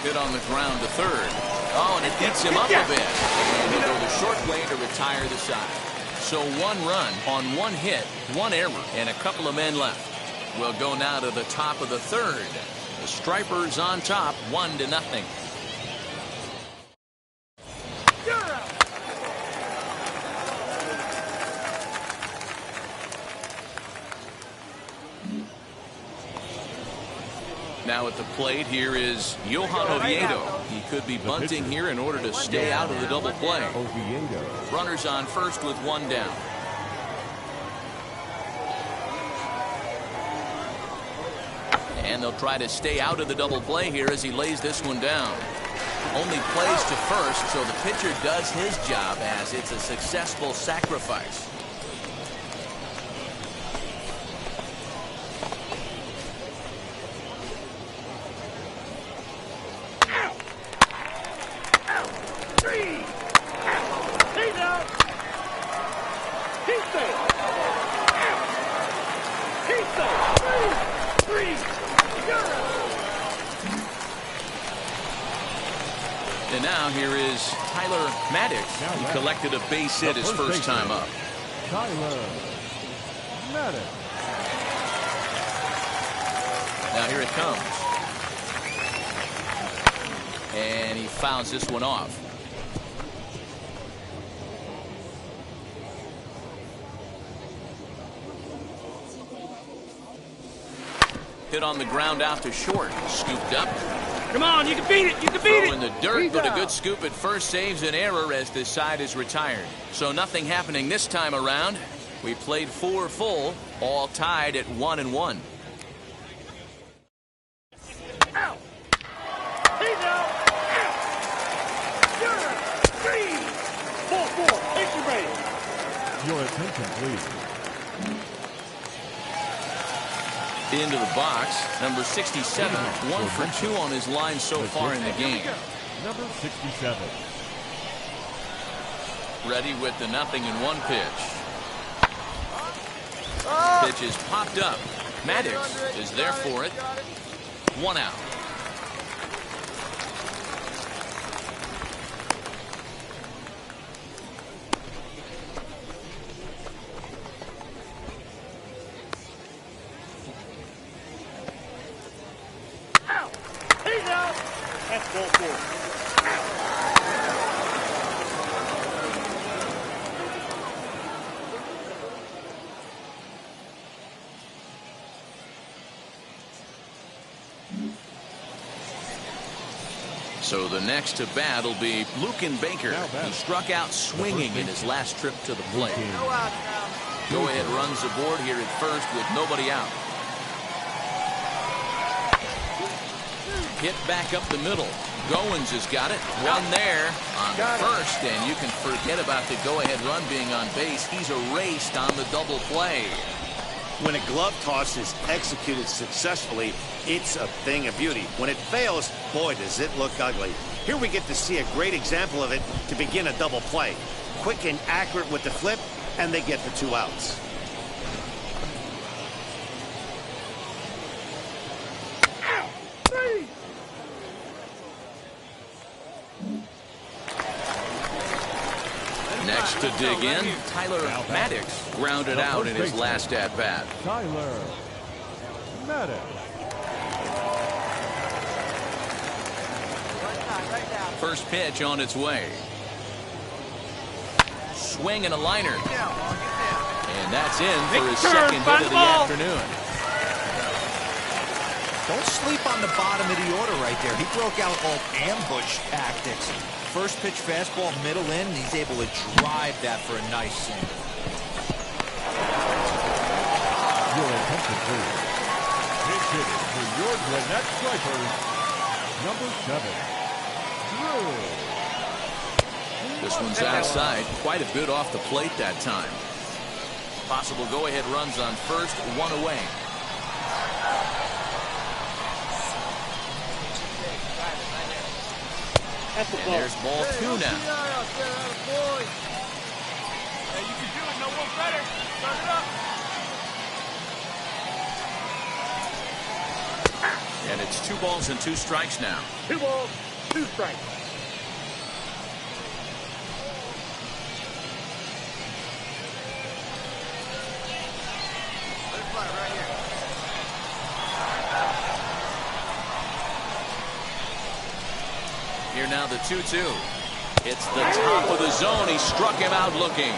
Speaker 1: Hit on the ground to third. Oh, and it beats him up a bit. And he'll go the short way to retire the side. So 1 run on 1 hit, 1 error, and a couple of men left. We'll go now to the top of the third. The Stripers on top, 1-0. Now at the plate here is Johan Oviedo. He could be bunting here in order to stay out of the double play. Runners on first with 1 down. And they'll try to stay out of the double play here as he lays this one down. Only plays to first, so the pitcher does his job as it's a successful sacrifice. And now here is Tyler Marcotte. He collected a base hit his first time up.
Speaker 3: Tyler Marcotte.
Speaker 1: Now here it comes. And he fouls this one off. Hit on the ground out to short. Scooped up.
Speaker 5: Come on, you can beat it. You can beat
Speaker 1: Throw in the dirt, but a good scoop at first saves an error as this side is retired. So nothing happening this time around. We played 4 full, all tied at 1-1.
Speaker 6: Out. He's out. You're 3. 4-4. Take your base.
Speaker 3: Your attention, please.
Speaker 1: Into the box, number 67, 1 for 2 on his line so far in the game.
Speaker 3: Number 67.
Speaker 1: Ready with the 0-1 pitch. Pitch is popped up. Maddox is there for it. 1 out.
Speaker 6: That's ball 4.
Speaker 1: So the next to bat will be Lucan Baker, who struck out swinging in his last trip to the plate. Go ahead runs aboard here at first with nobody out. Hit back up the middle. Goins has got it. One there on the first, and you can forget about the go-ahead run being on base. He's erased on the double play.
Speaker 2: When a glove toss is executed successfully, it's a thing of beauty. When it fails, boy, does it look ugly. Here we get to see a great example of it to begin a double play. Quick and accurate with the flip, and they get the 2 outs.
Speaker 1: to dig in. Tyler Marcotte grounded out in his last at-bat.
Speaker 3: Tyler Marcotte.
Speaker 1: First pitch on its way. Swing and a liner. And that's in for his second hit of the afternoon.
Speaker 4: Don't sleep on the bottom of the order right there. He broke out all ambush tactics. First pitch fastball, middle in, and he's able to drive that for a nice single.
Speaker 3: Your attention, please. Pitch hitting for your Gwinnett Stripers, number 7, Drew.
Speaker 1: This one's outside, quite a bit off the plate that time. Possible go-ahead runs on first, one away. And there's ball 2 now.
Speaker 5: Hey, you can do it. No one better. Start it up.
Speaker 1: And it's 2 balls and 2 strikes now.
Speaker 6: 2 balls, 2 strikes.
Speaker 1: Here now the 2-2. It's the top of the zone. He struck him out looking.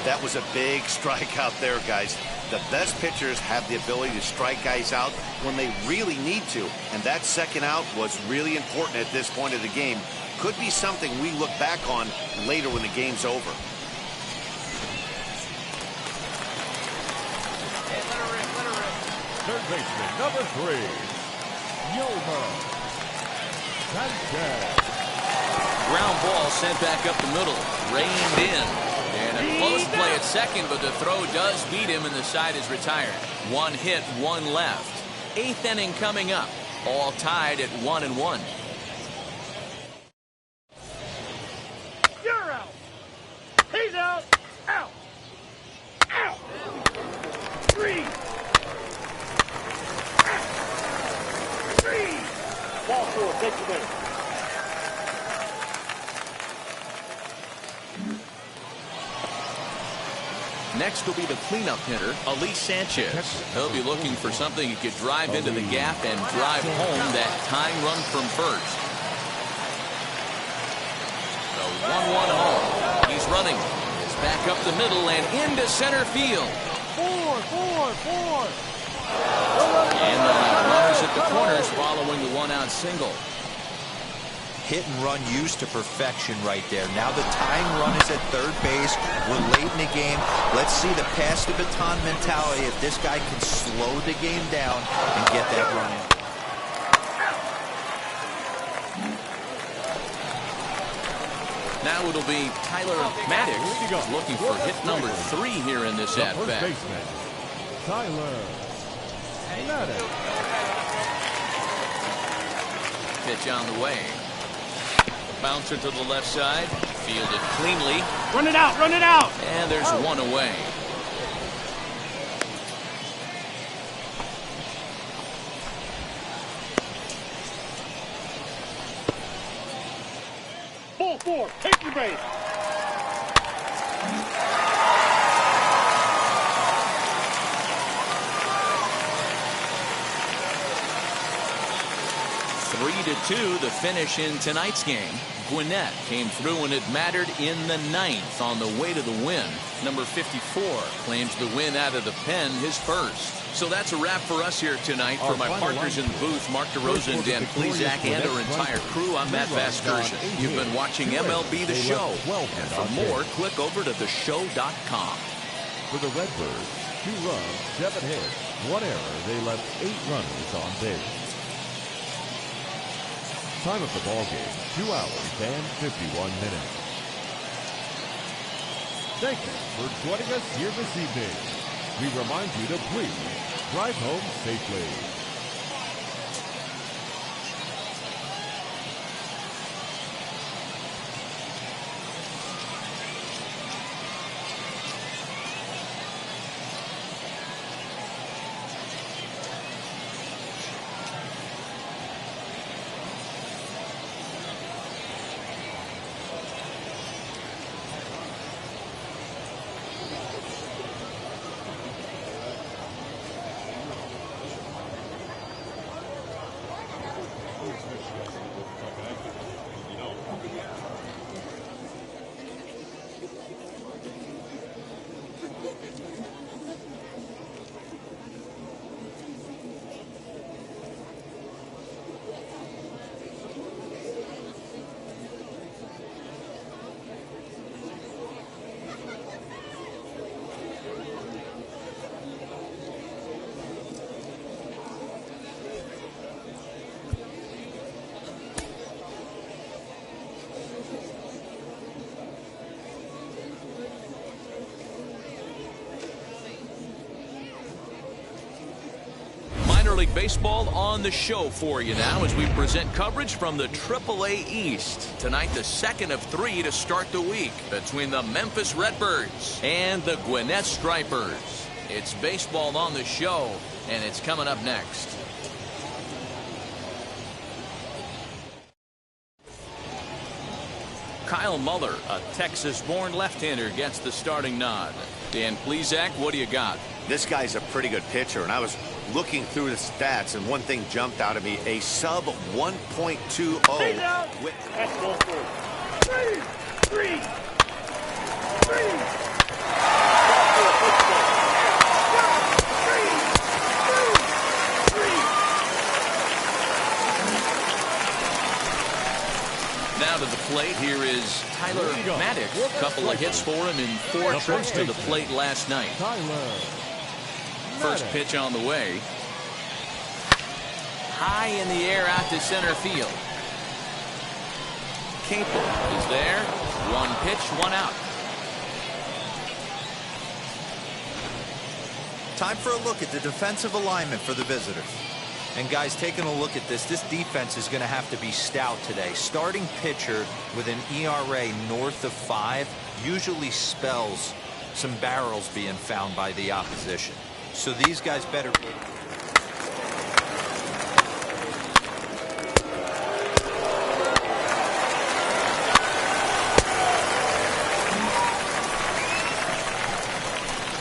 Speaker 2: That was a big strike out there, guys. The best pitchers have the ability to strike guys out when they really need to. And that second out was really important at this point of the game. Could be something we look back on later when the game's over.
Speaker 3: Third baseman, number 3, Yoma Sanchez.
Speaker 1: Ground ball sent back up the middle. Reined in. And a close play at second, but the throw does beat him and the side is retired. 1 hit, 1 left. 8th inning coming up. All tied at 1-1.
Speaker 6: You're out. He's out. Out. Out. 3. 3. Ball 4. Take the base.
Speaker 1: Next will be the cleanup hitter, Elise Sanchez. He'll be looking for something he could drive into the gap and drive home that tying run from first. The 1-1 home. He's running. It's back up the middle and into center field.
Speaker 7: 4.
Speaker 1: And the runners at the corners following the 1-out single.
Speaker 4: Hit and run used to perfection right there. Now the tying run is at third base. We're late in the game. Let's see the pass the baton mentality if this guy can slow the game down and get that run in.
Speaker 1: Now it'll be Tyler Marcotte looking for hit number 3 here in this at-bat.
Speaker 3: First baseman, Tyler Marcotte.
Speaker 1: Pitch on the way. Bouncer to the left side. Fielded cleanly.
Speaker 6: Run it out. Run it out.
Speaker 1: And there's 1 away.
Speaker 6: Ball 4. Take the base.
Speaker 1: Three to 2, the finish in tonight's game. Gwinnett came through and it mattered in the 9th on the way to the win. Number 54 claims the win out of the pen, his first. So that's a wrap for us here tonight. For my partners in the booth, Mark DeRosa and Dan Plezak, and our entire crew, I'm Matt Vasgersian. You've been watching MLB The Show. And for more, click over to theshow.com.
Speaker 3: For the Redbirds, 2 runs, 7 hits, 1 error. They left 8 runners on base. Time of the ball game, 2 hours and 51 minutes. Thank you for joining us here this evening. We remind you to please drive home safely.
Speaker 1: League Baseball on the show for you now as we present coverage from the AAA East. Tonight, the second of three to start the week between the Memphis Redbirds and the Gwinnett Stripers. It's baseball on the show, and it's coming up next. Kyle Muller, a Texas-born left-hander, gets the starting nod. Dan Plesac, what do you got?
Speaker 2: This guy's a pretty good pitcher, and I was looking through the stats, and one thing jumped out at me: a sub 1.20.
Speaker 6: That's ball four. Three.
Speaker 1: Now to the plate, here is Tyler Marcotte. A couple of hits for him in 4 trips to the plate last night. First pitch on the way. High in the air out to center field. Capel is there. 1 pitch, 1 out.
Speaker 4: Time for a look at the defensive alignment for the visitors. And guys, taking a look at this defense is going to have to be stout today. Starting pitcher with an ERA north of 5 usually spells some barrels being found by the opposition. So these guys better be.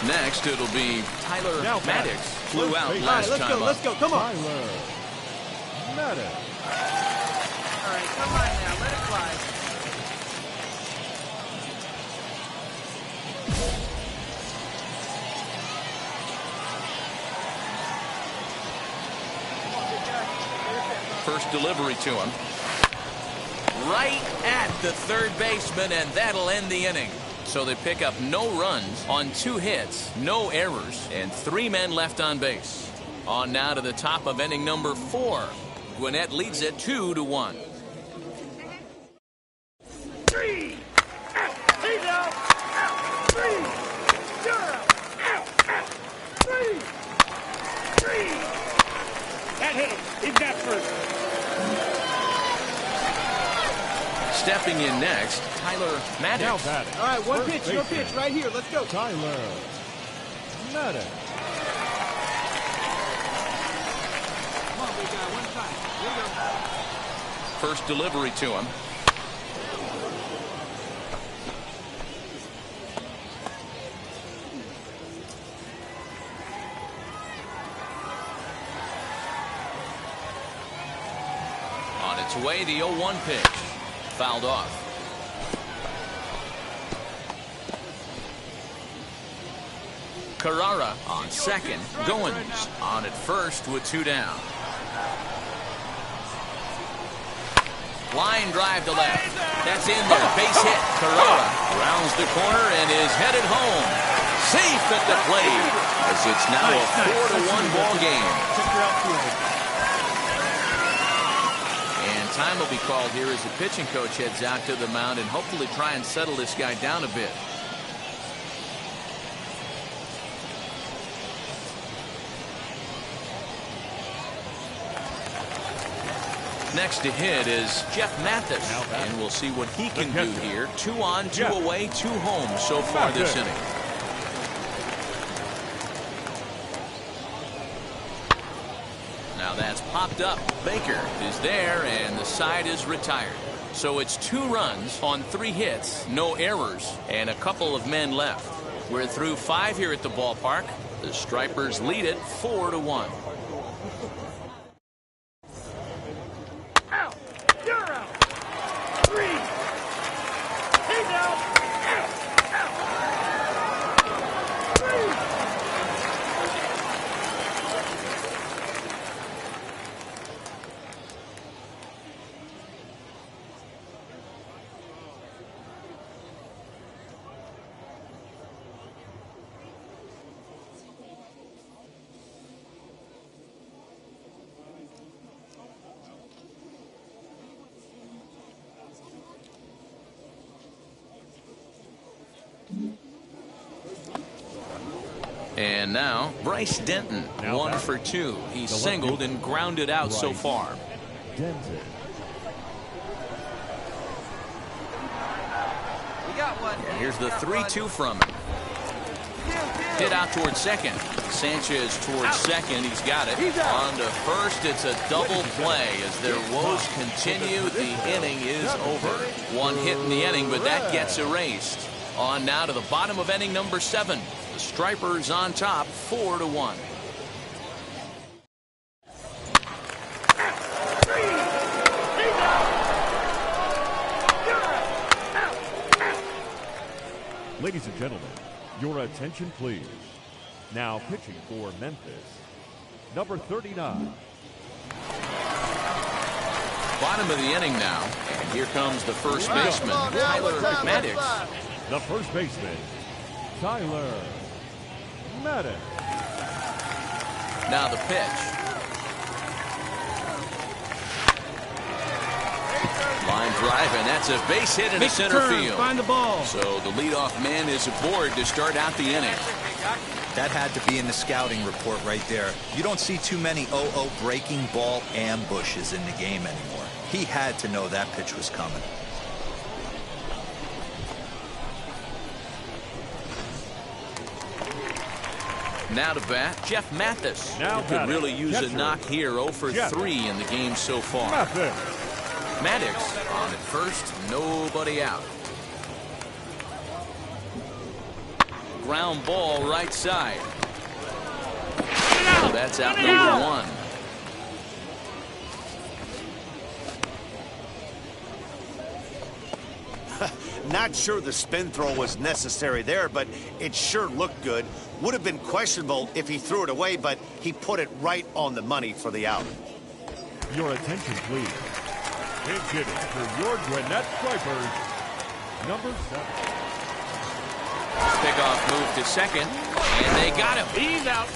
Speaker 1: Next, it'll be Tyler Marcotte. Flew out last time up.
Speaker 7: Let's go. Come on.
Speaker 3: Tyler Marcotte.
Speaker 9: All right, come on now. Let it fly.
Speaker 1: First delivery to him. Right at the third baseman, and that'll end the inning. So they pick up no runs on 2 hits, no errors, and 3 men left on base. On now to the top of inning number 4. Gwinnett leads it 2-1.
Speaker 6: 3. Out. He's out. Out. 3. You're out. Out. 3. That hit him. He's got first.
Speaker 1: Stepping in next, Tyler Marcotte.
Speaker 9: All right, one pitch, your pitch, right here. Let's go.
Speaker 3: Tyler Marcotte.
Speaker 9: Come on, big guy, one time. Here we go.
Speaker 1: First delivery to him. On its way, the 0-1 pitch. Fouled off. Carrara on second. Goins on at first with 2 down. Line drive to left. That's in there. Base hit. Carrara rounds the corner and is headed home. Safe at the plate as it's now a 4-1 ball game. And time will be called here as the pitching coach heads out to the mound and hopefully try and settle this guy down a bit. Next to hit is Jeff Mathis, and we'll see what he can do here. 2 on, 2 away, 2 home so far this inning. Now that's popped up. Baker is there, and the side is retired. So it's 2 runs on 3 hits, no errors, and a couple of men left. We're through 5 here at the ballpark. The Stripers lead it 4-1.
Speaker 6: Out. You're out. 3. He's out. Out. Out. 3.
Speaker 1: And now Bryce Denton, 1 for 2. He's singled and grounded out so far.
Speaker 3: Denton.
Speaker 9: We got one.
Speaker 1: And here's the 3-2 from him. Hit out towards second. Sanchez towards second. He's got it. On to first. It's a double play as their woes continue. The inning is over. One hit in the inning, but that gets erased. On now to the bottom of inning number 7. The Stripers on top, 4-1.
Speaker 3: Ladies and gentlemen, your attention please. Now pitching for Memphis, number 39.
Speaker 1: Bottom of the inning now. And here comes the first baseman, Tyler Marcotte.
Speaker 3: The first baseman, Tyler Marcotte.
Speaker 1: Now the pitch. Line drive, and that's a base hit into center field.
Speaker 9: Find the ball.
Speaker 1: So the leadoff man is aboard to start out the inning.
Speaker 4: That had to be in the scouting report right there. You don't see too many 0-0 breaking ball ambushes in the game anymore. He had to know that pitch was coming.
Speaker 1: Now to bat, Jeff Mathis.
Speaker 3: Now
Speaker 1: He could really use
Speaker 3: catcher,
Speaker 1: a knock here. 0 for
Speaker 3: Jeff
Speaker 1: 3 in the game so far. Maddox on at first, nobody out. Ground ball right side. So that's out number 1.
Speaker 2: Not sure the spin throw was necessary there, but it sure looked good. Would have been questionable if he threw it away, but he put it right on the money for the out.
Speaker 3: Your attention please. Pinch hitting for your Gwinnett Stripers, number 7.
Speaker 1: Pickoff move to second, and they got him.
Speaker 5: He's out.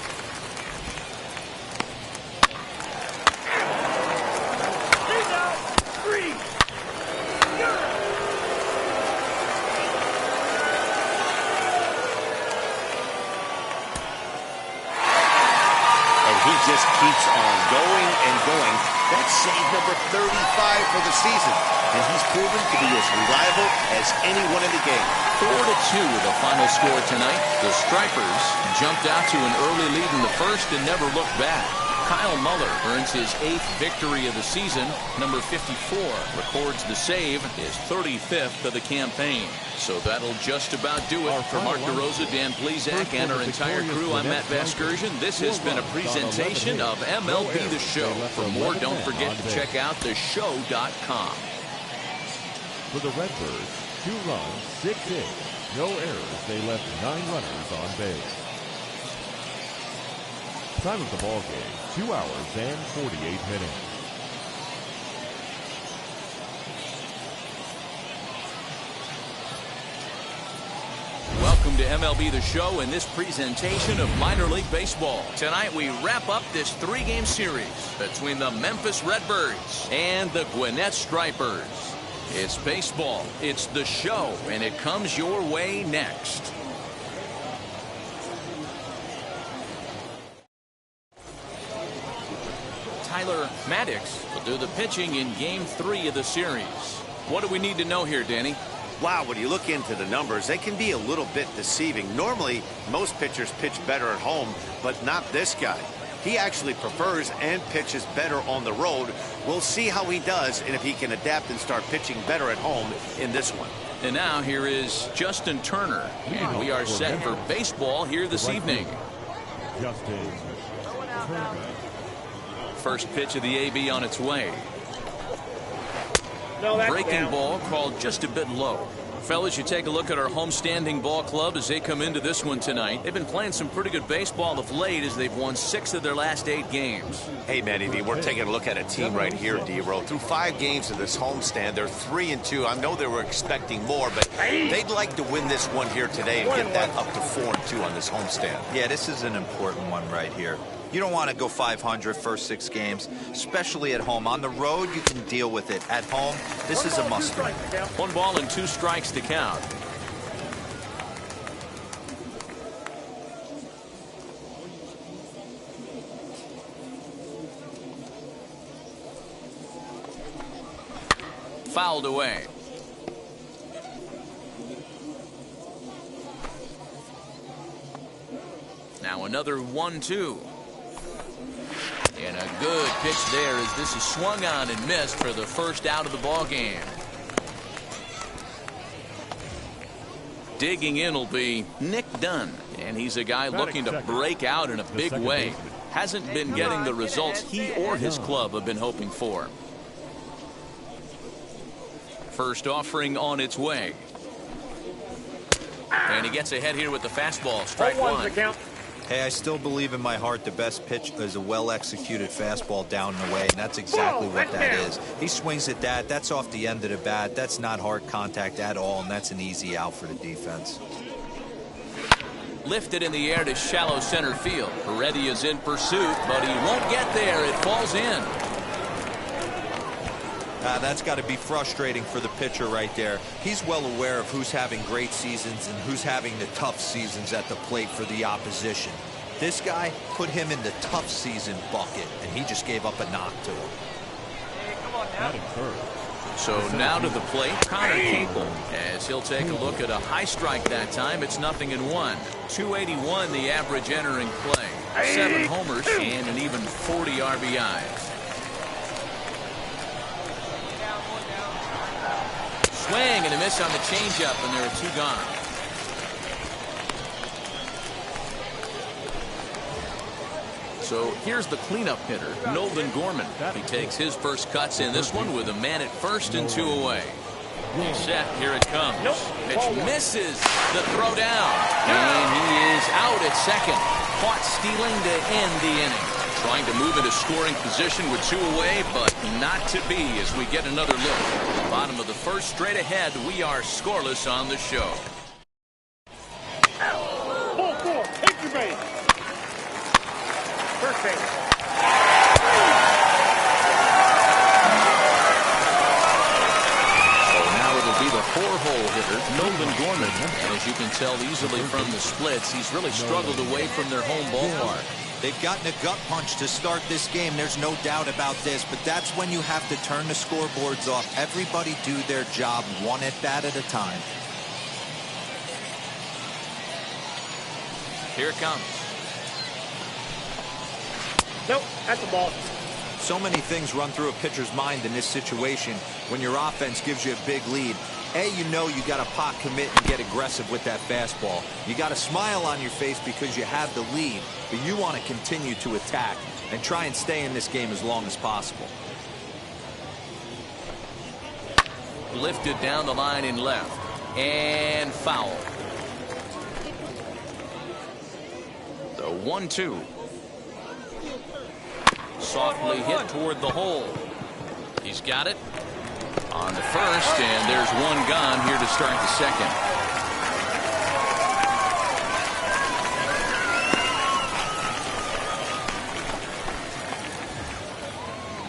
Speaker 6: He's out. 3.
Speaker 2: And he just keeps on going and going. That's save number 35 for the season. And he's proven to be as reliable as anyone in the game.
Speaker 1: 4-2 the final score tonight. The Stripers jumped out to an early lead in the first and never looked back. Kyle Muller earns his 8th victory of the season. Number 54 records the save, his 35th of the campaign. So that'll just about do it. For Mark DeRosa, Dan Plezak, and our entire crew, I'm Matt Vasgersian. This has been a presentation of MLB The Show. For more, don't forget to check out theshow.com.
Speaker 3: For the Redbirds, 2 runs, 6 hits, no errors. They left 9 runners on base. Time of the ball game, 2 hours and 48 minutes.
Speaker 1: Welcome to MLB The Show and this presentation of minor league baseball. Tonight we wrap up this 3-game series between the Memphis Redbirds and the Gwinnett Stripers. It's baseball, it's the show, and it comes your way next. Tyler Maddox will do the pitching in Game 3 of the series. What do we need to know here, Danny?
Speaker 2: Wow, when you look into the numbers, they can be a little bit deceiving. Normally, most pitchers pitch better at home, but not this guy. He actually prefers and pitches better on the road. We'll see how he does and if he can adapt and start pitching better at home in this one.
Speaker 1: And now here is Justin Turner, and we are set for baseball here this evening.
Speaker 3: Justin Turner.
Speaker 1: First pitch of the AB on its way.
Speaker 6: No, that's
Speaker 1: Breaking
Speaker 6: down.
Speaker 1: ball called just a bit low. Fellas, you take a look at our homestanding ball club as they come into this one tonight. They've been playing some pretty good baseball of late as they've won 6 of their last 8 games.
Speaker 2: Hey, Manny V, we're taking a look at a team right here, D-Row. Through 5 games of this homestand, they're 3-2. I know they were expecting more, but they'd like to win this one here today and get that up to 4-2 on this homestand.
Speaker 4: Yeah, this is an important one right here. You don't want to go 500 first 6 games, especially at home. On the road, you can deal with it. At home, this is a must-win.
Speaker 1: 1 ball and 2 strikes to count. fouled away. Now another 1-2. And a good pitch there as this is swung on and missed for the first out of the ball game. Digging in will be Nick Dunn, and he's a guy looking to break out in a big way. Hasn't been getting the results he or his club have been hoping for. First offering on its way. And he gets ahead here with the fastball. Strike one.
Speaker 4: Hey, I still believe in my heart the best pitch is a well-executed fastball down and away, and that's exactly what that is. He swings at that. That's off the end of the bat. That's not hard contact at all, and that's an easy out for the defense.
Speaker 1: Lifted in the air to shallow center field. Heredia is in pursuit, but he won't get there. It falls in.
Speaker 4: That's got to be frustrating for the pitcher right there. He's well aware of who's having great seasons and who's having the tough seasons at the plate for the opposition. This guy put him in the tough season bucket, and he just gave up a knock to him.
Speaker 5: Hey, come on now.
Speaker 1: So now to the plate, Connor Capel, as he'll take a look at a high strike that time. It's 0-1. 281 the average entering play. 7 homers and an even 40 RBIs. Swing and a miss on the changeup, and there are 2 gone. So here's the cleanup hitter, Nolan Gorman. He takes his first cuts in this one with a man at first and 2 away. Set, here it comes. Pitch misses the throw down, and he is out at second. Caught stealing to end the inning. Trying to move into scoring position with 2 away, but not to be as we get another look. Bottom of the first, straight ahead. We are scoreless on the show.
Speaker 6: Ball 4, take your base. First base.
Speaker 1: So now it'll be the 4-hole hitter, Nolan Gorman. And as you can tell easily from the splits, he's really struggled away from their home ballpark.
Speaker 4: They've gotten a gut punch to start this game. There's no doubt about this, but that's when you have to turn the scoreboards off. Everybody do their job 1 at bat at a time.
Speaker 1: Here it comes.
Speaker 6: Nope, that's a ball.
Speaker 4: So many things run through a pitcher's mind in this situation when your offense gives you a big lead. You know you got to pot commit and get aggressive with that fastball. You got a smile on your face because you have the lead, but you want to continue to attack and try and stay in this game as long as possible.
Speaker 1: Lifted down the line in left. And foul. The 1-2. Softly hit toward the hole. He's got it. On to first, and there's 1 gone here to start the second.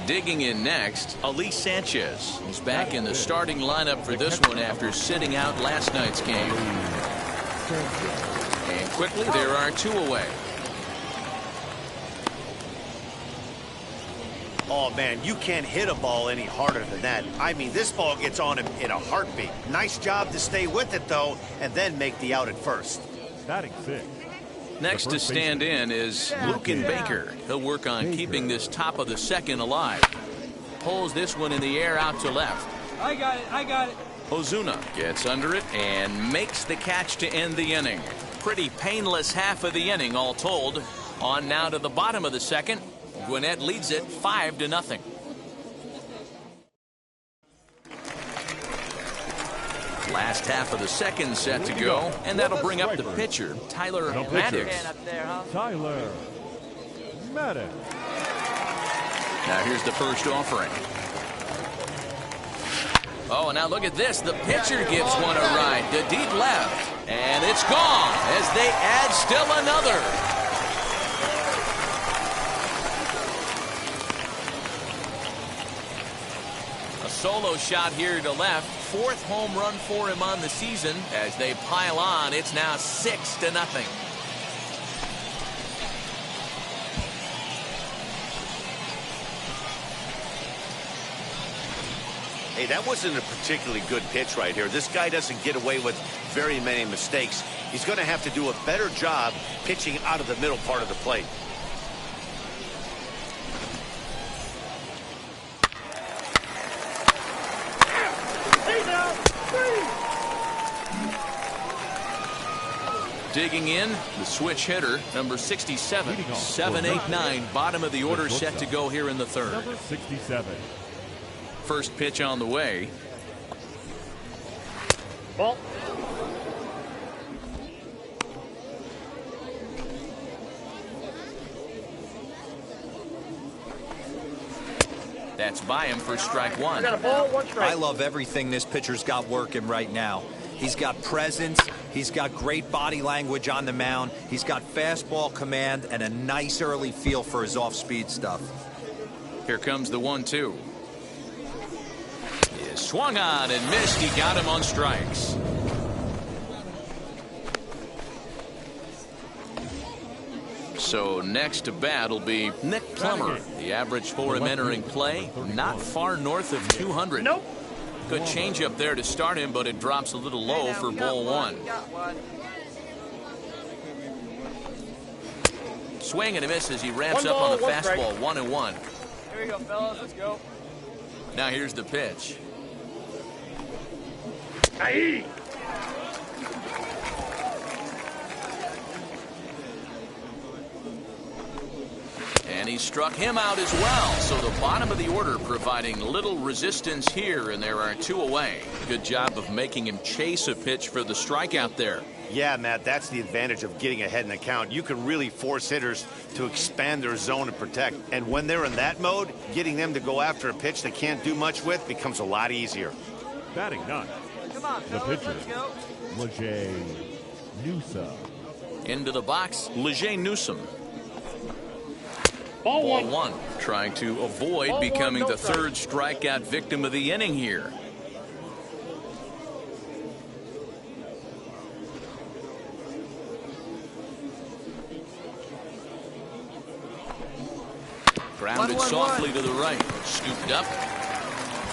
Speaker 1: Digging in next, Ali Sanchez. He's back in the starting lineup for this one after sitting out last night's game. And quickly, there are 2 away.
Speaker 2: Oh, man, you can't hit a ball any harder than that. I mean, this ball gets on him in a heartbeat. Nice job to stay with it, though, and then make the out at first.
Speaker 3: Batting 6.
Speaker 1: Next to stand in is Lucan Baker. He'll work on keeping this top of the second alive. Pulls this one in the air out to left.
Speaker 9: I got it.
Speaker 1: Ozuna gets under it and makes the catch to end the inning. Pretty painless half of the inning all told. On now to the bottom of the second. Gwinnett leads it 5-0. Last half of the second set to go, and that'll bring up the pitcher, Tyler Marcotte.
Speaker 3: Tyler Marcotte.
Speaker 1: Now here's the first offering. Oh, and now look at this. The pitcher gives one a ride to deep left, and it's gone as they add still another. Solo shot here to left. 4th home run for him on the season. As they pile on, it's now 6-0.
Speaker 2: Hey, that wasn't a particularly good pitch right here. This guy doesn't get away with very many mistakes. He's going to have to do a better job pitching out of the middle part of the plate.
Speaker 1: Digging in, the switch hitter, number 67, 7-8-9, bottom of the order set to go here in the third.
Speaker 3: Number 67.
Speaker 1: First pitch on the way.
Speaker 6: Ball.
Speaker 1: That's by him for strike one.
Speaker 6: Got a ball, one strike.
Speaker 4: I love everything this pitcher's got working right now. He's got presence. He's got great body language on the mound. He's got fastball command and a nice early feel for his off-speed stuff.
Speaker 1: Here comes the 1-2. He swung on and missed. He got him on strikes. So next to bat will be Nick Plummer. The average for him entering play, not far north of 200.
Speaker 6: Nope.
Speaker 1: Good changeup there to start him, but it drops a little low for ball one. Swing and a miss as he ramps up on the fastball, 1-1.
Speaker 5: Here you go, fellas. Let's go.
Speaker 1: Now here's the pitch.
Speaker 6: Aye.
Speaker 1: And he struck him out as well. So the bottom of the order providing little resistance here, and there are two away. Good job of making him chase a pitch for the strikeout there.
Speaker 2: Yeah, Matt, that's the advantage of getting ahead in the count. You can really force hitters to expand their zone and protect. And when they're in that mode, getting them to go after a pitch they can't do much with becomes a lot easier.
Speaker 3: Batting ninth.
Speaker 5: Come on,
Speaker 3: The
Speaker 5: fellas.
Speaker 3: pitcher,
Speaker 5: Let's go.
Speaker 3: Leger Newsom.
Speaker 1: Into the box, Leger Newsom.
Speaker 6: Ball
Speaker 1: Ball
Speaker 6: one.
Speaker 1: one, trying to avoid
Speaker 6: Ball one,
Speaker 1: becoming
Speaker 6: no
Speaker 1: the
Speaker 6: strike.
Speaker 1: third strikeout victim of the inning here. Grounded softly to the right, scooped up,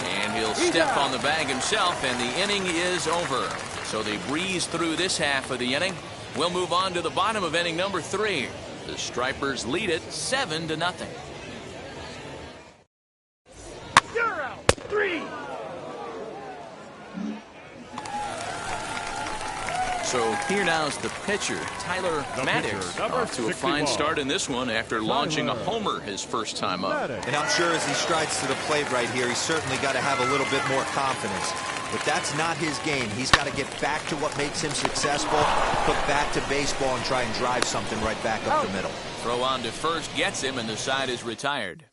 Speaker 1: and he'll step on the bag himself, and the inning is over. So they breeze through this half of the inning. We'll move on to the bottom of inning number 3. The Stripers lead it 7-0.
Speaker 6: You're out. 3.
Speaker 1: So here now's the pitcher, Tyler Marcotte,
Speaker 3: number
Speaker 1: off to a
Speaker 3: 61.
Speaker 1: fine start in this one after launching a homer his first time up.
Speaker 4: And I'm sure as he strides to the plate right here, he's certainly got to have a little bit more confidence. But that's not his game. He's got to get back to what makes him successful, put back to baseball, and try and drive something right back up the middle.
Speaker 1: Throw on to first gets him, and the side is retired.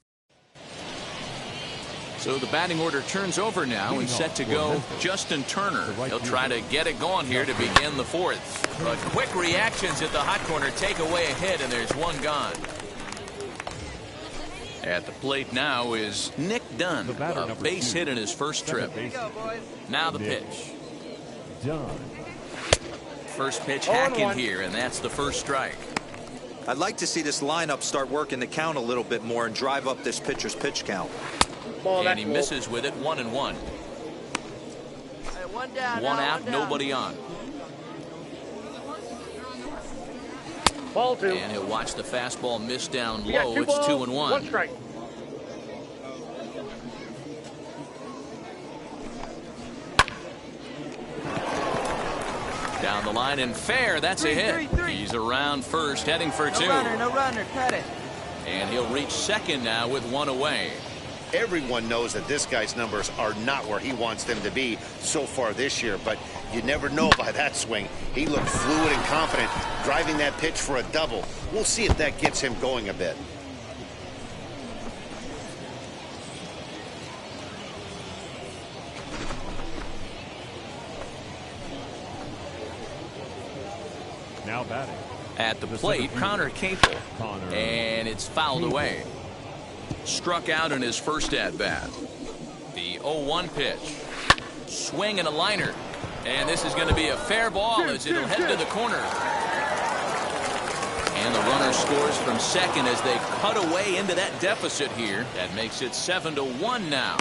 Speaker 1: So the batting order turns over now and set to go Justin Turner. He'll try to get it going here to begin the fourth. But quick reactions at the hot corner take away a hit, and there's one gone. At the plate now is Nick Dunn, a base hit in his first trip. Now the pitch.
Speaker 3: Dunn.
Speaker 1: First pitch hacking here, and that's the first strike.
Speaker 4: I'd like to see this lineup start working the count a little bit more and drive up this pitcher's pitch count.
Speaker 6: Ball,
Speaker 1: And he misses with it, 1-1.
Speaker 5: Hey, one down.
Speaker 1: One
Speaker 5: now,
Speaker 1: out,
Speaker 5: down.
Speaker 1: nobody on.
Speaker 6: Ball 2.
Speaker 1: And he'll watch the fastball miss down
Speaker 6: We got
Speaker 1: low.
Speaker 6: 2
Speaker 1: It's
Speaker 6: balls,
Speaker 1: 2-1.
Speaker 6: 1 strike.
Speaker 1: Down the line and fair. That's a hit. He's around first, heading for 2.
Speaker 5: No runner, cut it.
Speaker 1: And he'll reach second now with 1 away.
Speaker 2: Everyone knows that this guy's numbers are not where he wants them to be so far this year, but you never know by that swing. He looked fluid and confident, driving that pitch for a double. We'll see if that gets him going a bit.
Speaker 3: Now batting.
Speaker 1: At the plate, Connor Capel. And it's fouled away. Struck out in his first at-bat. The 0-1 pitch. Swing and a liner. And this is going to be a fair ball as it'll head to the corner. And the runner scores from second as they cut away into that deficit here. That makes it 7-1 now.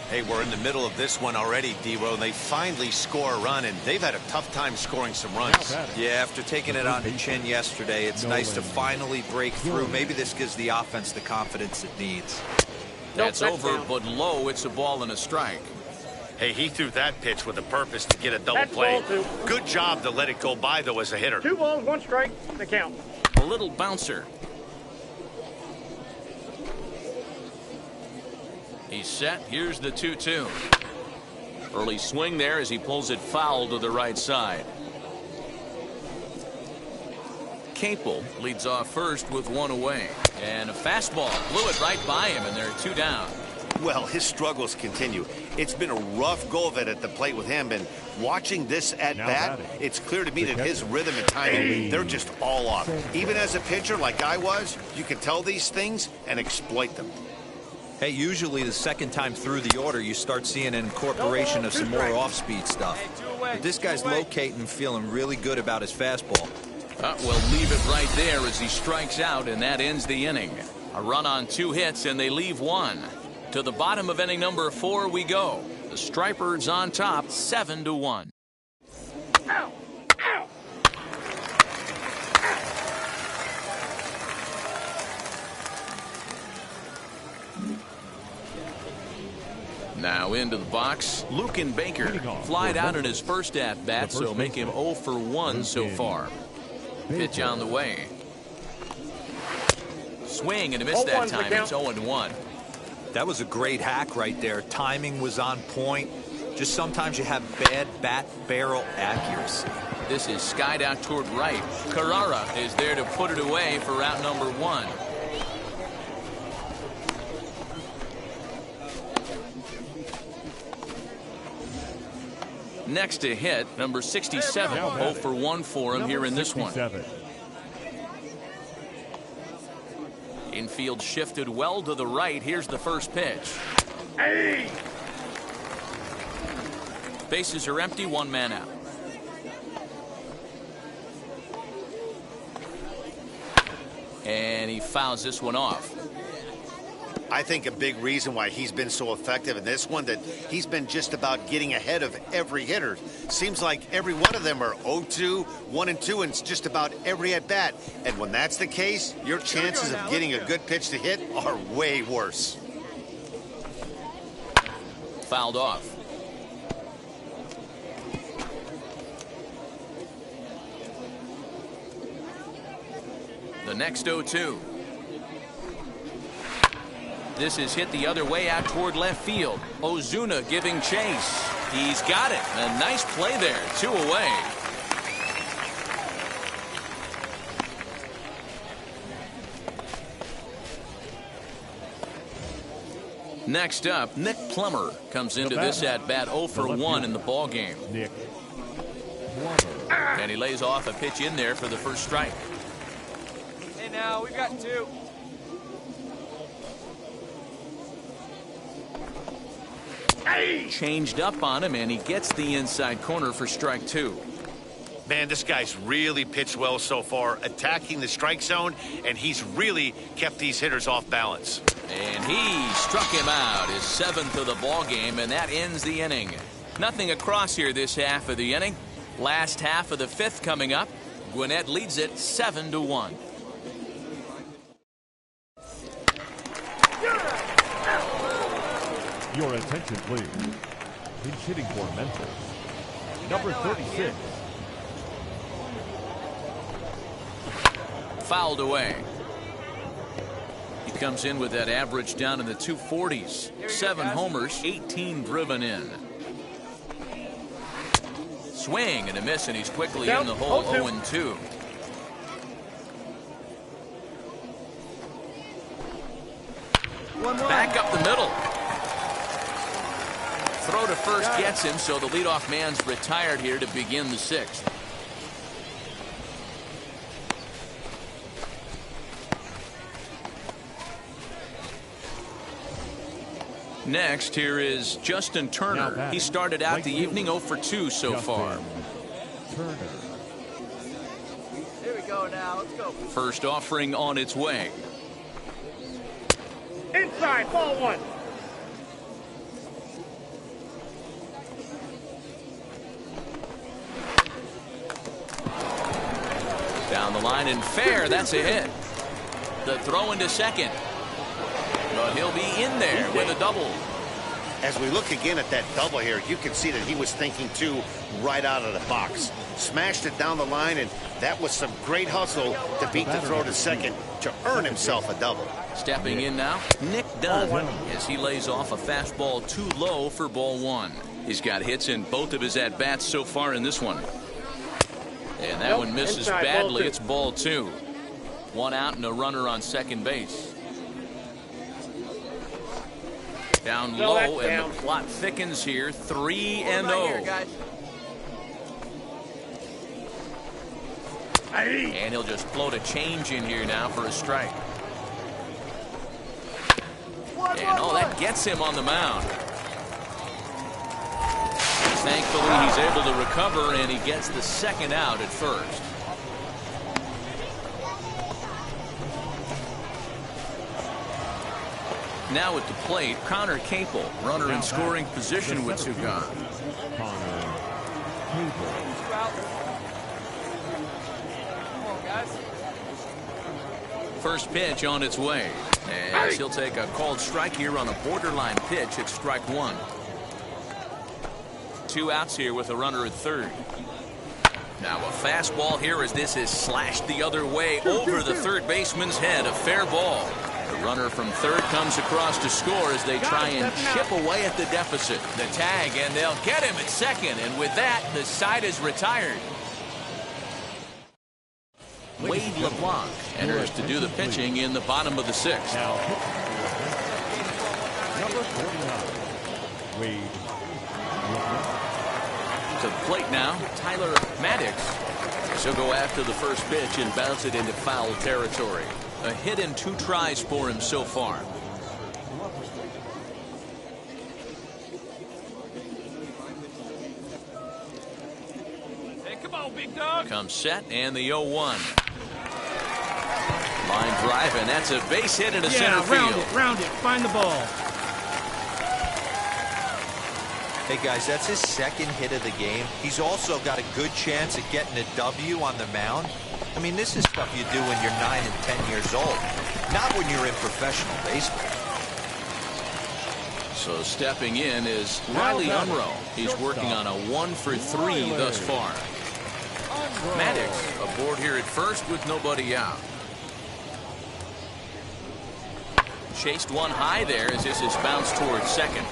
Speaker 2: Hey, we're in the middle of this one already, D-Row. They finally score a run, and they've had a tough time scoring some runs.
Speaker 4: Yeah, after taking it on the chin yesterday, it's nice to finally break through. Maybe this gives the offense the confidence it needs.
Speaker 1: That's over, but low. It's a ball and a strike.
Speaker 2: Hey, he threw that pitch with a purpose to get a double play. Good job to let it go by, though, as a hitter.
Speaker 6: 2 balls, 1 strike, the count.
Speaker 1: A little bouncer. He's set. Here's the 2-2. Early swing there as he pulls it foul to the right side. Capel leads off first with 1 away. And a fastball blew it right by him, and they're 2 down.
Speaker 2: Well, his struggles continue. It's been a rough go of it at the plate with him, and watching this at-bat, it's clear to me that his rhythm and timing, they're just all off. Even as a pitcher like I was, you can tell these things and exploit them.
Speaker 4: Hey, usually the second time through the order, you start seeing an incorporation of some more off-speed stuff. But this guy's locating, feeling really good about his fastball.
Speaker 1: We'll leave it right there as he strikes out, and that ends the inning. A run on 2 hits, and they leave 1. To the bottom of inning number 4 we go. The Stripers on top, 7-1.
Speaker 6: Ow! Ow!
Speaker 1: Now into the box, Lucan Baker flied out in his first at-bat, so make him 0 for 1 so far. Pitch on the way. Swing and a miss that time. It's 0-1.
Speaker 4: That was a great hack right there. Timing was on point. Just sometimes you have bad bat barrel accuracy.
Speaker 1: This is skied out toward right. Carrara is there to put it away for out number 1. Next to hit, number 67. 0 for 1 for him here in this one. Infield shifted well to the right. Here's the first pitch.
Speaker 6: Hey!
Speaker 1: Bases are empty, 1 man out. And he fouls this one off.
Speaker 2: I think a big reason why he's been so effective in this one, that he's been just about getting ahead of every hitter. Seems like every one of them are 0-2, 1-2, and it's just about every at-bat. And when that's the case, your chances of getting a good pitch to hit are way worse.
Speaker 1: Fouled off. The next 0-2. This is hit the other way out toward left field. Ozuna giving chase. He's got it. A nice play there. 2 away. Next up, Nick Plummer comes into this at-bat 0 for 1 in the ball game.
Speaker 3: Nick Plummer.
Speaker 1: And he lays off a pitch in there for the first strike.
Speaker 5: Hey, now, we've got 2.
Speaker 1: Changed up on him, and he gets the inside corner for strike 2.
Speaker 2: Man, this guy's really pitched well so far, attacking the strike zone, and he's really kept these hitters off balance.
Speaker 1: And he struck him out, his 7th of the ball game, and that ends the inning. Nothing across here this half of the inning. Last half of the 5th coming up. Gwinnett leads it 7-1.
Speaker 3: Your attention, please. Pinch hitting for Memphis. Number 36.
Speaker 1: Fouled away. He comes in with that average down in the 240s. 7 homers, 18 driven in. Swing and a miss, and he's quickly in the hole. 0-2. Back up the middle. Throw to first gets him, so the leadoff man's retired here to begin the 6th. Next, here is Justin Turner. He started out the evening 0 for 2 so far.
Speaker 3: Turner.
Speaker 5: Here we go now. Let's go.
Speaker 1: First offering on its way.
Speaker 6: Inside, ball 1.
Speaker 1: line and fair. That's a hit. The throw into second. But he'll be in there with a double.
Speaker 2: As we look again at that double here, you can see that he was thinking too right out of the box. Smashed it down the line, and that was some great hustle to beat the throw to second to earn himself a double.
Speaker 1: Stepping in now, Nick Dunn, as he lays off a fastball too low for ball one. He's got hits in both of his at-bats so far in this one. And that one misses badly. It's ball two. One out and a runner on second base. Down low, and the plot thickens here. 3-0. And he'll just float a change in here now for a strike. And that gets him on the mound. Thankfully, he's able to recover, and he gets the second out at first. Now at the plate, Connor Capel, runner in scoring position with two gone. First pitch on its way, and he'll take a called strike here on a borderline pitch at strike one. Two outs here with a runner at third. Now a fastball here as this is slashed the other way over the third baseman's head. A fair ball. The runner from third comes across to score as they try and chip away at the deficit. The tag, and they'll get him at second, and with that, the side is retired. Wade LeBlanc enters to do the pitching in the bottom of the sixth.
Speaker 3: Number 49, Wade LeBlanc.
Speaker 1: To the plate now, Tyler Marcotte. He'll go after the first pitch and bounce it into foul territory. A hit in 2 tries for him so far.
Speaker 5: Hey, come on, big dog.
Speaker 1: Comes set, and the 0-1. Line drive, and that's a base hit into center field.
Speaker 9: Round it, find the ball.
Speaker 4: Hey, guys, that's his second hit of the game. He's also got a good chance at getting a W on the mound. I mean, this is stuff you do when you're 9 and 10 years old, not when you're in professional baseball.
Speaker 1: So stepping in is Riley Unruh. He's working on a 1-for-3 thus far. Maddox aboard here at first with nobody out. Chased one high there as this is bounced towards second.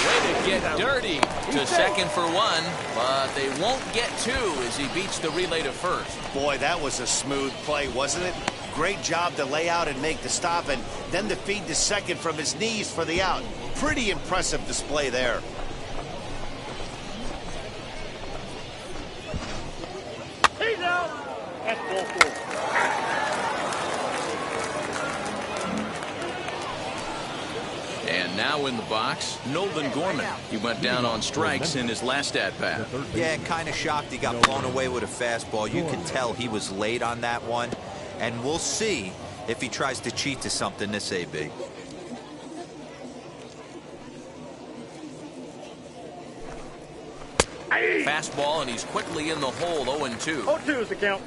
Speaker 1: Way to get dirty to second for one, but they won't get two as he beats the relay to first.
Speaker 2: Boy, that was a smooth play, wasn't it? Great job to lay out and make the stop, and then to feed to second from his knees for the out. Pretty impressive display there.
Speaker 6: He's out. That's ball four.
Speaker 1: And now in the box, Nolan Gorman. He went down on strikes in his last at-bat.
Speaker 4: Yeah, kind of shocked he got blown away with a fastball. You can tell he was late on that one. And we'll see if he tries to cheat to something this AB.
Speaker 1: Fastball, and he's quickly in the hole, 0-2.
Speaker 6: 0-2 is the count.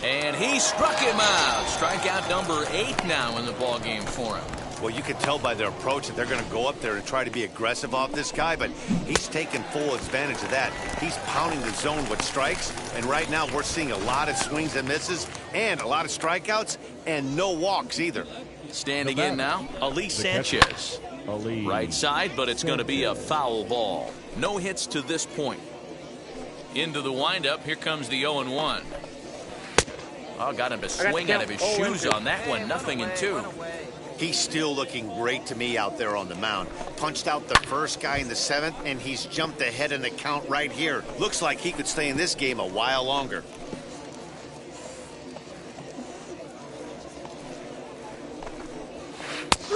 Speaker 1: And he struck him out. Strikeout number 8 now in the ballgame for him.
Speaker 2: Well, you can tell by their approach that they're going to go up there and try to be aggressive off this guy, but he's taking full advantage of that. He's pounding the zone with strikes, and right now we're seeing a lot of swings and misses and a lot of strikeouts and no walks either.
Speaker 1: Standing in now, Ali Sanchez. Right side, but it's going to be a foul ball. No hits to this point. Into the windup, here comes the 0-1. Got him to swing out of his shoes on that one. 0-2.
Speaker 2: He's still looking great to me out there on the mound. Punched out the first guy in the 7th, and he's jumped ahead in the count right here. Looks like he could stay in this game a while longer.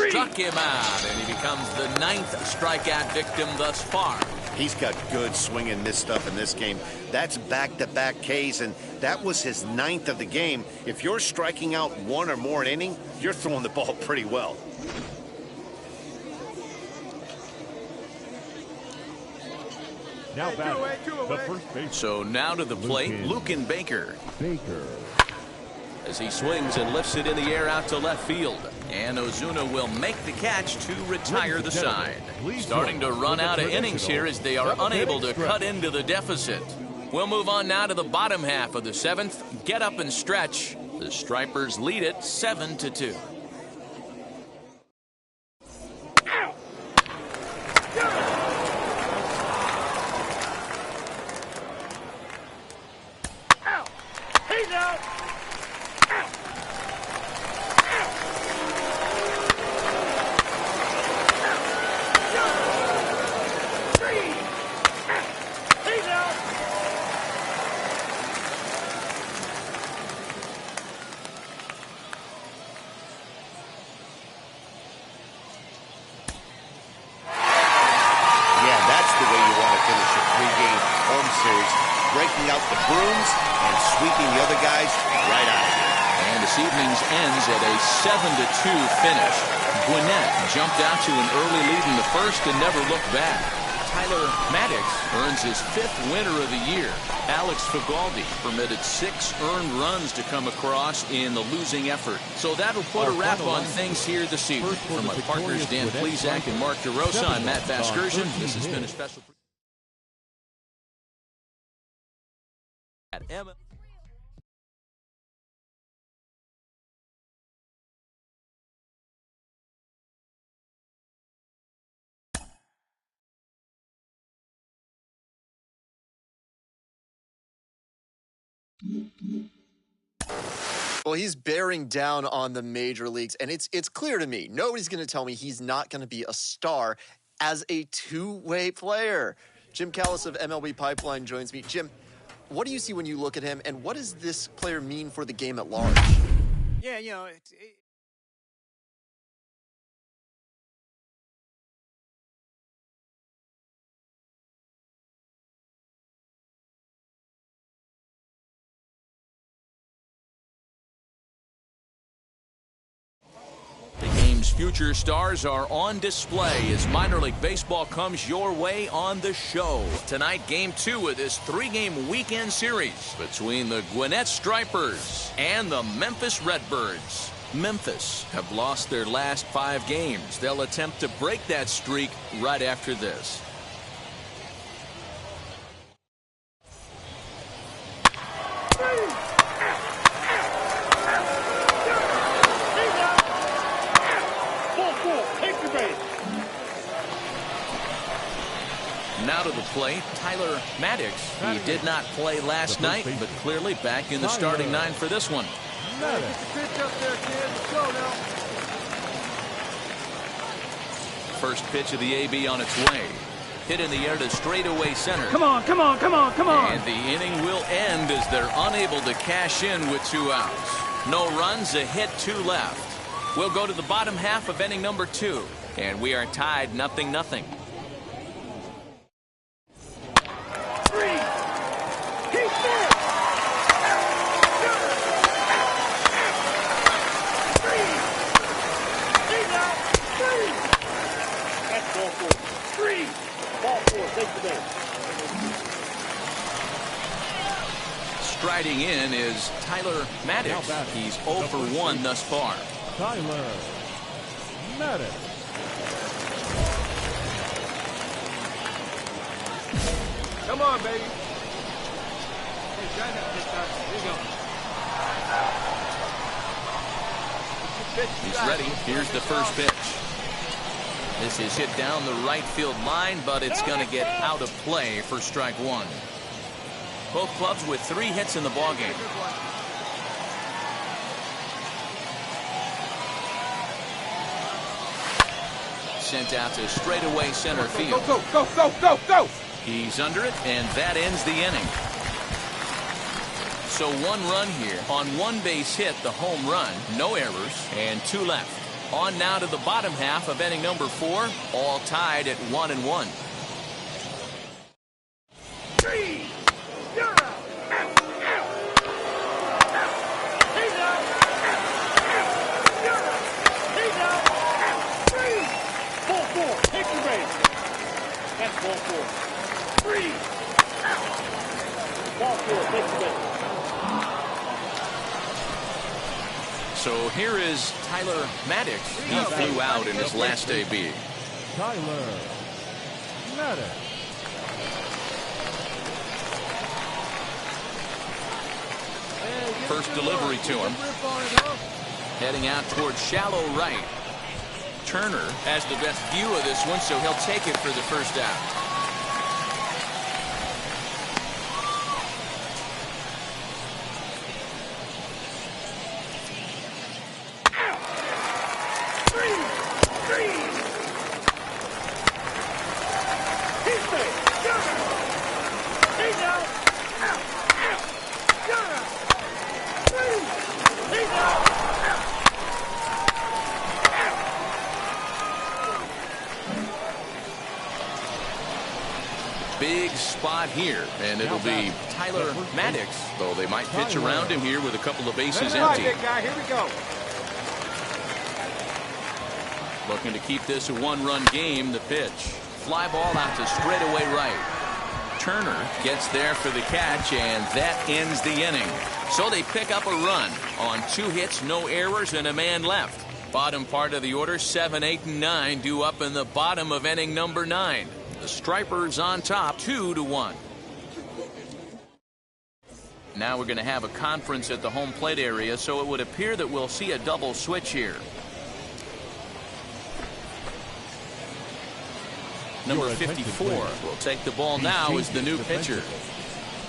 Speaker 1: Struck him out, and he becomes the 9th strikeout victim thus far.
Speaker 2: He's got good swing and miss stuff in this game. That's back-to-back Ks, and that was his 9th of the game. If you're striking out 1 or more an inning, you're throwing the ball pretty well.
Speaker 3: Now batting, the first baseman.
Speaker 1: So now to the plate, Lucan Baker. As he swings and lifts it in the air out to left field. And Ozuna will make the catch to retire the side. Starting to run out of innings here as they are unable to cut into the deficit. We'll move on now to the bottom half of the seventh. Get up and stretch. The Stripers lead it 7-2.
Speaker 6: He's out.
Speaker 2: Breaking out the brooms and sweeping the other guys right out of here.
Speaker 1: And this evening's ends at a 7-2 finish. Gwinnett jumped out to an early lead in the first and never looked back. Tyler Marcotte earns his 5th winner of the year. Alex Figaldi permitted 6 earned runs to come across in the losing effort. So that'll put a wrap on things here this evening. From my partners Dan Plesac and Mark DeRosa, I'm Matt Vasgersian. This has been a special... at Emma.
Speaker 11: Well, he's bearing down on the major leagues, and it's clear to me. Nobody's going to tell me he's not going to be a star as a two-way player. Jim Callis of MLB Pipeline joins me. Jim, what do you see when you look at him, and what does this player mean for the game at large?
Speaker 9: Yeah, you know,
Speaker 1: The game's future stars are on display as minor league baseball comes your way on the show. Tonight, game 2 of this 3-game weekend series between the Gwinnett Stripers and the Memphis Redbirds. Memphis have lost their last 5 games. They'll attempt to break that streak right after this. Now to the plate, Tyler Marcotte. He did not play last night, but clearly back in the starting 9 for this one.
Speaker 7: Get the pitch up there, kid. Let's go now.
Speaker 1: First pitch of the AB on its way. Hit in the air to straightaway center.
Speaker 7: Come on, come on, come on, come on.
Speaker 1: And the inning will end as they're unable to cash in with 2 outs. No runs, a hit, 2 left. We'll go to the bottom half of inning number 2. And we are tied 0-0. Striding in is Tyler Marcotte. He's 0 for 1 thus far.
Speaker 3: Tyler Marcotte.
Speaker 9: come on, baby. Hey, try that pitch out. Here you go.
Speaker 1: He's ready. Here's the first pitch. This is hit down the right field line, but it's going to get out of play for strike 1. Both clubs with 3 hits in the ballgame. Sent out to straightaway center field.
Speaker 9: Go, go, go, go, go, go!
Speaker 1: He's under it, and that ends the inning. So 1 run here on 1 base hit, the home run, no errors, and 2 left. On now to the bottom half of inning number 4, all tied at 1-1.
Speaker 6: Ball 4, take the base. That's ball 4. 3.
Speaker 1: So here is Tyler Marcotte. He flew out in his last AB.
Speaker 3: Tyler Marcotte.
Speaker 1: First delivery to him. Heading out towards shallow right. Turner has the best view of this one, so he'll take it for the first out. Big spot here, and it'll be Tyler Marcotte, though they might pitch around him here with a couple of bases empty.
Speaker 9: Big guy. Here we go.
Speaker 1: Looking to keep this a one-run game. The pitch. Fly ball out to straightaway right. Turner gets there for the catch, and that ends the inning. So they pick up a run on 2 hits, no errors, and a man left. Bottom part of the order, 7, 8, and 9 due up in the bottom of inning number 9. The Stripers on top, 2-1. Now we're going to have a conference at the home plate area, so it would appear that we'll see a double switch here. Number 54 will take the ball now as the new pitcher.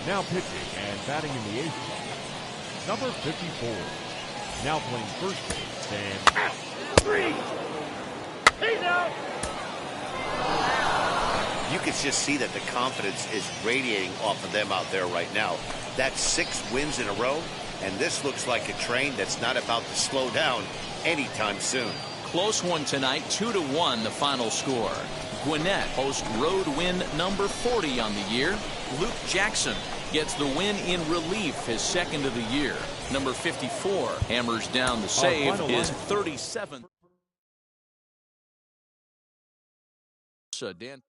Speaker 3: Now pitching and batting in the 8th. Number 54. Now playing first base and
Speaker 6: 3. He's out.
Speaker 2: You can just see that the confidence is radiating off of them out there right now. That's 6 wins in a row, and this looks like a train that's not about to slow down anytime soon.
Speaker 1: Close one tonight, 2-1 the final score. Gwinnett hosts road win number 40 on the year. Luke Jackson gets the win in relief, his second of the year. Number 54 hammers down the save, his 37th. So Dan.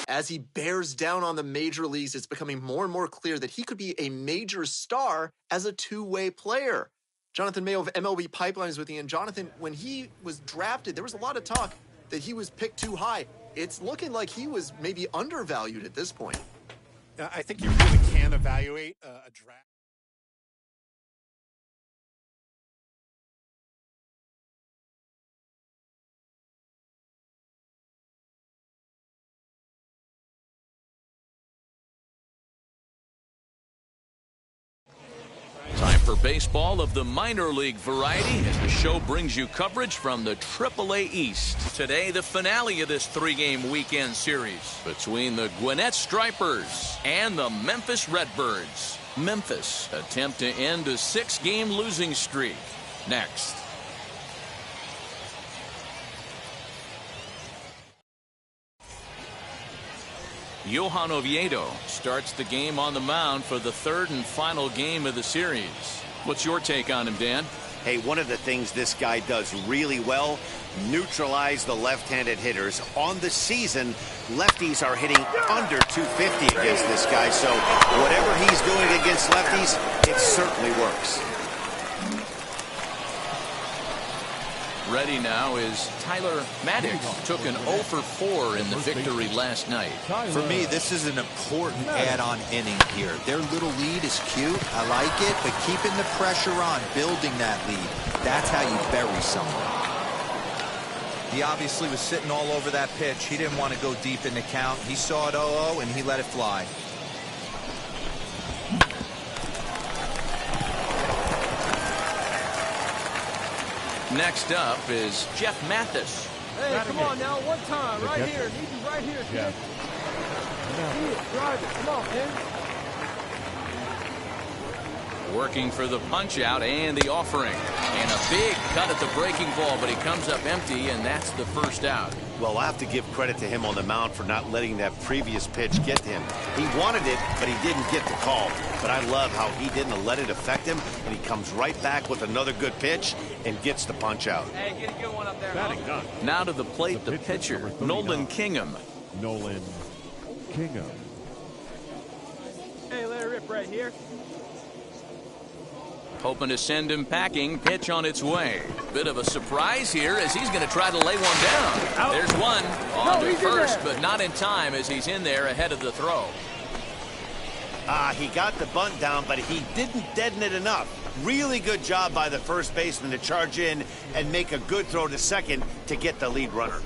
Speaker 11: As he bears down on the major leagues, it's becoming more and more clear that he could be a major star as a two-way player. Jonathan Mayo of MLB Pipeline is with me. And Jonathan, when he was drafted, there was a lot of talk that he was picked too high. It's looking like he was maybe undervalued at this point.
Speaker 12: I think you really can evaluate a draft.
Speaker 1: Time for baseball of the minor league variety as the show brings you coverage from the AAA East. Today, the finale of this 3-game weekend series between the Gwinnett Stripers and the Memphis Redbirds. Memphis attempt to end a 6-game losing streak. Next. Johan Oviedo starts the game on the mound for the 3rd and final game of the series. What's your take on him, Dan?
Speaker 2: Hey, one of the things this guy does really well, neutralize the left-handed hitters. On the season, lefties are hitting under 250 against this guy, so whatever he's doing against lefties, it certainly works.
Speaker 1: Ready now is Tyler Marcotte. Took an 0 for 4 in the victory last night.
Speaker 4: For me, this is an important add-on inning here. Their little lead is cute. I like it, but keeping the pressure on, building that lead, that's how you bury someone. He obviously was sitting all over that pitch. He didn't want to go deep in the count. He saw it 0-0, and he let it fly.
Speaker 5: Next up is Jeff Mathis.
Speaker 9: Hey, come on now, one time, right here. Need you right here, kid. Drive it, come on, man.
Speaker 1: Working for the punch out and the offering. And a big cut at the breaking ball, but he comes up empty, and that's the first out.
Speaker 2: Well, I have to give credit to him on the mound for not letting that previous pitch get to him. He wanted it, but he didn't get the call. But I love how he didn't let it affect him, and he comes right back with another good pitch and gets the punch out.
Speaker 5: Hey, get a good one up there.
Speaker 3: Batting done.
Speaker 1: Now to the plate, the pitcher, Nolan Kingham.
Speaker 3: Nolan Kingham.
Speaker 5: Hey, let it rip right here.
Speaker 1: Hoping to send him packing. Pitch on its way. Bit of a surprise here as he's going to try to lay one down.
Speaker 5: Out.
Speaker 1: There's one on to
Speaker 5: he's in
Speaker 1: first,
Speaker 5: there.
Speaker 1: but not in time as he's in there ahead of the throw.
Speaker 2: He got the bunt down, but he didn't deaden it enough. Really good job by the first baseman to charge in and make a good throw to second to get the lead runner.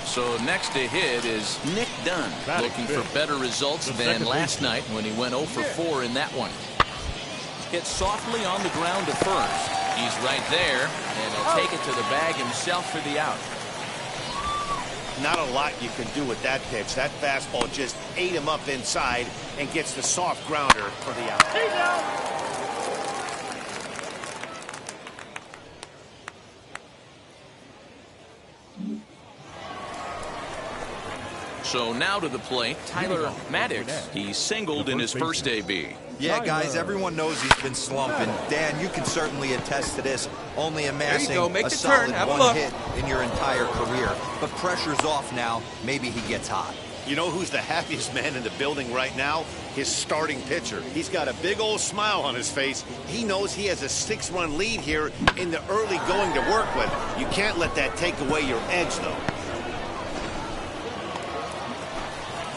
Speaker 1: So next to hit is Nick Dunn, looking for better results than last night when he went 0 for 4 in that one. Hit softly on the ground to first. He's right there, and he'll take it to the bag himself for the out.
Speaker 2: Not a lot you can do with that pitch. That fastball just ate him up inside and gets the soft grounder for the out.
Speaker 1: So now to the plate, Tyler Marcotte. He singled in his first AB.
Speaker 4: Yeah, guys, everyone knows he's been slumping. Dan, you can certainly attest to this. Only amassing a solid one hit in your entire career. But pressure's off now. Maybe he gets hot.
Speaker 2: You know who's the happiest man in the building right now? His starting pitcher. He's got a big old smile on his face. He knows he has a 6-run lead here in the early going to work with. You can't let that take away your edge, though.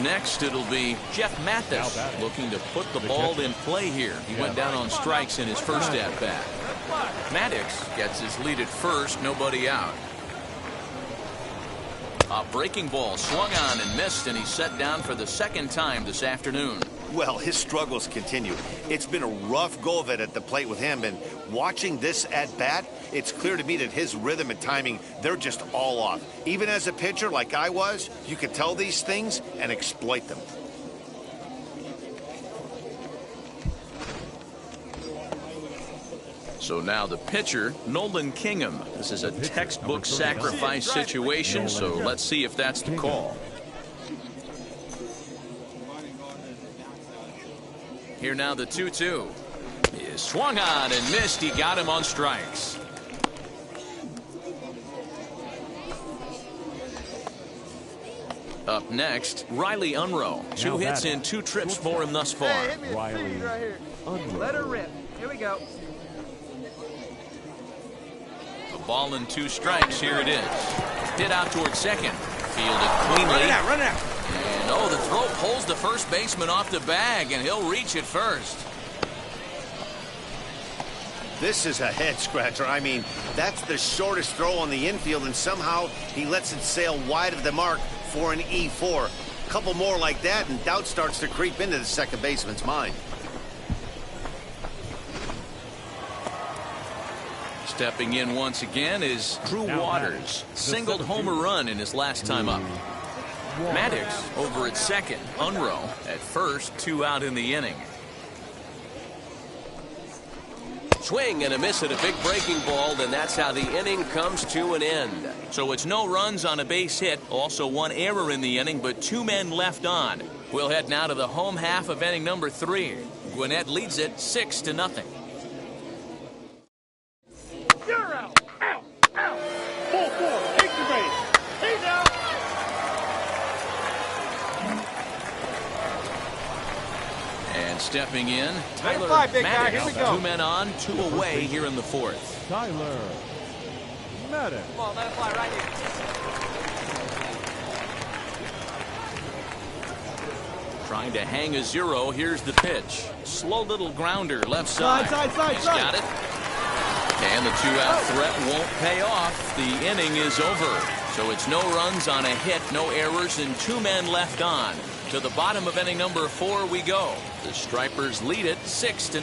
Speaker 1: Next, it'll be Jeff Mathis looking to put the ball in play here. He went down on strikes in his first at-bat. Maddox gets his lead at first, nobody out. A breaking ball swung on and missed, and he's set down for the second time this afternoon.
Speaker 2: Well, his struggles continue. It's been a rough go of it at the plate with him, and watching this at-bat, it's clear to me that his rhythm and timing, they're just all off. Even as a pitcher like I was, you could tell these things and exploit them.
Speaker 1: So now the pitcher, Nolan Kingham. This is a textbook sacrifice situation, so let's see if that's the call. Here now the 2-2. He is swung on and missed. He got him on strikes. Up next, Riley Unruh. 2 hits in 2 trips for him thus far.
Speaker 5: Hey, hit me a speed right here. Let her rip. Here we go.
Speaker 1: A ball and 2 strikes. Here it is. Hit out towards second. Fielded cleanly.
Speaker 5: Run it out, run it out.
Speaker 1: And oh, the throw pulls the first baseman off the bag, and he'll reach it first.
Speaker 2: This is a head scratcher. I mean, that's the shortest throw on the infield, and somehow he lets it sail wide of the mark for an E4. A couple more like that, and doubt starts to creep into the second baseman's mind.
Speaker 1: Stepping in once again is Drew Waters. Singled homer run in his last time up. Maddox over at second. Unruh at first. 2 out in the inning.
Speaker 13: Swing and a miss at a big breaking ball, and that's how the inning comes to an end.
Speaker 1: So it's no runs on a base hit. Also 1 error in the inning, but 2 men left on. We'll head now to the home half of inning number 3. Gwinnett leads it 6-0.
Speaker 6: You're out. Out. Out. Ball 4. Take the base. He's out.
Speaker 1: And stepping in, Tyler
Speaker 5: big guy. Here we
Speaker 1: Marcotte.
Speaker 5: go.
Speaker 1: 2 men on, 2 away here in the 4th.
Speaker 3: Tyler Marcotte.
Speaker 5: Come on, let it fly right here.
Speaker 1: Trying to hang a 0. Here's the pitch. Slow little grounder left side. He's got it. And the 2-out threat won't pay off. The inning is over. So it's no runs on a hit, no errors, and 2 men left on. To the bottom of inning number 4 we go. The Stripers lead it 6-0.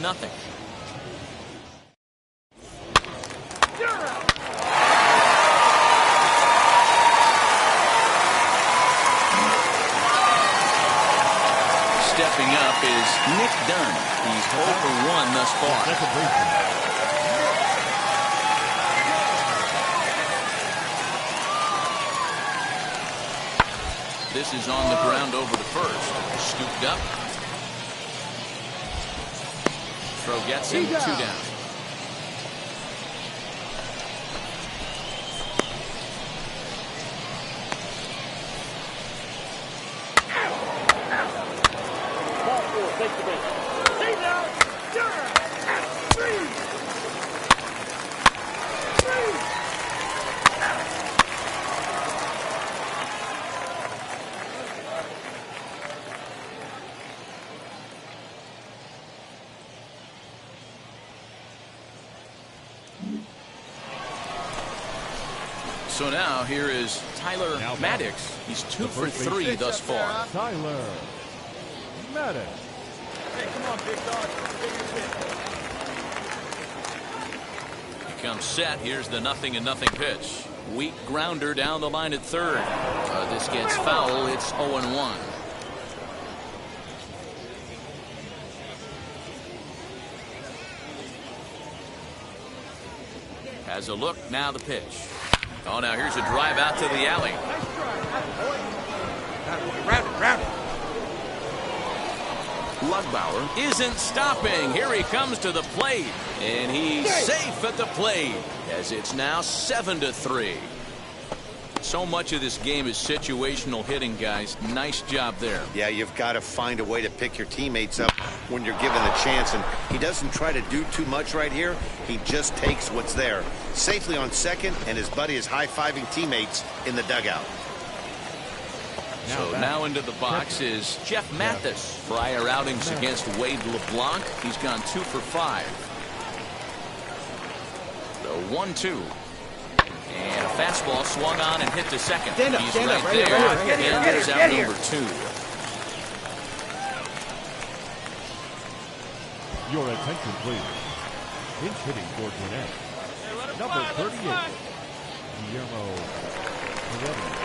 Speaker 1: Stepping up is Nick Dunn. He's 0 for 1 thus far. This is on the ground over to first. Scooped up. Throw gets him 2 down.
Speaker 6: Take the base. Stay down. Three.
Speaker 1: So now here is Tyler Marcotte. He's 2 for 3 thus far.
Speaker 3: Tyler Marcotte.
Speaker 5: Hey, come on, big dog.
Speaker 1: He comes set. Here's the 0-0 pitch. Weak grounder down the line at third. This gets foul. It's 0-1. Has a look. Now the pitch. Oh, now here's a drive out to the alley.
Speaker 12: Round it.
Speaker 1: Lugbauer isn't stopping. Here he comes to the plate. And he's safe at the plate as it's now 7-3. So much of this game is situational hitting, guys. Nice job there.
Speaker 2: Yeah, you've got to find a way to pick your teammates up when you're given the chance, and he doesn't try to do too much right here. He just takes what's there. Safely on second, and his buddy is high-fiving teammates in the dugout.
Speaker 1: So now into the box is Jeff Mathis. Prior outings against Wade LeBlanc. He's gone 2 for 5. The 1-2. And a fastball swung on and hit to second. He's right there. And there's out number 2.
Speaker 3: Your attention, please. Pinch hitting for Gwinnett. Number 38, Guillermo Heredia.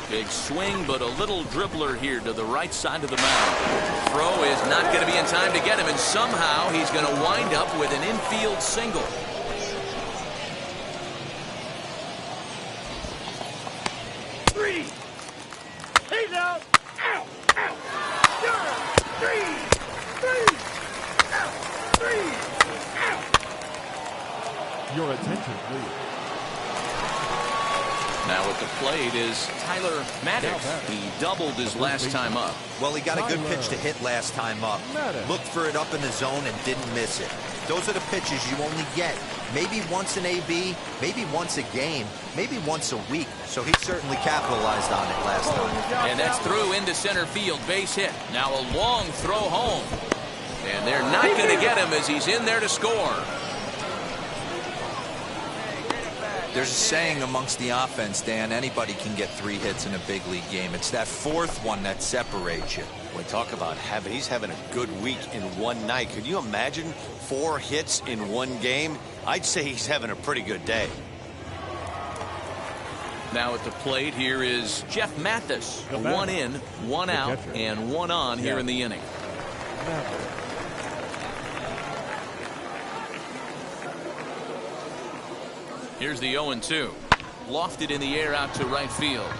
Speaker 1: Big swing, but a little dribbler here to the right side of the mound. Throw is not going to be in time to get him, and somehow he's going to wind up with an infield single.
Speaker 6: Three. He's out. Out. Three. Out. Three. Out.
Speaker 3: Your attention, please.
Speaker 1: Now at the plate is Tyler Marcotte. He doubled his last time up.
Speaker 4: Well, he got a good pitch to hit last time up. Looked for it up in the zone and didn't miss it. Those are the pitches you only get maybe once an AB, maybe once a game, maybe once a week. So he certainly capitalized on it last time.
Speaker 1: And that's through into center field, base hit. Now a long throw home. And they're not going to get him as he's in there to score.
Speaker 4: There's a saying amongst the offense, Dan, anybody can get 3 hits in a big league game. It's that 4th one that separates you.
Speaker 2: We talk about he's having a good week in one night. Could you imagine 4 hits in one game? I'd say he's having a pretty good day.
Speaker 1: Now at the plate here is Jeff Mathis. 1 in, 1 out, and 1 on here in the inning. Here's the 0-2. Lofted in the air out to right field.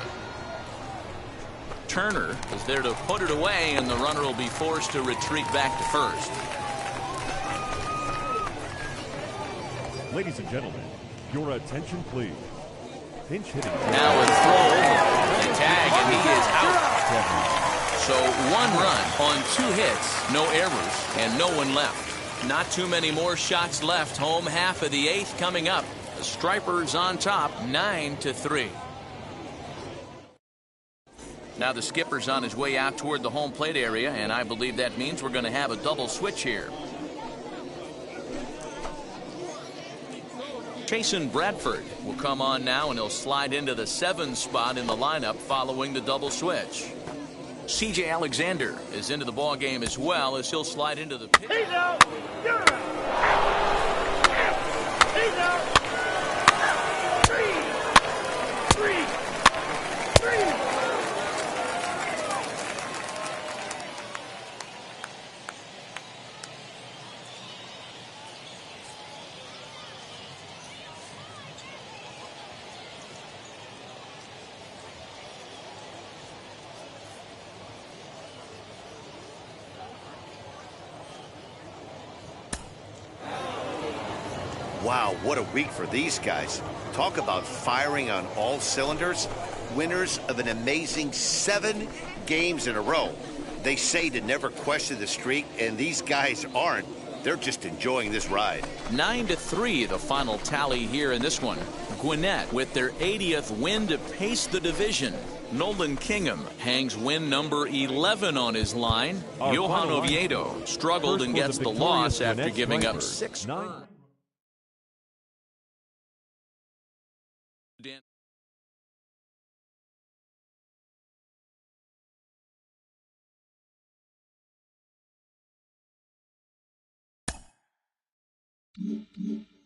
Speaker 1: Turner is there to put it away, and the runner will be forced to retreat back to first.
Speaker 3: Ladies and gentlemen, your attention, please. Pinch hitting.
Speaker 1: Now a throw over. The tag, and he is out. So 1 run on 2 hits, no errors, and no one left. Not too many more shots left. Home half of the 8th coming up. The Stripers on top, 9-3. Now the skipper's on his way out toward the home plate area, and I believe that means we're going to have a double switch here. Jason Bradford will come on now, and he'll slide into the 7 spot in the lineup following the double switch. C.J. Alexander is into the ball game as well, as he'll slide into the pitch.
Speaker 6: He's out. You're out. He's out. 3.
Speaker 2: Wow, what a week for these guys. Talk about firing on all cylinders. Winners of an amazing 7 games in a row. They say to never question the streak, and these guys aren't. They're just enjoying this ride.
Speaker 1: 9-3, the final tally here in this one. Gwinnett with their 80th win to pace the division. Nolan Kingham hangs win number 11 on his line. Johan Oviedo struggled and gets the loss after giving up 6 earned.
Speaker 14: Mm-hmm.